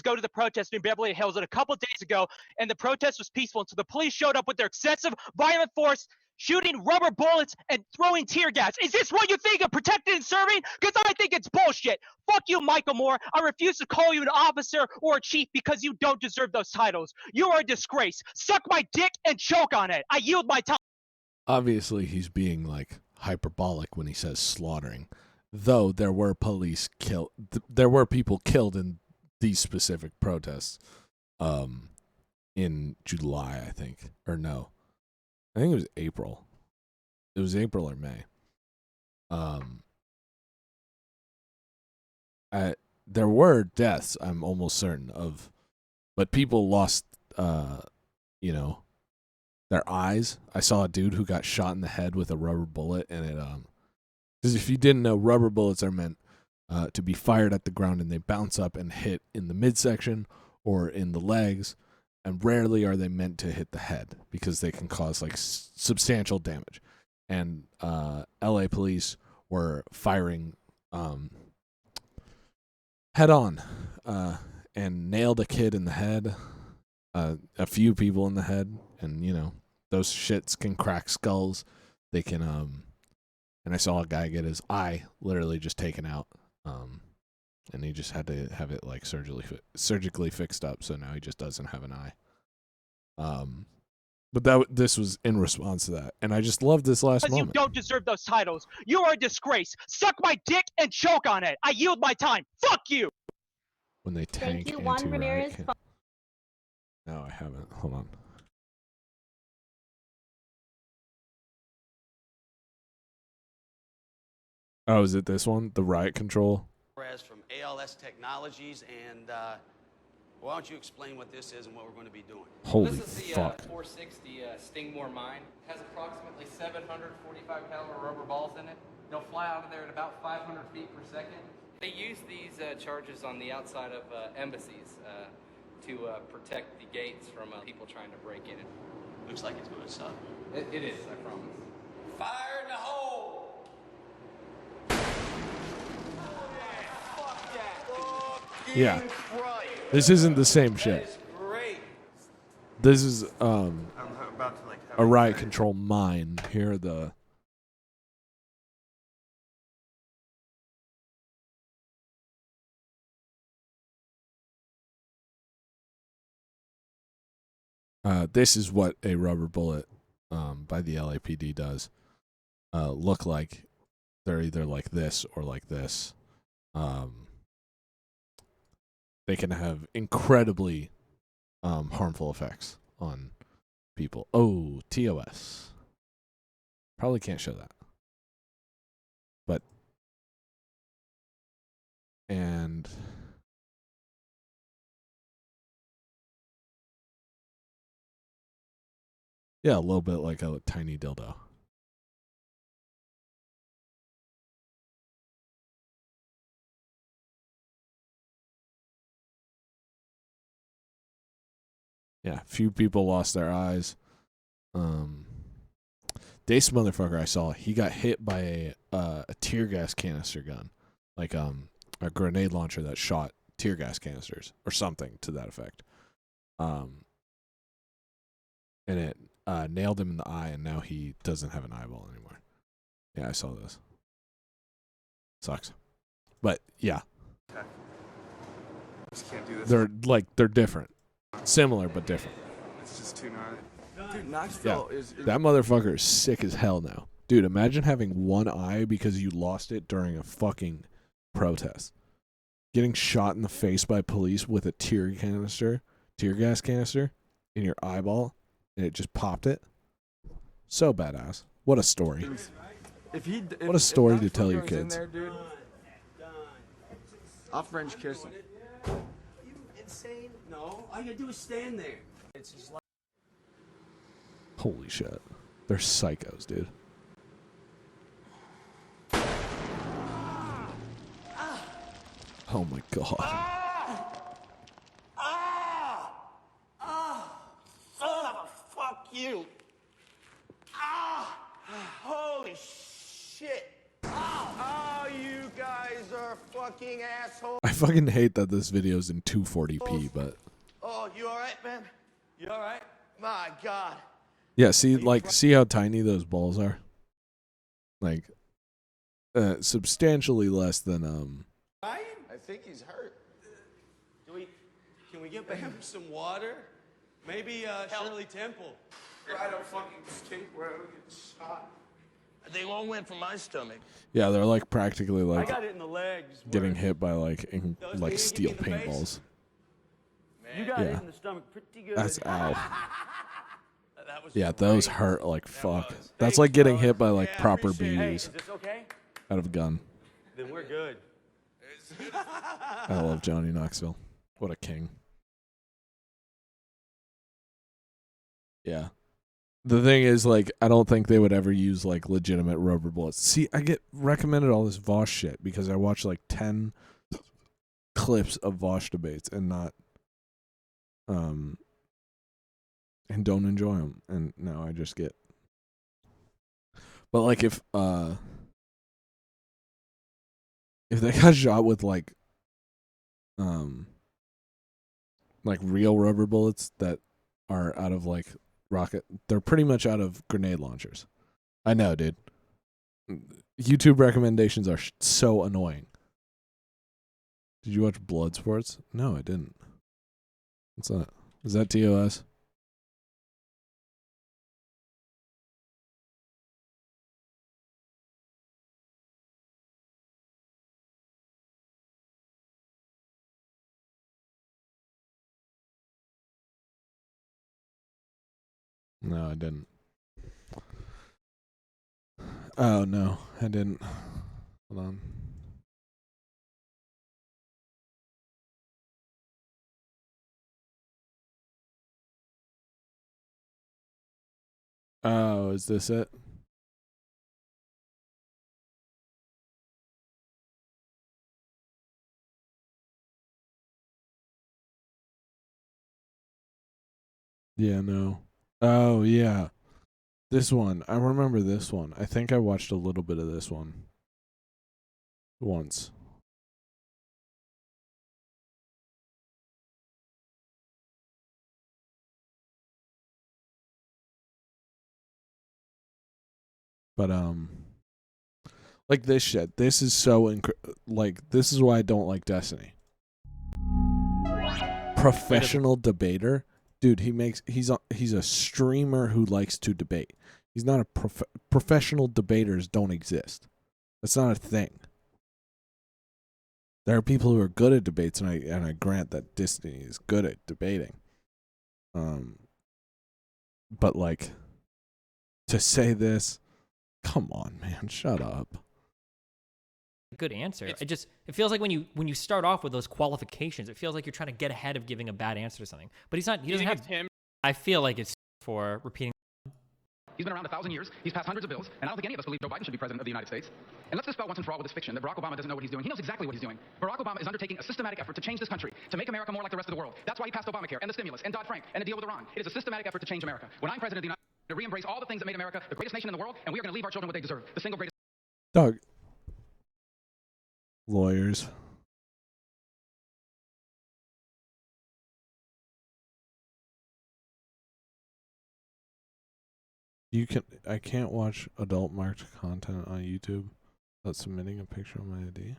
go to the protest in Beverly Hills a couple days ago, and the protest was peaceful until the police showed up with their excessive violent force, shooting rubber bullets and throwing tear gas. Is this what you think of protecting and serving? Because I think it's bullshit. Fuck you, Michael Moore. I refuse to call you an officer or a chief because you don't deserve those titles. You are a disgrace. Suck my dick and choke on it. I yield my time. Obviously, he's being hyperbolic when he says slaughtering, though there were there were people killed in these specific protests in July, I think. Or no. I think it was April. It was April or May. There were deaths, I'm almost certain of, but people lost, their eyes. I saw a dude who got shot in the head with a rubber bullet, and it, because if you didn't know, rubber bullets are meant to be fired at the ground, and they bounce up and hit in the midsection or in the legs. And rarely are they meant to hit the head because they can cause substantial damage. And LA police were firing head on and nailed a kid in the head, a few people in the head. And, those shits can crack skulls. They can, and I saw a guy get his eye literally just taken out. And he just had to have it surgically fixed up, so now he just doesn't have an eye. But this was in response to that, and I just love this last moment. You don't deserve those titles. You are a disgrace. Suck my dick and choke on it. I yield my time. Fuck you. When they tank anti-riot. No, I haven't. Hold on. Oh, is it this one? The riot control? From ALS Technologies, and why don't you explain what this is and what we're going to be doing? Holy This is the fuck. 460 Stingmore mine. It has approximately 745 caliber rubber balls in it. They'll fly out of there at about 500 feet per second. They use these charges on the outside of embassies to protect the gates from people trying to break in it. Looks like it's going to suck. It is, I promise. Fire in the hole! Yeah. This isn't the same shit. This is a riot control mine. Here are the this is what a rubber bullet by the LAPD does look like. They're either like this or like this. They can have incredibly harmful effects on people. Oh, TOS. Probably can't show that. But, and yeah, a little bit like a tiny dildo. Yeah, few people lost their eyes. This motherfucker I saw, he got hit by a tear gas canister gun, like a grenade launcher that shot tear gas canisters or something to that effect. And it nailed him in the eye, and now he doesn't have an eyeball anymore. Yeah, I saw this. Sucks, but yeah, Just can't do this. they're different. Similar but different. It's just too gnarly. Dude, Yeah, Knoxville is that motherfucker is sick as hell now. Dude, imagine having one eye because you lost it during a fucking protest. Getting shot in the face by police with a tear gas canister in your eyeball, and it just popped it. So badass. What a story. What a story to tell your kids. There, dude, I'll French kiss him. You insane? No, all you gotta do is stand there. It's just like. Holy shit. They're psychos, dude. Oh my god. Fuck you. Holy shit. Oh, you guys are fucking assholes. I fucking hate that this video is in 240p, but Oh, you alright, man? You alright? My God. yeah, see how tiny those balls are? Like substantially less than I think he's hurt. Can we get Bam some water? Maybe Shirley Temple. Ride a fucking skateboard and get shot. They won't win from my stomach. yeah, they're like practically I like got it in the legs. getting hit by like Those steel hit you in the face? paintballs. You got Yeah. it in the stomach pretty good. That's ow. That was Yeah, those hurt like fuck. That's like getting hit by like proper Hey, BUs is this okay? out of a gun. Then we're good. I love Johnny Knoxville. What a king. Yeah. The thing is, like, I don't think they would ever use like legitimate rubber bullets. See, I get recommended all this Vosh shit because I watch like 10 clips of Vosh debates and not and don't enjoy them, and now I just get. But like if they got shot with like real rubber bullets that are out of like rocket, they're pretty much out of grenade launchers. I know, dude. YouTube recommendations are so annoying. Did you watch Bloodsports? No, I didn't. What's that? Is that TOS? No, I didn't. Oh, no, I didn't. Hold on. Oh, is this it? Yeah, no. Oh, yeah. This one. I remember this one. I think I watched a little bit of this one. Once. But, like this shit. This is so, like, this is why I don't like Destiny. Professional debater. Dude, he's a streamer who likes to debate. He's not a professional debaters don't exist. That's not a thing. There are people who are good at debates, and I grant that Destiny is good at debating. But like to say this, come on, man, shut up. Good answer. It feels like when you start off with those qualifications, it feels like you're trying to get ahead of giving a bad answer to something. But he's not. He doesn't have. I feel like it's for repeating. He's been around 1,000 years. He's passed hundreds of bills, and I don't think any of us believe Joe Biden should be president of the United States. And let's dispel once and for all with this fiction that Barack Obama doesn't know what he's doing. He knows exactly what he's doing. Barack Obama is undertaking a systematic effort to change this country, to make America more like the rest of the world. That's why he passed Obamacare and the stimulus and Dodd-Frank and the deal with Iran. It is a systematic effort to change America. When I'm president of the United States, to re-embrace all the things that made America the greatest nation in the world, and we are going to leave our children what they deserve. The single greatest. Dog. Lawyers. I can't watch adult marked content on YouTube without submitting a picture of my ID.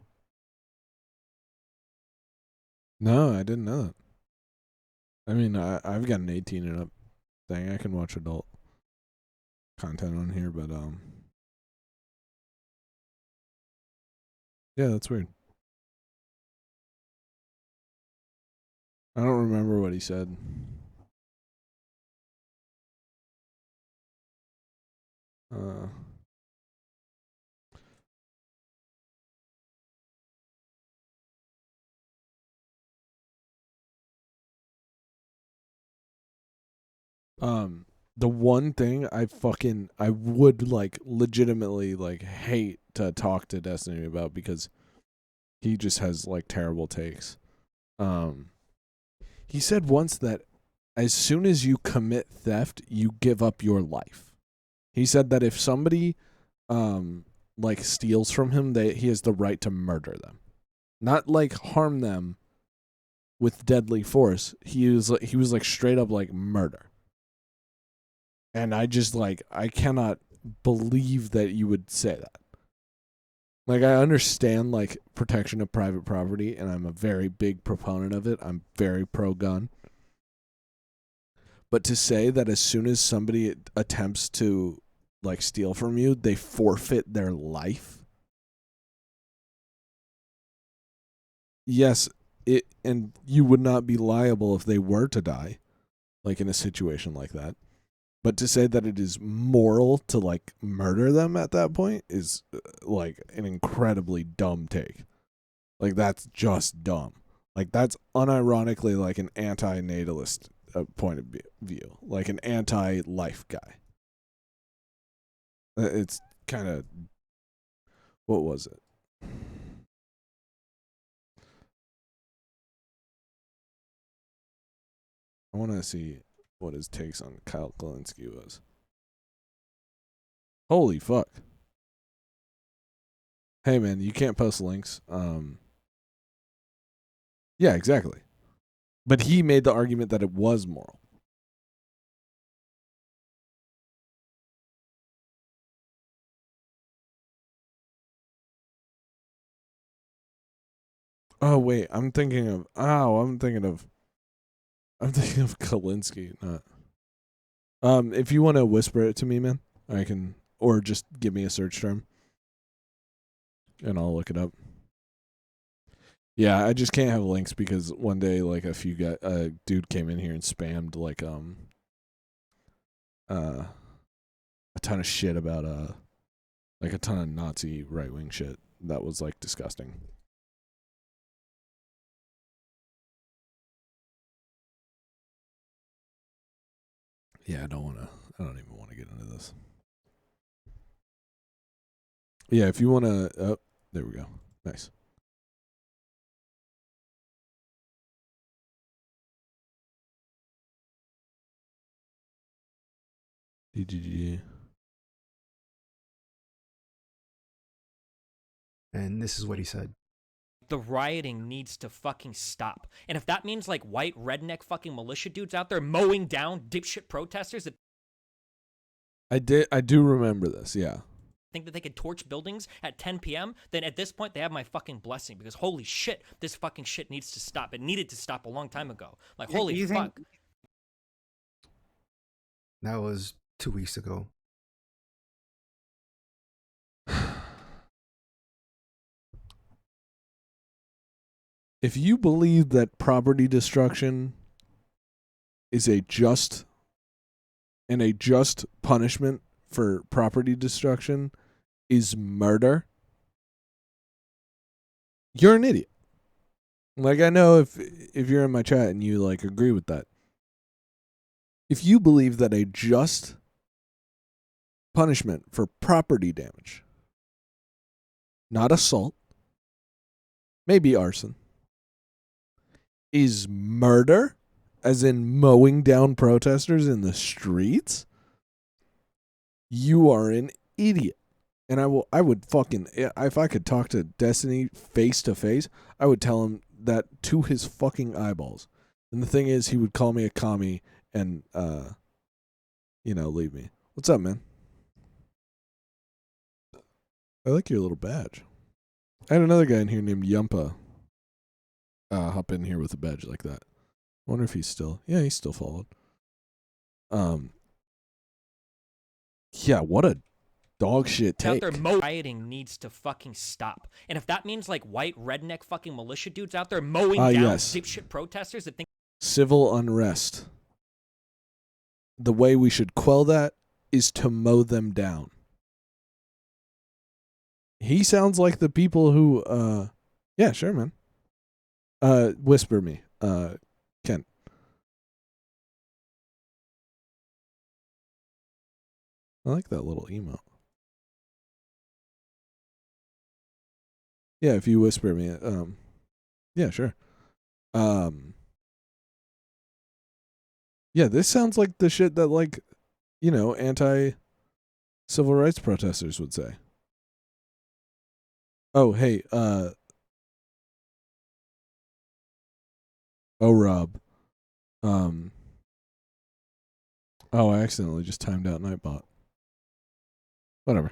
No, I didn't know that. I mean, I've got an 18 and up thing. I can watch adult content on here, but yeah, that's weird. I don't remember what he said. The one thing I would like legitimately like hate to talk to Destiny about because he just has like terrible takes. He said once that as soon as you commit theft, you give up your life. He said that if somebody like steals from him, he has the right to murder them. Not like harm them with deadly force. He was like straight up like murder. And I just like I cannot believe that you would say that. Like I understand like protection of private property and I'm a very big proponent of it. I'm very pro gun. But to say that as soon as somebody attempts to like steal from you, they forfeit their life. Yes, and you would not be liable if they were to die, like in a situation like that. But to say that it is moral to like murder them at that point is like an incredibly dumb take. Like that's just dumb. Like that's unironically like an anti-natalist point of view, like an anti-life guy. It's kind of, what was it? I want to see what his takes on Kyle Kalinske was. Holy fuck. Hey man, you can't post links. Yeah, exactly. But he made the argument that it was moral. Oh wait, I'm thinking of Kalinske, not. If you want to whisper it to me, man, I can, or just give me a search term and I'll look it up. Yeah, I just can't have links because one day like a dude came in here and spammed like a ton of shit about like a ton of Nazi right-wing shit that was like disgusting. Yeah, I don't even want to get into this. Yeah, if you want to, oh, there we go. Nice. DGG. And this is what he said. The rioting needs to fucking stop. And if that means like white redneck fucking militia dudes out there mowing down dipshit protesters that I do remember this, yeah. think that they could torch buildings at 10 p.m., then at this point they have my fucking blessing because holy shit, this fucking shit needs to stop. It needed to stop a long time ago. Like, holy fuck. That was 2 weeks ago. If you believe that property destruction is a just punishment for property destruction is murder, you're an idiot. Like, I know if you're in my chat and you like agree with that. If you believe that a just punishment for property damage, not assault, maybe arson, is murder, as in mowing down protesters in the streets, you are an idiot. And I would fucking, if I could talk to Destiny face to face, I would tell him that to his fucking eyeballs. And the thing is, he would call me a commie and, leave me. What's up, man? I like your little badge. I had another guy in here named Yumpa hop in here with a badge like that. wonder if he's still. Yeah, he's still followed. Yeah, what a dog shit take. Out there rioting needs to fucking stop. And if that means like white redneck fucking militia dudes out there mowing down dipshit protesters that think Civil unrest. The way we should quell that is to mow them down. He sounds like the people who yeah, sure, man. Whisper me. Ken. I like that little emote. Yeah, if you whisper me, yeah, sure. Yeah, this sounds like the shit that, like, you know, anti-civil rights protesters would say. Oh, hey, oh, Rob. Oh, I accidentally just timed out Nightbot. Whatever.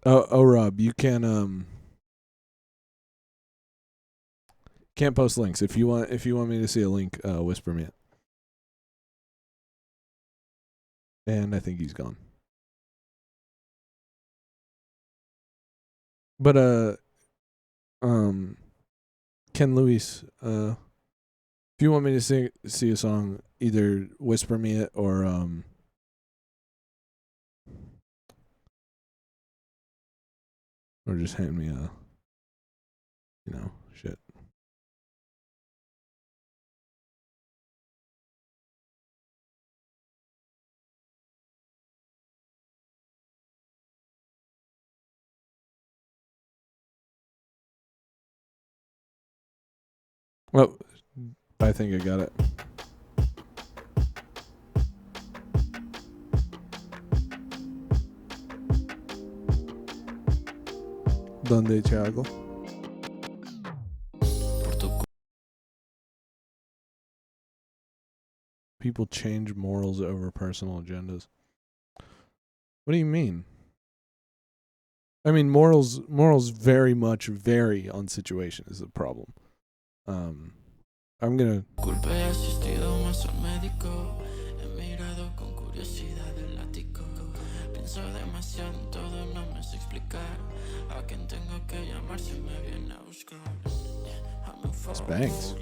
Oh, Rob, you can can't post links. If you want me to see a link, whisper me it. And I think he's gone. But Ken Lewis, if you want me to see a song, either whisper me it or just hand me a, you know, shit. Well, I think I got it. ¿Dónde, Thiago? People change morals over personal agendas. What do you mean? I mean, morals very much vary on situation is the problem. I'm gonna. It's bangs.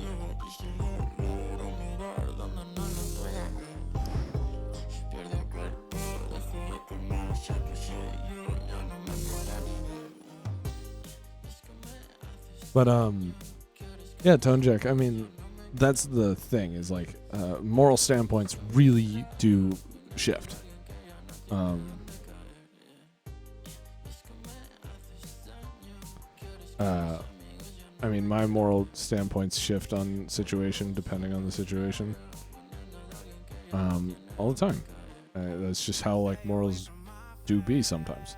But yeah, Tone Jack, I mean, that's the thing, is like moral standpoints really do shift. I mean, my moral standpoints shift on situation depending on the situation. All the time. That's just how, like, morals do be sometimes.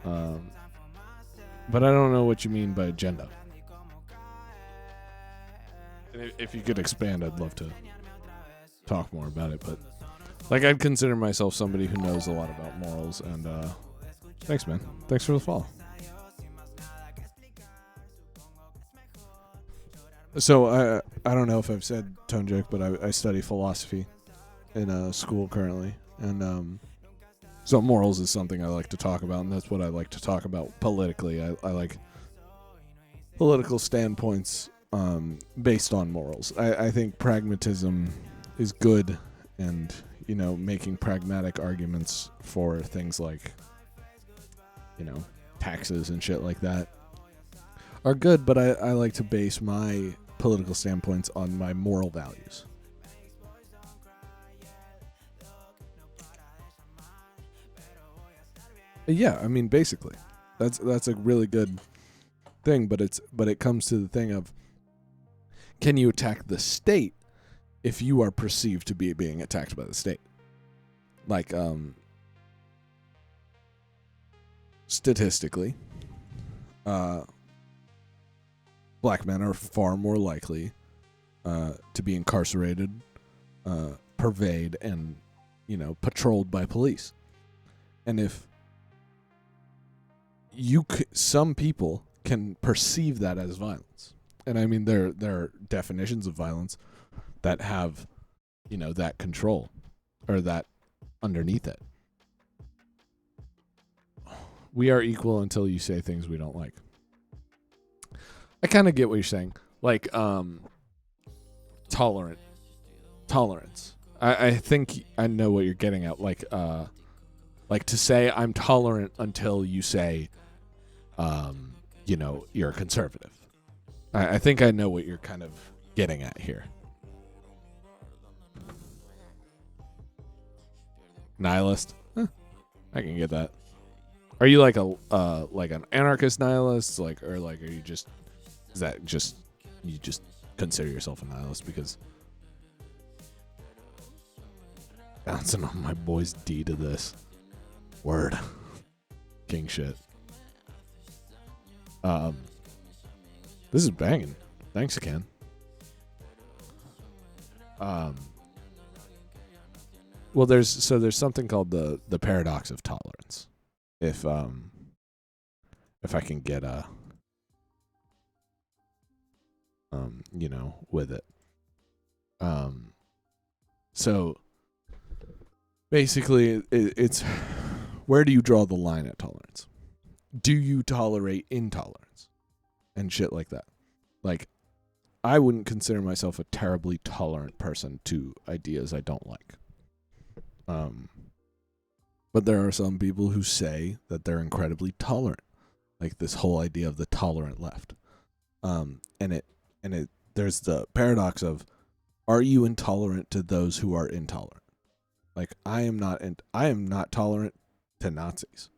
But I don't know what you mean by agenda. And if you could expand, I'd love to talk more about it. But, like, I'd consider myself somebody who knows a lot about morals. And thanks, man. Thanks for the follow. So I don't know if I've said, Tone Jack, but I study philosophy in school currently. And so morals is something I like to talk about, and that's what I like to talk about politically. I like political standpoints based on morals. I think pragmatism is good, and, you know, making pragmatic arguments for things like, you know, taxes and shit like that are good, but I like to base my political standpoints on my moral values. Yeah, I mean, basically, that's a really good thing, but it comes to the thing of, can you attack the state if you are perceived to be being attacked by the state? Like, statistically, black men are far more likely to be incarcerated, purveyed, and, you know, patrolled by police. And if some people can perceive that as violence. And I mean, there are definitions of violence that have, that control or that underneath it. We are equal until you say things we don't like. I kind of get what you're saying. Like, tolerance. I think I know what you're getting at. Like to say I'm tolerant until you say, you're a conservative. I think I know what you're kind of getting at here. Nihilist? I can get that. Are you like an anarchist nihilist? Are you just, is that just, you just consider yourself a nihilist because bouncing on my boy's D to this. Word. King shit. This is banging. Thanks, Ken. Well, there's something called the paradox of tolerance. If I can get with it. So basically it's where do you draw the line at tolerance? Do you tolerate intolerance and shit like that? Like, I wouldn't consider myself a terribly tolerant person to ideas I don't like. But there are some people who say that they're incredibly tolerant, like this whole idea of the tolerant left. There's the paradox of, are you intolerant to those who are intolerant? Like, I am not tolerant to Nazis.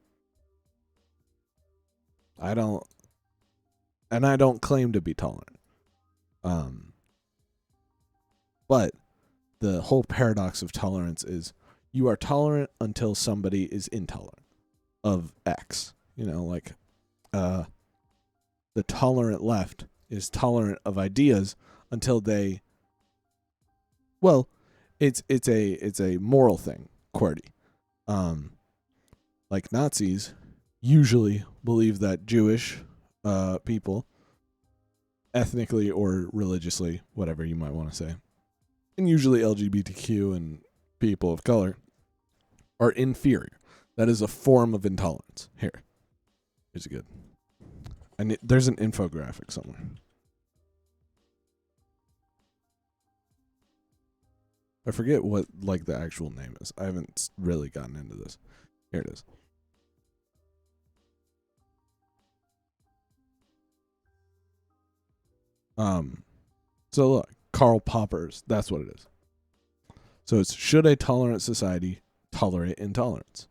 I don't claim to be tolerant. But the whole paradox of tolerance is, you are tolerant until somebody is intolerant of X. The tolerant left is tolerant of ideas until they, well, it's a moral thing, QWERTY. Like Nazis usually believe that Jewish people, ethnically or religiously, whatever you might want to say, and usually LGBTQ and people of color, are inferior. That is a form of intolerance. Here's a good. And there's an infographic somewhere. I forget what the actual name is. I haven't really gotten into this. Here it is. So look, Karl Popper's, that's what it is. So it's, should a tolerant society tolerate intolerance?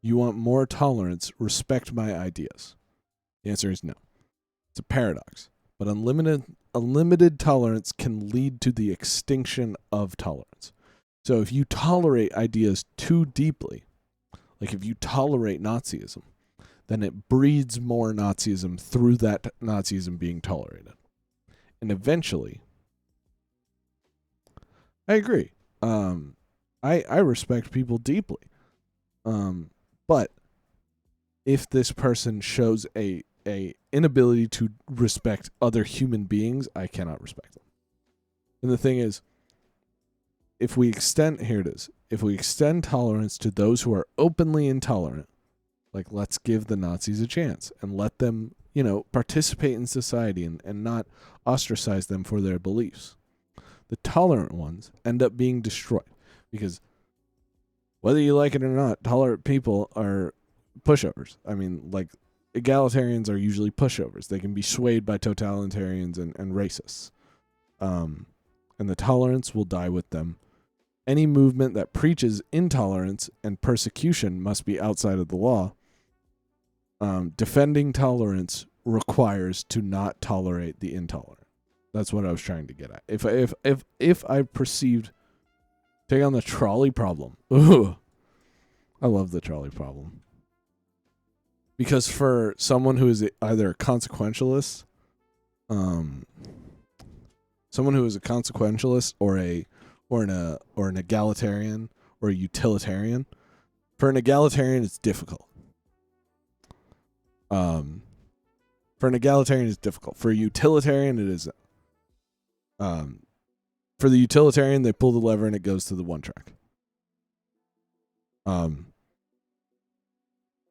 You want more tolerance, respect my ideas. The answer is no. It's a paradox. But unlimited tolerance can lead to the extinction of tolerance. So if you tolerate ideas too deeply, like if you tolerate Nazism, then it breeds more Nazism through that Nazism being tolerated. And eventually, I agree. I respect people deeply. But if this person shows a inability to respect other human beings, I cannot respect them. And the thing is, if we extend tolerance to those who are openly intolerant, like, let's give the Nazis a chance and let them, participate in society and not ostracize them for their beliefs. The tolerant ones end up being destroyed because, whether you like it or not, tolerant people are pushovers. I mean, like, egalitarians are usually pushovers. They can be swayed by totalitarians and racists. And the tolerance will die with them. Any movement that preaches intolerance and persecution must be outside of the law. Defending tolerance requires to not tolerate the intolerant. That's what I was trying to get at. If I perceived, take on the trolley problem. Ooh, I love the trolley problem. Because for someone who is either a consequentialist, or an egalitarian or a utilitarian, for an egalitarian it's difficult. For an egalitarian, it's difficult. For a utilitarian, it isn't. For the utilitarian, they pull the lever and it goes to the one track. I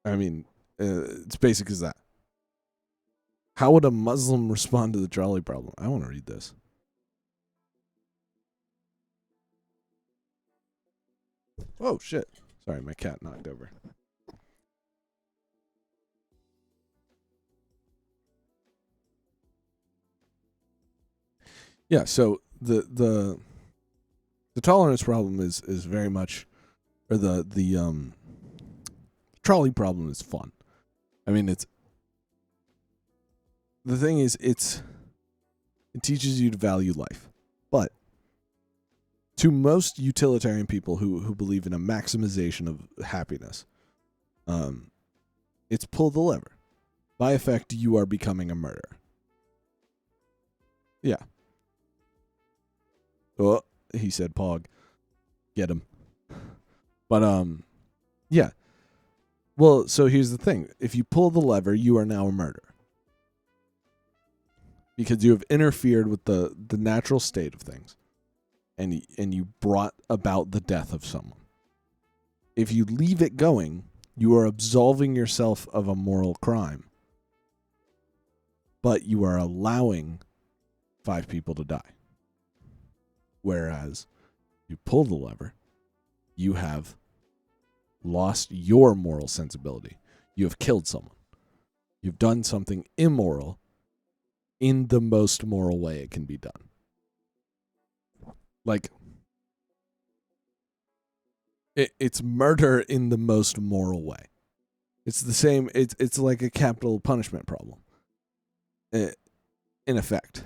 mean, it's basic as that. How would a Muslim respond to the trolley problem? I want to read this. Oh, shit. Sorry, my cat knocked over. Yeah, so the tolerance problem is very much, or the trolley problem is fun. I mean, the thing is, it teaches you to value life. But to most utilitarian people who believe in a maximization of happiness, it's pull the lever. By effect, you are becoming a murderer. Yeah. Oh, he said Pog. Get him. But, yeah. Well, so here's the thing. If you pull the lever, you are now a murderer. Because you have interfered with the natural state of things. And you brought about the death of someone. If you leave it going, you are absolving yourself of a moral crime. But you are allowing 5 people to die. Whereas you pull the lever, you have lost your moral sensibility. You have killed someone. You've done something immoral in the most moral way it can be done. Like, it's murder in the most moral way. It's the same, it's like a capital punishment problem. In effect.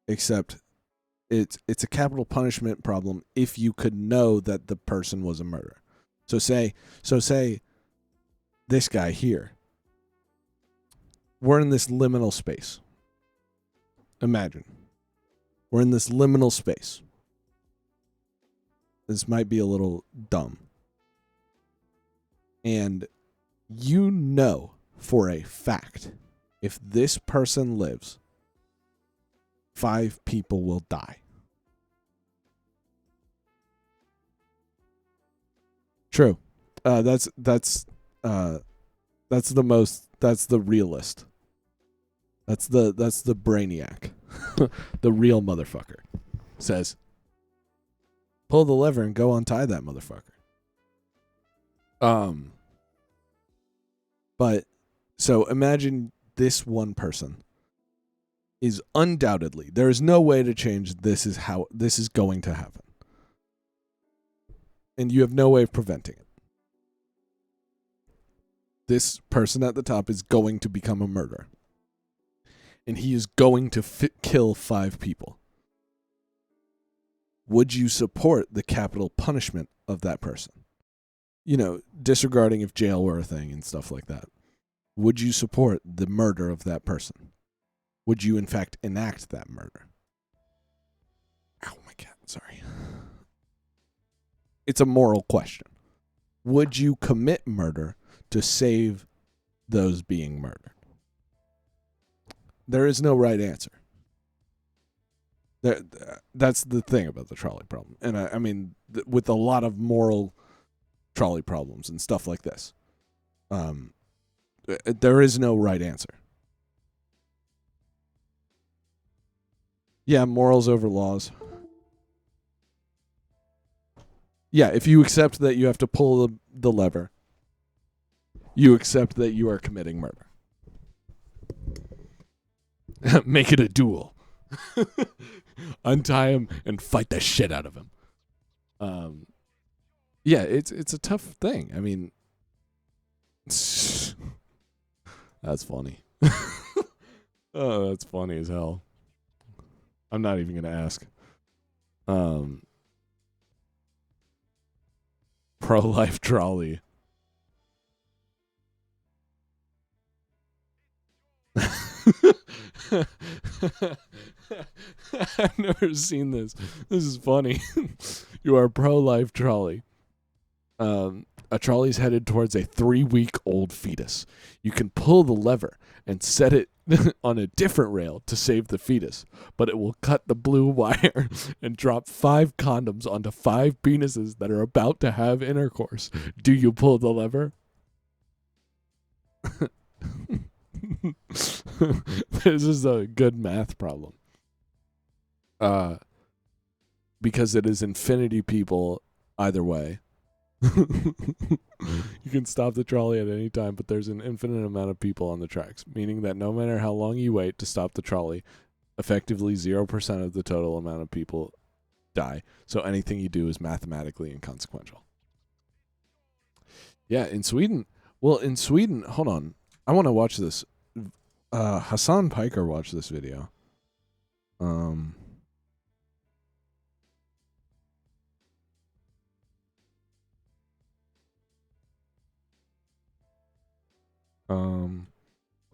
Except it's a capital punishment problem if you could know that the person was a murderer. So say this guy here. We're in this liminal space. Imagine. We're in this liminal space. This might be a little dumb. And you know for a fact, if this person lives, 5 people will die. True. That's the realist. That's the brainiac. The real motherfucker says, pull the lever and go untie that motherfucker. But so imagine this one person is undoubtedly, there is no way to change this is how this is going to happen. And you have no way of preventing it. This person at the top is going to become a murderer. And he is going to kill 5 people. Would you support the capital punishment of that person? You know, disregarding if jail were a thing and stuff like that. Would you support the murder of that person? Would you, in fact, enact that murder? Ow, my cat, sorry. It's a moral question. Would you commit murder to save those being murdered? There is no right answer. That's the thing about the trolley problem. And I mean, with a lot of moral trolley problems and stuff like this, there is no right answer. Yeah, morals over laws. Yeah, if you accept that you have to pull the lever, you accept that you are committing murder. Make it a duel. Untie him and fight the shit out of him. Yeah, it's a tough thing. I mean, that's funny. Oh, that's funny as hell. I'm not even gonna ask. Pro-life trolley. I've never seen this. This is funny. You are pro-life trolley. A trolley's headed towards a 3-week-old fetus. You can pull the lever and set it on a different rail to save the fetus, but it will cut the blue wire and drop 5 condoms onto 5 penises that are about to have intercourse. Do you pull the lever? This is a good math problem. Because it is infinity people either way. You can stop the trolley at any time, but there's an infinite amount of people on the tracks, meaning that no matter how long you wait to stop the trolley, effectively 0% of the total amount of people die. So anything you do is mathematically inconsequential. Yeah, in Sweden, hold on. I want to watch this. Hassan Piker watched this video.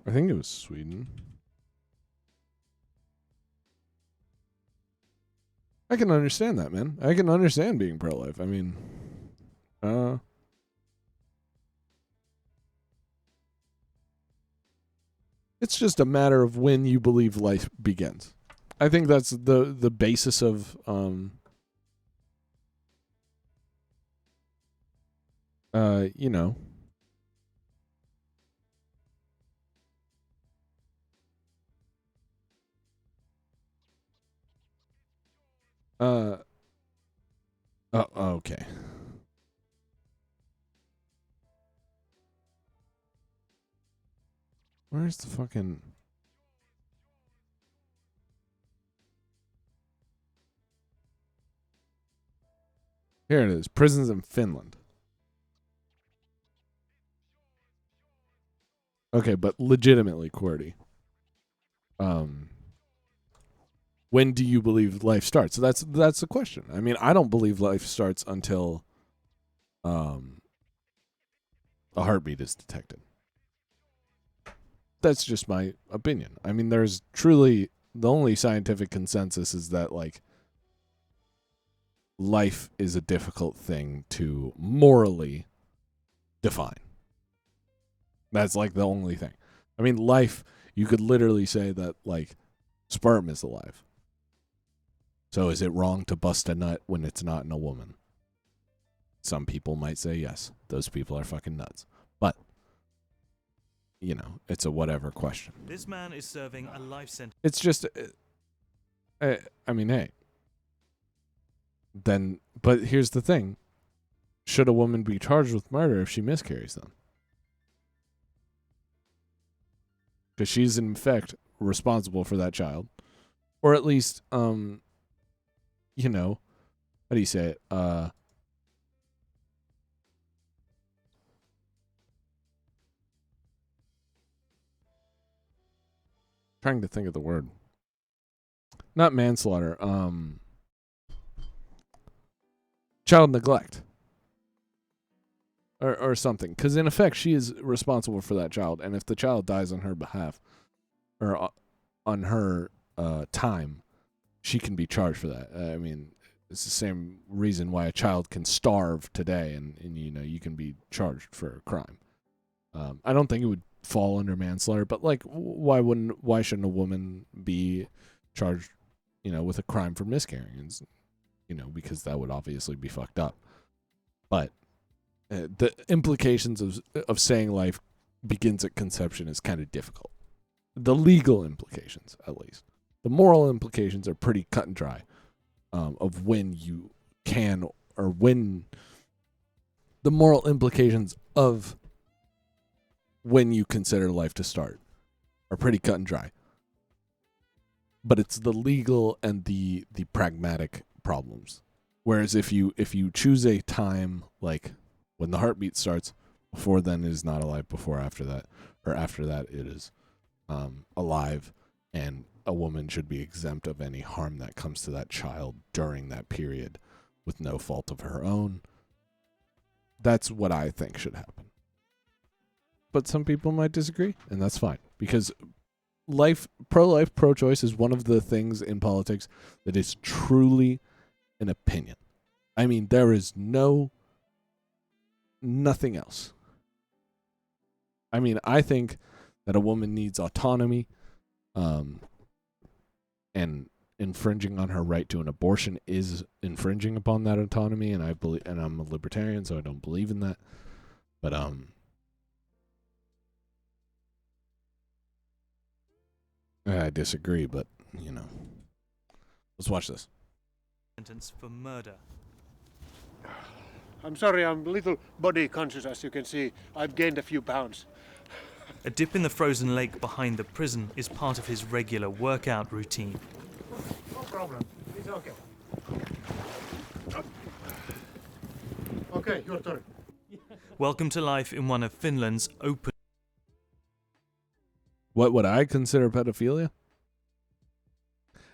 I think it was Sweden. I can understand that, man. I can understand being pro-life. I mean, it's just a matter of when you believe life begins. I think that's the basis of you know, okay. Where's the fucking... Here it is. Prisons in Finland. Okay, but legitimately, QWERTY. When do you believe life starts? So that's the question. I mean, I don't believe life starts until a heartbeat is detected. That's just my opinion. I mean, there's truly the only scientific consensus is that like life is a difficult thing to morally define. That's like the only thing. I mean, life, you could literally say that like sperm is alive. So is it wrong to bust a nut when it's not in a woman? Some people might say yes. Those people are fucking nuts. But, you know, it's a whatever question. This man is serving a life sentence. It's just, I mean, hey. Then, but here's the thing. Should a woman be charged with murder if she miscarries then? Because she's in fact responsible for that child. Or at least, you know, how do you say it? Trying to think of the word. Not manslaughter. Child neglect. Or something. Because in effect, she is responsible for that child. And if the child dies on her behalf, or on her time, she can be charged for that. I mean, it's the same reason why a child can starve today, and you know, you can be charged for a crime. I don't think it would fall under manslaughter, but like, why shouldn't a woman be charged, you know, with a crime for miscarrying? You know, because that would obviously be fucked up. But the implications of saying life begins at conception is kind of difficult. The legal implications, at least. The moral implications are pretty cut and dry, of when you can, or when the moral implications of when you consider life to start are pretty cut and dry. But it's the legal and the pragmatic problems. Whereas if you choose a time like when the heartbeat starts, before then it is not alive, before after that, or after that it is alive, and a woman should be exempt of any harm that comes to that child during that period with no fault of her own. That's what I think should happen. But some people might disagree, and that's fine. Because pro-life, pro-choice is one of the things in politics that is truly an opinion. I mean, there is no nothing else. I mean, I think that a woman needs autonomy, and infringing on her right to an abortion is infringing upon that autonomy, and I'm a libertarian, so I don't believe in that. But I disagree, but let's watch this. Sentence for murder. I'm sorry, I'm a little body conscious, as you can see. I've gained a few pounds. A dip in the frozen lake behind the prison is part of his regular workout routine. No problem. It's okay. Okay, your turn. Welcome to life in one of Finland's open... What would I consider pedophilia?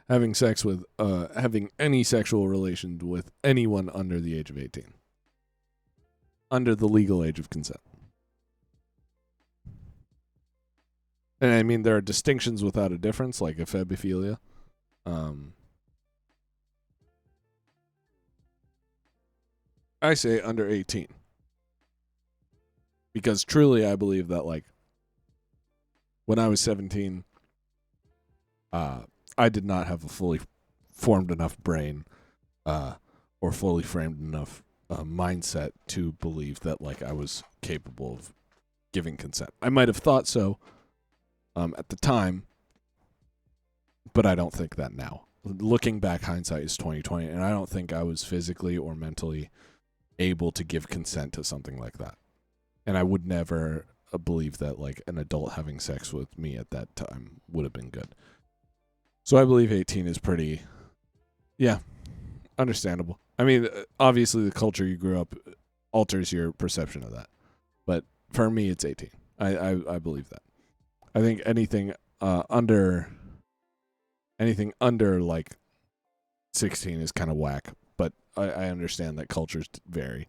Having sex with, having any sexual relations with anyone under the age of 18. Under the legal age of consent. And I mean, there are distinctions without a difference, like ephebophilia. I say under 18. Because truly I believe that, like, when I was 17, I did not have a fully formed enough brain or fully framed enough mindset to believe that, like, I was capable of giving consent. I might have thought so at the time, but I don't think that now. Looking back, hindsight is 20/20, and I don't think I was physically or mentally able to give consent to something like that. And I would never believe that, like, an adult having sex with me at that time would have been good. So I believe 18 is pretty, understandable. I mean, obviously the culture you grew up alters your perception of that. But for me, it's 18. I believe that. I think anything under like 16 is kind of whack. But I understand that cultures vary.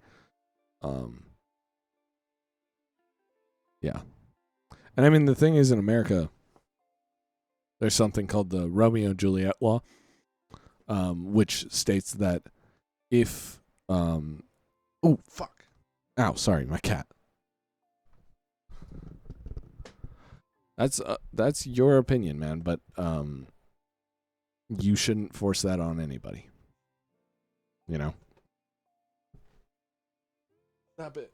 Yeah. And I mean, the thing is, in America, there's something called the Romeo and Juliet law, which states that if, oh, fuck. Ow, sorry, my cat. That's your opinion, man, but you shouldn't force that on anybody. You know? Stop it.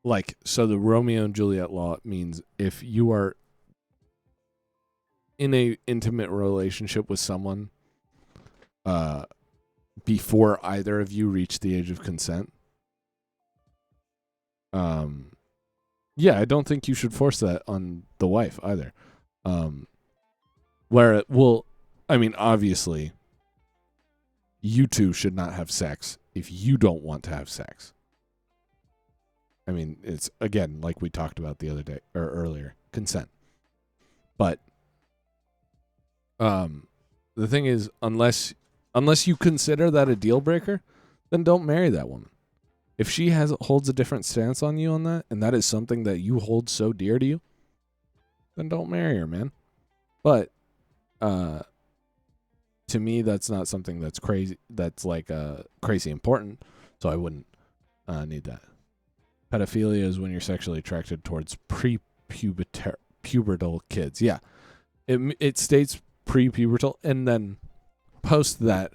Like, so the Romeo and Juliet law means if you are in a intimate relationship with someone before either of you reach the age of consent, I don't think you should force that on the wife either. Obviously, you two should not have sex if you don't want to have sex. I mean, it's, again, like we talked about the other day or earlier, consent. But the thing is, unless you consider that a deal breaker, then don't marry that woman. If she holds a different stance on you on that, and that is something that you hold so dear to you, then don't marry her, man. But to me, that's not something that's crazy. That's like crazy important. So I wouldn't need that. Pedophilia is when you're sexually attracted towards pubertal kids. Yeah, it states pre-pubertal, and then post that,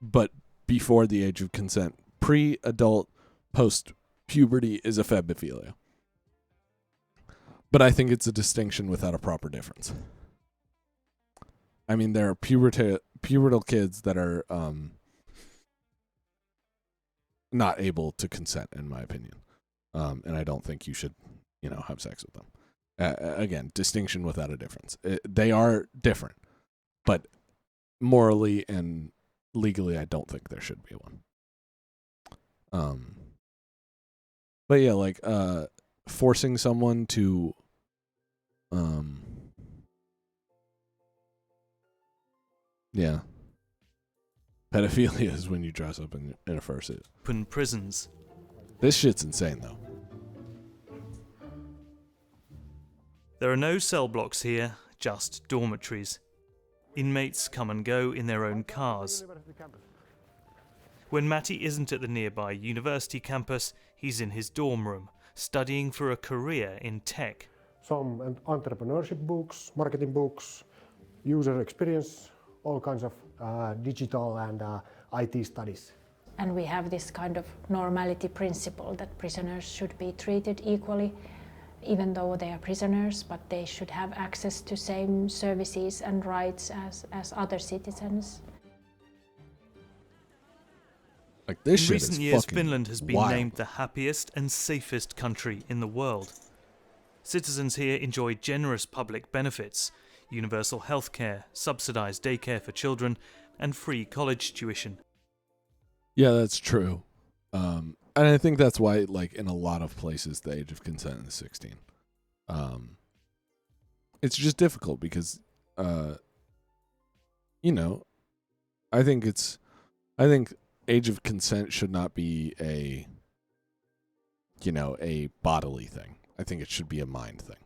but before the age of consent. Pre-adult, post-puberty is ephebophilia. But I think it's a distinction without a proper difference. I mean, there are pubertal kids that are not able to consent, in my opinion. And I don't think you should, have sex with them. Again, distinction without a difference. They are different, but morally and legally, I don't think there should be one. But yeah, like forcing someone to pedophilia is when you dress up in a fursuit. Open prisons. This shit's insane, though. There are no cell blocks here, just dormitories. Inmates come and go in their own cars. When Matty isn't at the nearby university campus, he's in his dorm room, studying for a career in tech. Some entrepreneurship books, marketing books, user experience, all kinds of digital and IT studies. And we have this kind of normality principle that prisoners should be treated equally, even though they are prisoners, but they should have access to same services and rights as other citizens. Like this in shit recent is years, fucking Finland has been wild. named the happiest and safest country in the world. Citizens here enjoy generous public benefits, universal healthcare, subsidized daycare for children, and free college tuition. Yeah, that's true. And I think that's why, like, in a lot of places, the age of consent is 16. It's just difficult because, you know, I think age of consent should not be a bodily thing. I think it should be a mind thing.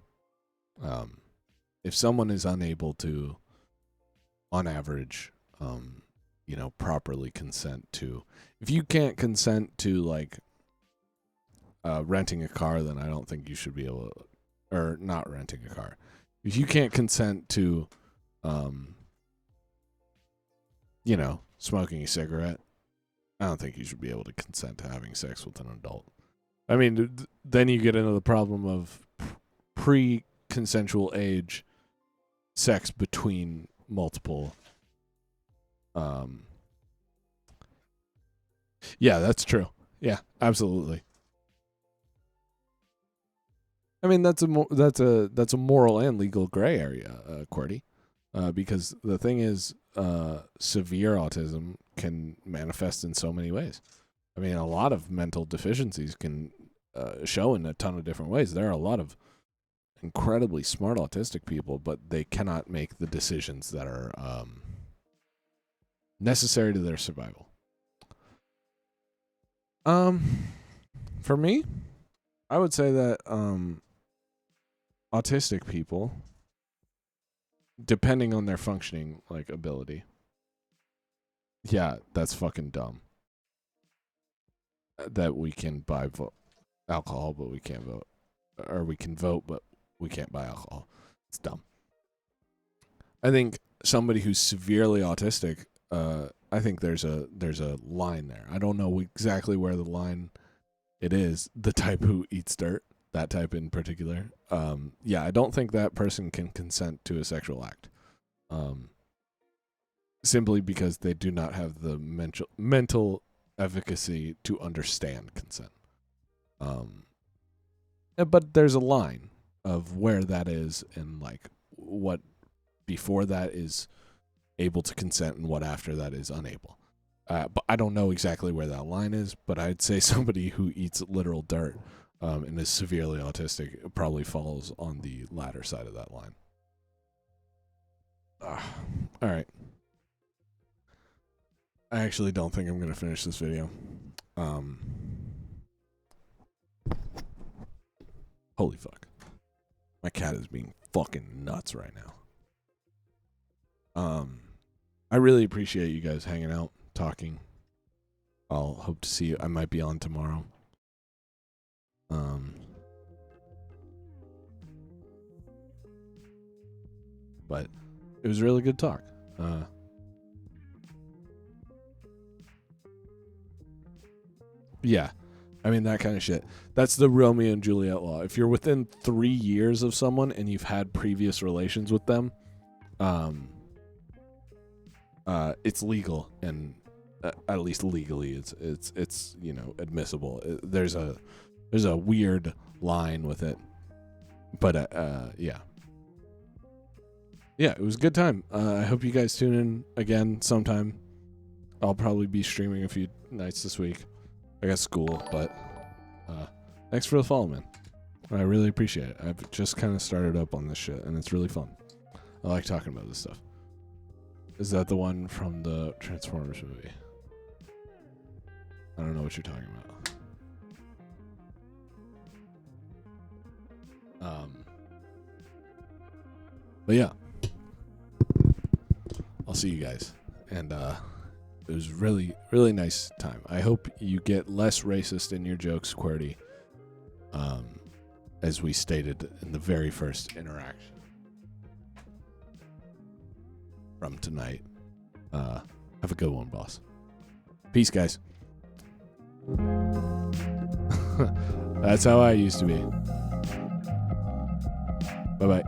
If someone is unable to, on average, properly consent to, if you can't consent to, like, renting a car, then I don't think you should be able to, or not renting a car. If you can't consent to, smoking a cigarette, I don't think you should be able to consent to having sex with an adult. I mean, then you get into the problem of pre-consensual age sex between multiple. Yeah, that's true. Yeah, absolutely. I mean, that's a moral and legal gray area, Cordy, because the thing is, severe autism can manifest in so many ways. I mean, a lot of mental deficiencies can show in a ton of different ways. There are a lot of incredibly smart autistic people, but they cannot make the decisions that are necessary to their survival. For me, I would say that autistic people, depending on their functioning like ability, yeah, that's fucking dumb. That we can buy alcohol, but we can't vote, or we can vote, but we can't buy alcohol. It's dumb. I think somebody who's severely autistic, I think there's a line there. I don't know exactly where the line it is. The type who eats dirt, that type in particular. Yeah, I don't think that person can consent to a sexual act. Simply because they do not have the mental efficacy to understand consent. But there's a line of where that is and like what before that is able to consent and what after that is unable. But I don't know exactly where that line is, but I'd say somebody who eats literal dirt and is severely autistic probably falls on the latter side of that line. All right. I actually don't think I'm going to finish this video. Holy fuck. My cat is being fucking nuts right now. I really appreciate you guys hanging out, talking. I'll hope to see you. I might be on tomorrow. But it was a really good talk. Yeah. I mean, that kind of shit. That's the Romeo and Juliet law. If you're within 3 years of someone and you've had previous relations with them, it's legal, and at least legally, it's admissible. There's a weird line with it, but yeah, it was a good time. I hope you guys tune in again sometime. I'll probably be streaming a few nights this week. I got school, but thanks for the follow, man. I really appreciate it. I've just kind of started up on this shit, and it's really fun. I like talking about this stuff. Is that the one from the Transformers movie? I don't know what you're talking about. But yeah. see you guys. And it was really, really nice time. I hope you get less racist in your jokes, QWERTY, as we stated in the very first interaction from tonight. Have a good one, boss. Peace, guys. That's how I used to be. Bye-bye.